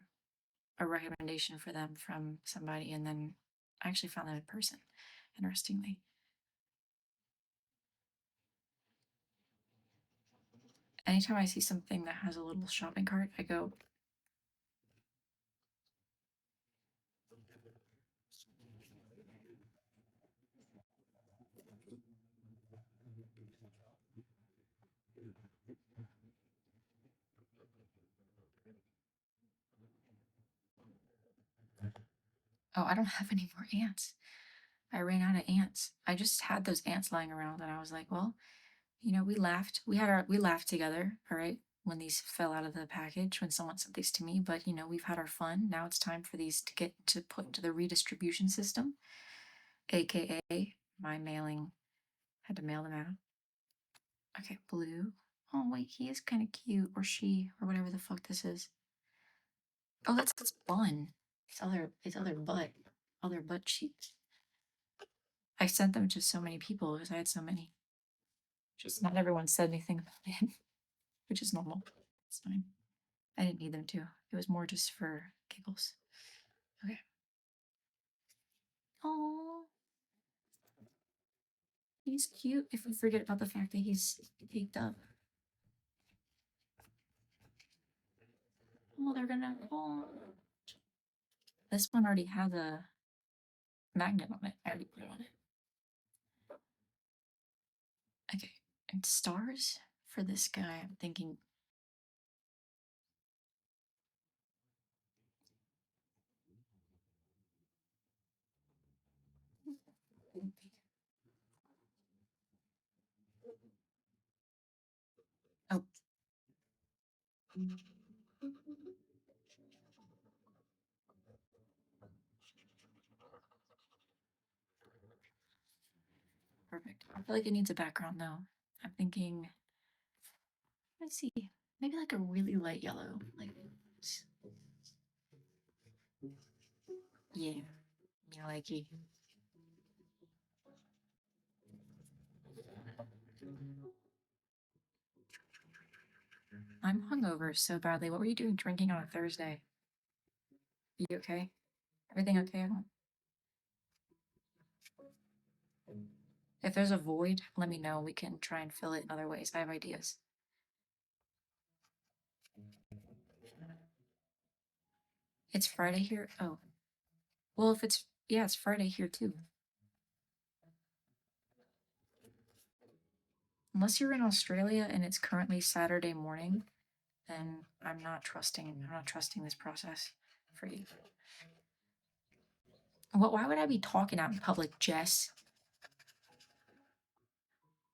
a recommendation for them from somebody, and then I actually found them in person, interestingly. Anytime I see something that has a little shopping cart, I go, oh, I don't have any more ants. I ran out of ants. I just had those ants lying around, and I was like, well, we laughed. We laughed together, all right, when these fell out of the package, when someone sent these to me. But we've had our fun. Now it's time for these to get to put into the redistribution system, aka my mailing. Had to mail them out. Okay, blue. Oh wait, he is kind of cute, or she, or whatever the fuck this is. Oh, that's his bun. Other butt cheeks. I sent them to so many people because I had so many. Just not everyone said anything about it, which is normal. It's fine. I didn't need them to. It was more just for giggles. Okay. Oh, he's cute. If we forget about the fact that he's caked up. Oh, they're gonna. Oh, this one already has a magnet on it. I already put it on it. Okay. And stars for this guy. I'm thinking. Oh. perfect. I feel like it needs a background though. I'm thinking, let's see, maybe like a really light yellow. Like, yeah, me likey. I'm hungover so badly. What were you doing drinking on a Thursday? Are you okay? Everything okay at home? If there's a void, let me know. We can try and fill it in other ways. I have ideas. It's Friday here? Oh. Well, if it's, yeah, it's Friday here too. Unless you're in Australia and it's currently Saturday morning, then I'm not trusting this process for you. Why would I be talking out in public, Jess?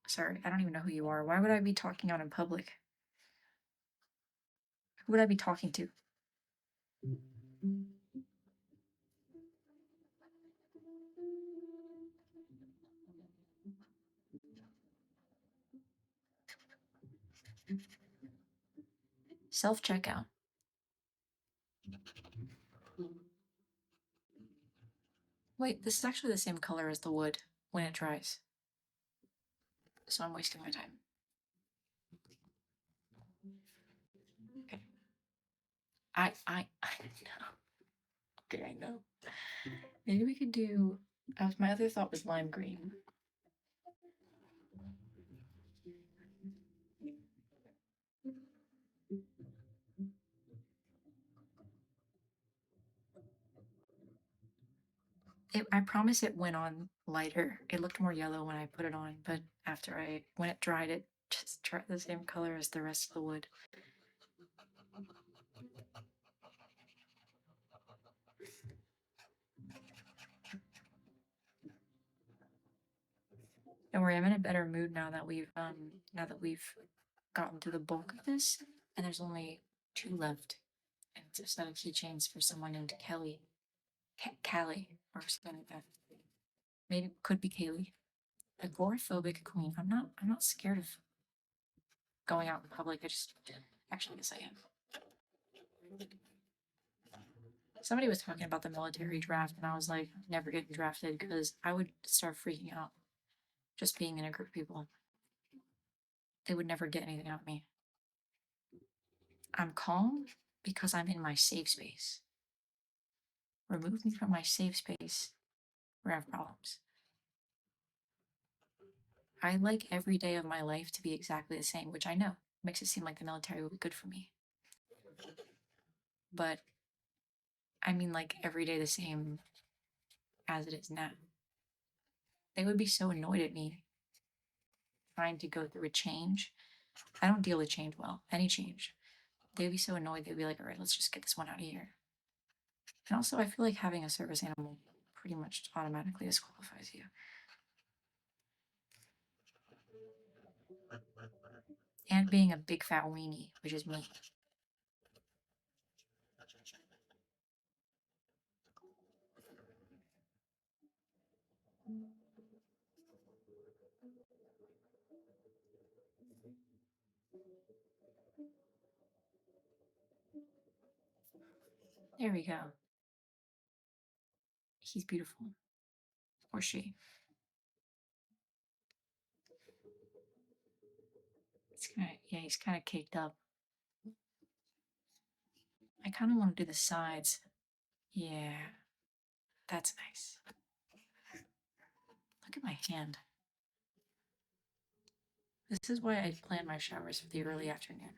Sorry, I don't even know who you are. Why would I be talking out in public? Who would I be talking to? Self-checkout. Wait, this is actually the same color as the wood when it dries. So I'm wasting my time. Okay. I know. Okay, I know. Maybe we could do. My other thought was lime green. I promise it went on lighter. It looked more yellow when I put it on, but when it dried, it just tried the same color as the rest of the wood. Don't worry, I'm in a better mood now that we've gotten to the bulk of this, and there's only 2 left. And it's a set of keychains for someone named Kelly. Callie, or something like that. Maybe could be Kaylee. Agoraphobic queen. I'm not scared of going out in public. Actually, yes, I am. Somebody was talking about the military draft, and I was like, never getting drafted because I would start freaking out just being in a group of people. They would never get anything out of me. I'm calm because I'm in my safe space. Remove me from my safe space, we're gonna have problems. I like every day of my life to be exactly the same, which I know makes it seem like the military would be good for me. But I mean, like every day the same as it is now. They would be so annoyed at me trying to go through a change. I don't deal with change well, any change. They'd be so annoyed, they'd be like, all right, let's just get this one out of here. And also, I feel like having a service animal pretty much automatically disqualifies you. And being a big fat weenie, which is me. There we go. He's beautiful. Or she. He's kind of caked up. I kind of want to do the sides. Yeah, that's nice. Look at my hand. This is why I plan my showers for the early afternoon.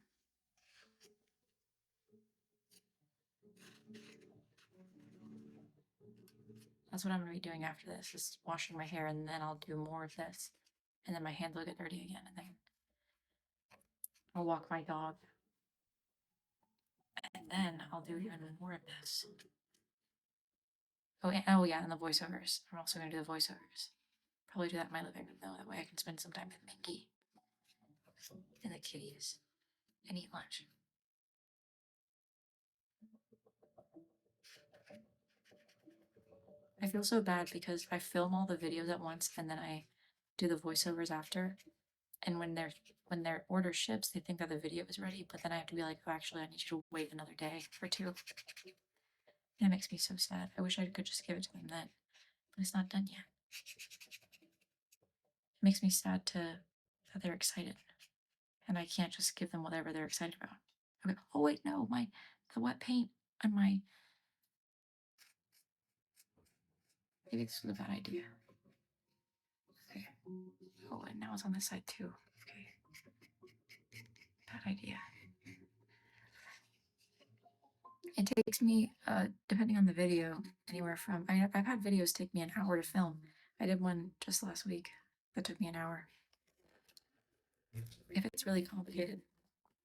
That's what I'm gonna be doing after this, is washing my hair, and then I'll do more of this. And then my hands will get dirty again, and then I'll walk my dog. And then I'll do even more of this. Oh yeah, and the voiceovers. I'm also gonna do the voiceovers. Probably do that in my living room though, that way I can spend some time with Minky and the kitties and eat lunch. I feel so bad because I film all the videos at once and then I do the voiceovers after. And when their order ships, they think that the video is ready, but then I have to be like, oh, actually, I need you to wait another day or two. And it makes me so sad. I wish I could just give it to them then, but it's not done yet. It makes me sad that they're excited, and I can't just give them whatever they're excited about. Okay. Oh wait, no, the wet paint on my. Maybe this was a bad idea. Okay. Oh, and now it's on this side too. Okay. Bad idea. It takes me, depending on the video, anywhere from I've had videos take me an hour to film. I did one just last week that took me an hour. If it's really complicated,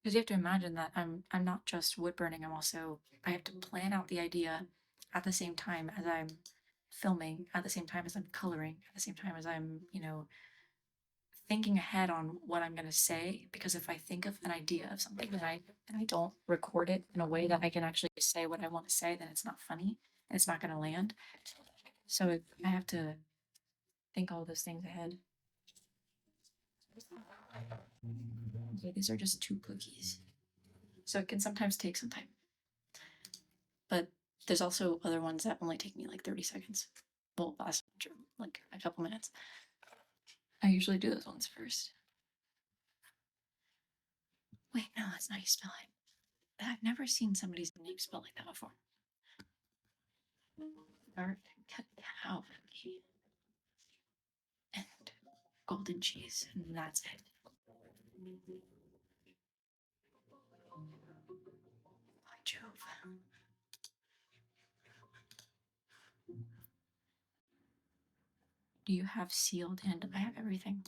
because you have to imagine that I'm not just wood burning. I have to plan out the idea at the same time as I'm filming, at the same time as I'm coloring, at the same time as I'm thinking ahead on what I'm gonna say. Because if I think of an idea of something and I don't record it in a way that I can actually say what I want to say, then it's not funny and it's not gonna land. So I have to think all those things ahead. Okay, these are just 2 cookies, so it can sometimes take some time. But there's also other ones that only take me like 30 seconds. Well, last like a couple minutes. I usually do those ones first. Wait, no, that's not how you spell it. I've never seen somebody's name spelled like that before. Dark cacao and golden cheese, and that's it. By Jove. Do you have sealed? And I have everything.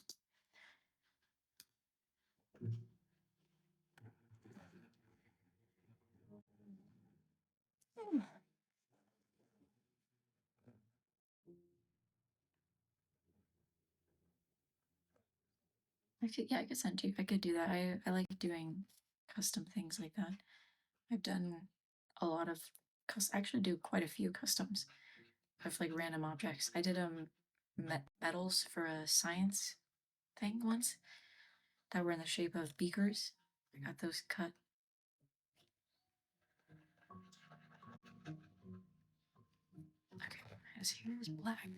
I could send you. I could do that. I like doing custom things like that. I've done a lot of I actually do quite a few customs of like random objects. I did metals for a science thing once that were in the shape of beakers. I got those cut. Okay, as here's black.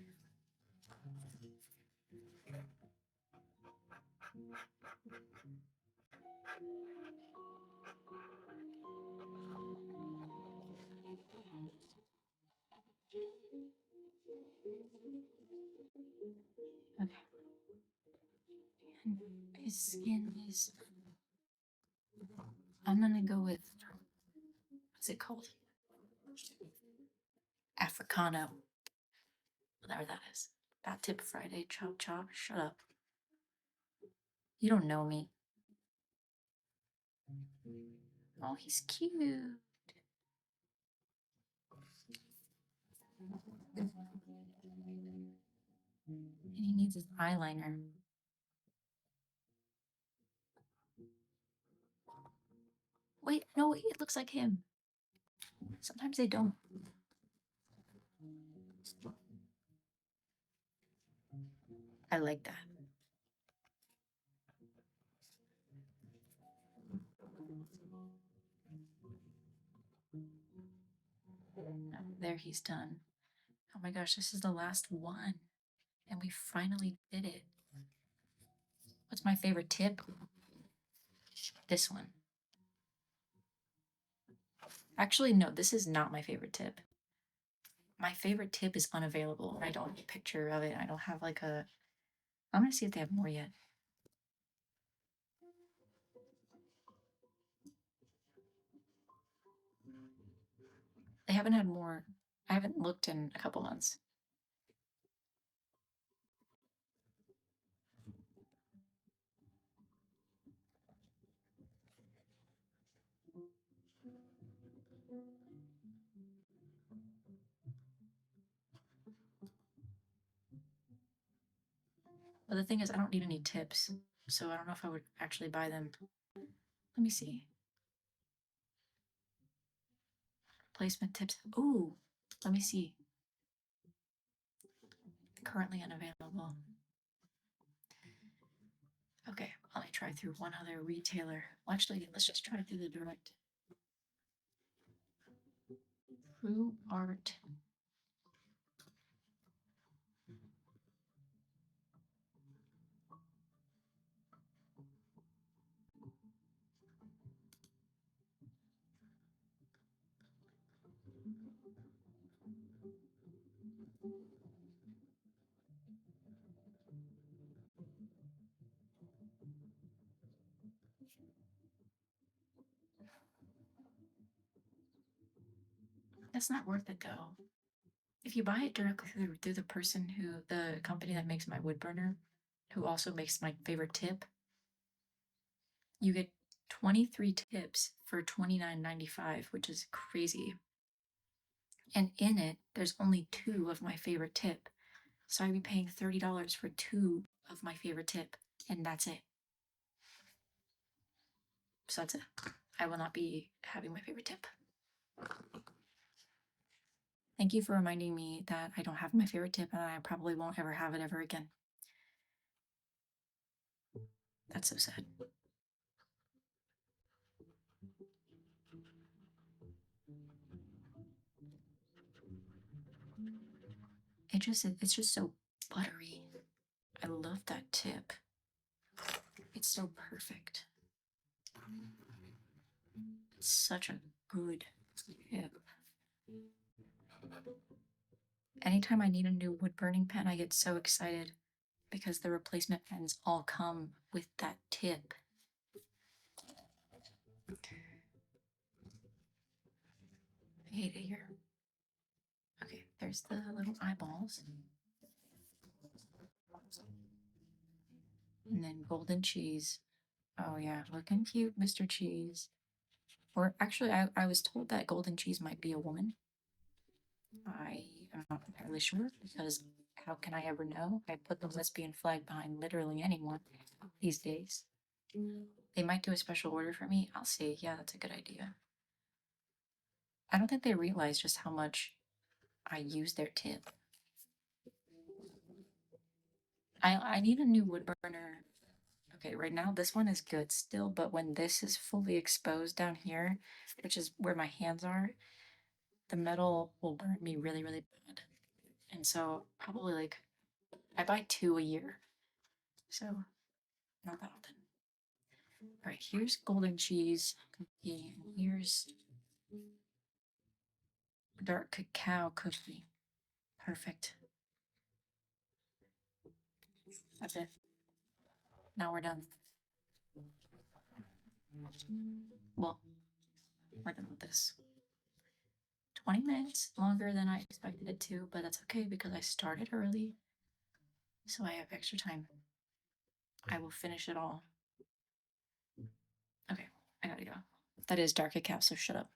Okay. And his skin is. I'm gonna go with. What's it called? Africano. Whatever that is. That tip Friday. Chop chop. Shut up. You don't know me. Oh, he's cute. And he needs his eyeliner. Wait, no, it looks like him. Sometimes they don't. I like that. There, he's done. Oh my gosh, this is the last one. And we finally did it. What's my favorite tip? This one. Actually, no, this is not my favorite tip. My favorite tip is unavailable. I don't have a picture of it. I don't have like a. I'm gonna see if they have more yet. They haven't had more. I haven't looked in a couple months. But the thing is, I don't need any tips, so I don't know if I would actually buy them. Let me see. Placement tips. Ooh, let me see. Currently unavailable. Okay, let me try through one other retailer. Well, actually, let's just try through the direct. True Art. That's not worth it though. If you buy it directly through the person the company that makes my wood burner, who also makes my favorite tip, you get 23 tips for $29.95, which is crazy. And in it, there's only 2 of my favorite tip. So I'd be paying $30 for 2 of my favorite tip, and that's it. So that's it. I will not be having my favorite tip. Thank you for reminding me that I don't have my favorite tip and I probably won't ever have it ever again. That's so sad. It's just so buttery. I love that tip. It's so perfect. It's such a good tip. Anytime I need a new wood burning pen, I get so excited because the replacement pens all come with that tip. I hate it here. Okay, there's the little eyeballs. And then golden cheese. Oh yeah, looking cute, Mr. Cheese. Or actually, I was told that golden cheese might be a woman. I am not entirely sure because how can I ever know? I put the lesbian flag behind literally anyone these days. They might do a special order for me. I'll see. Yeah, that's a good idea. I don't think they realize just how much I use their tip. I need a new wood burner. Okay, right now this one is good still, but when this is fully exposed down here, which is where my hands are, the metal will burn me really, really bad. And so probably like I buy 2 a year. So not that often. All right, here's golden cheese cookie, and here's dark cacao cookie. Perfect. That's it. Now we're done. Well, we're done with this. 20 minutes longer than I expected it to, but that's okay because I started early. So I have extra time. I will finish it all. Okay, I gotta go. That is dark cacao, so shut up.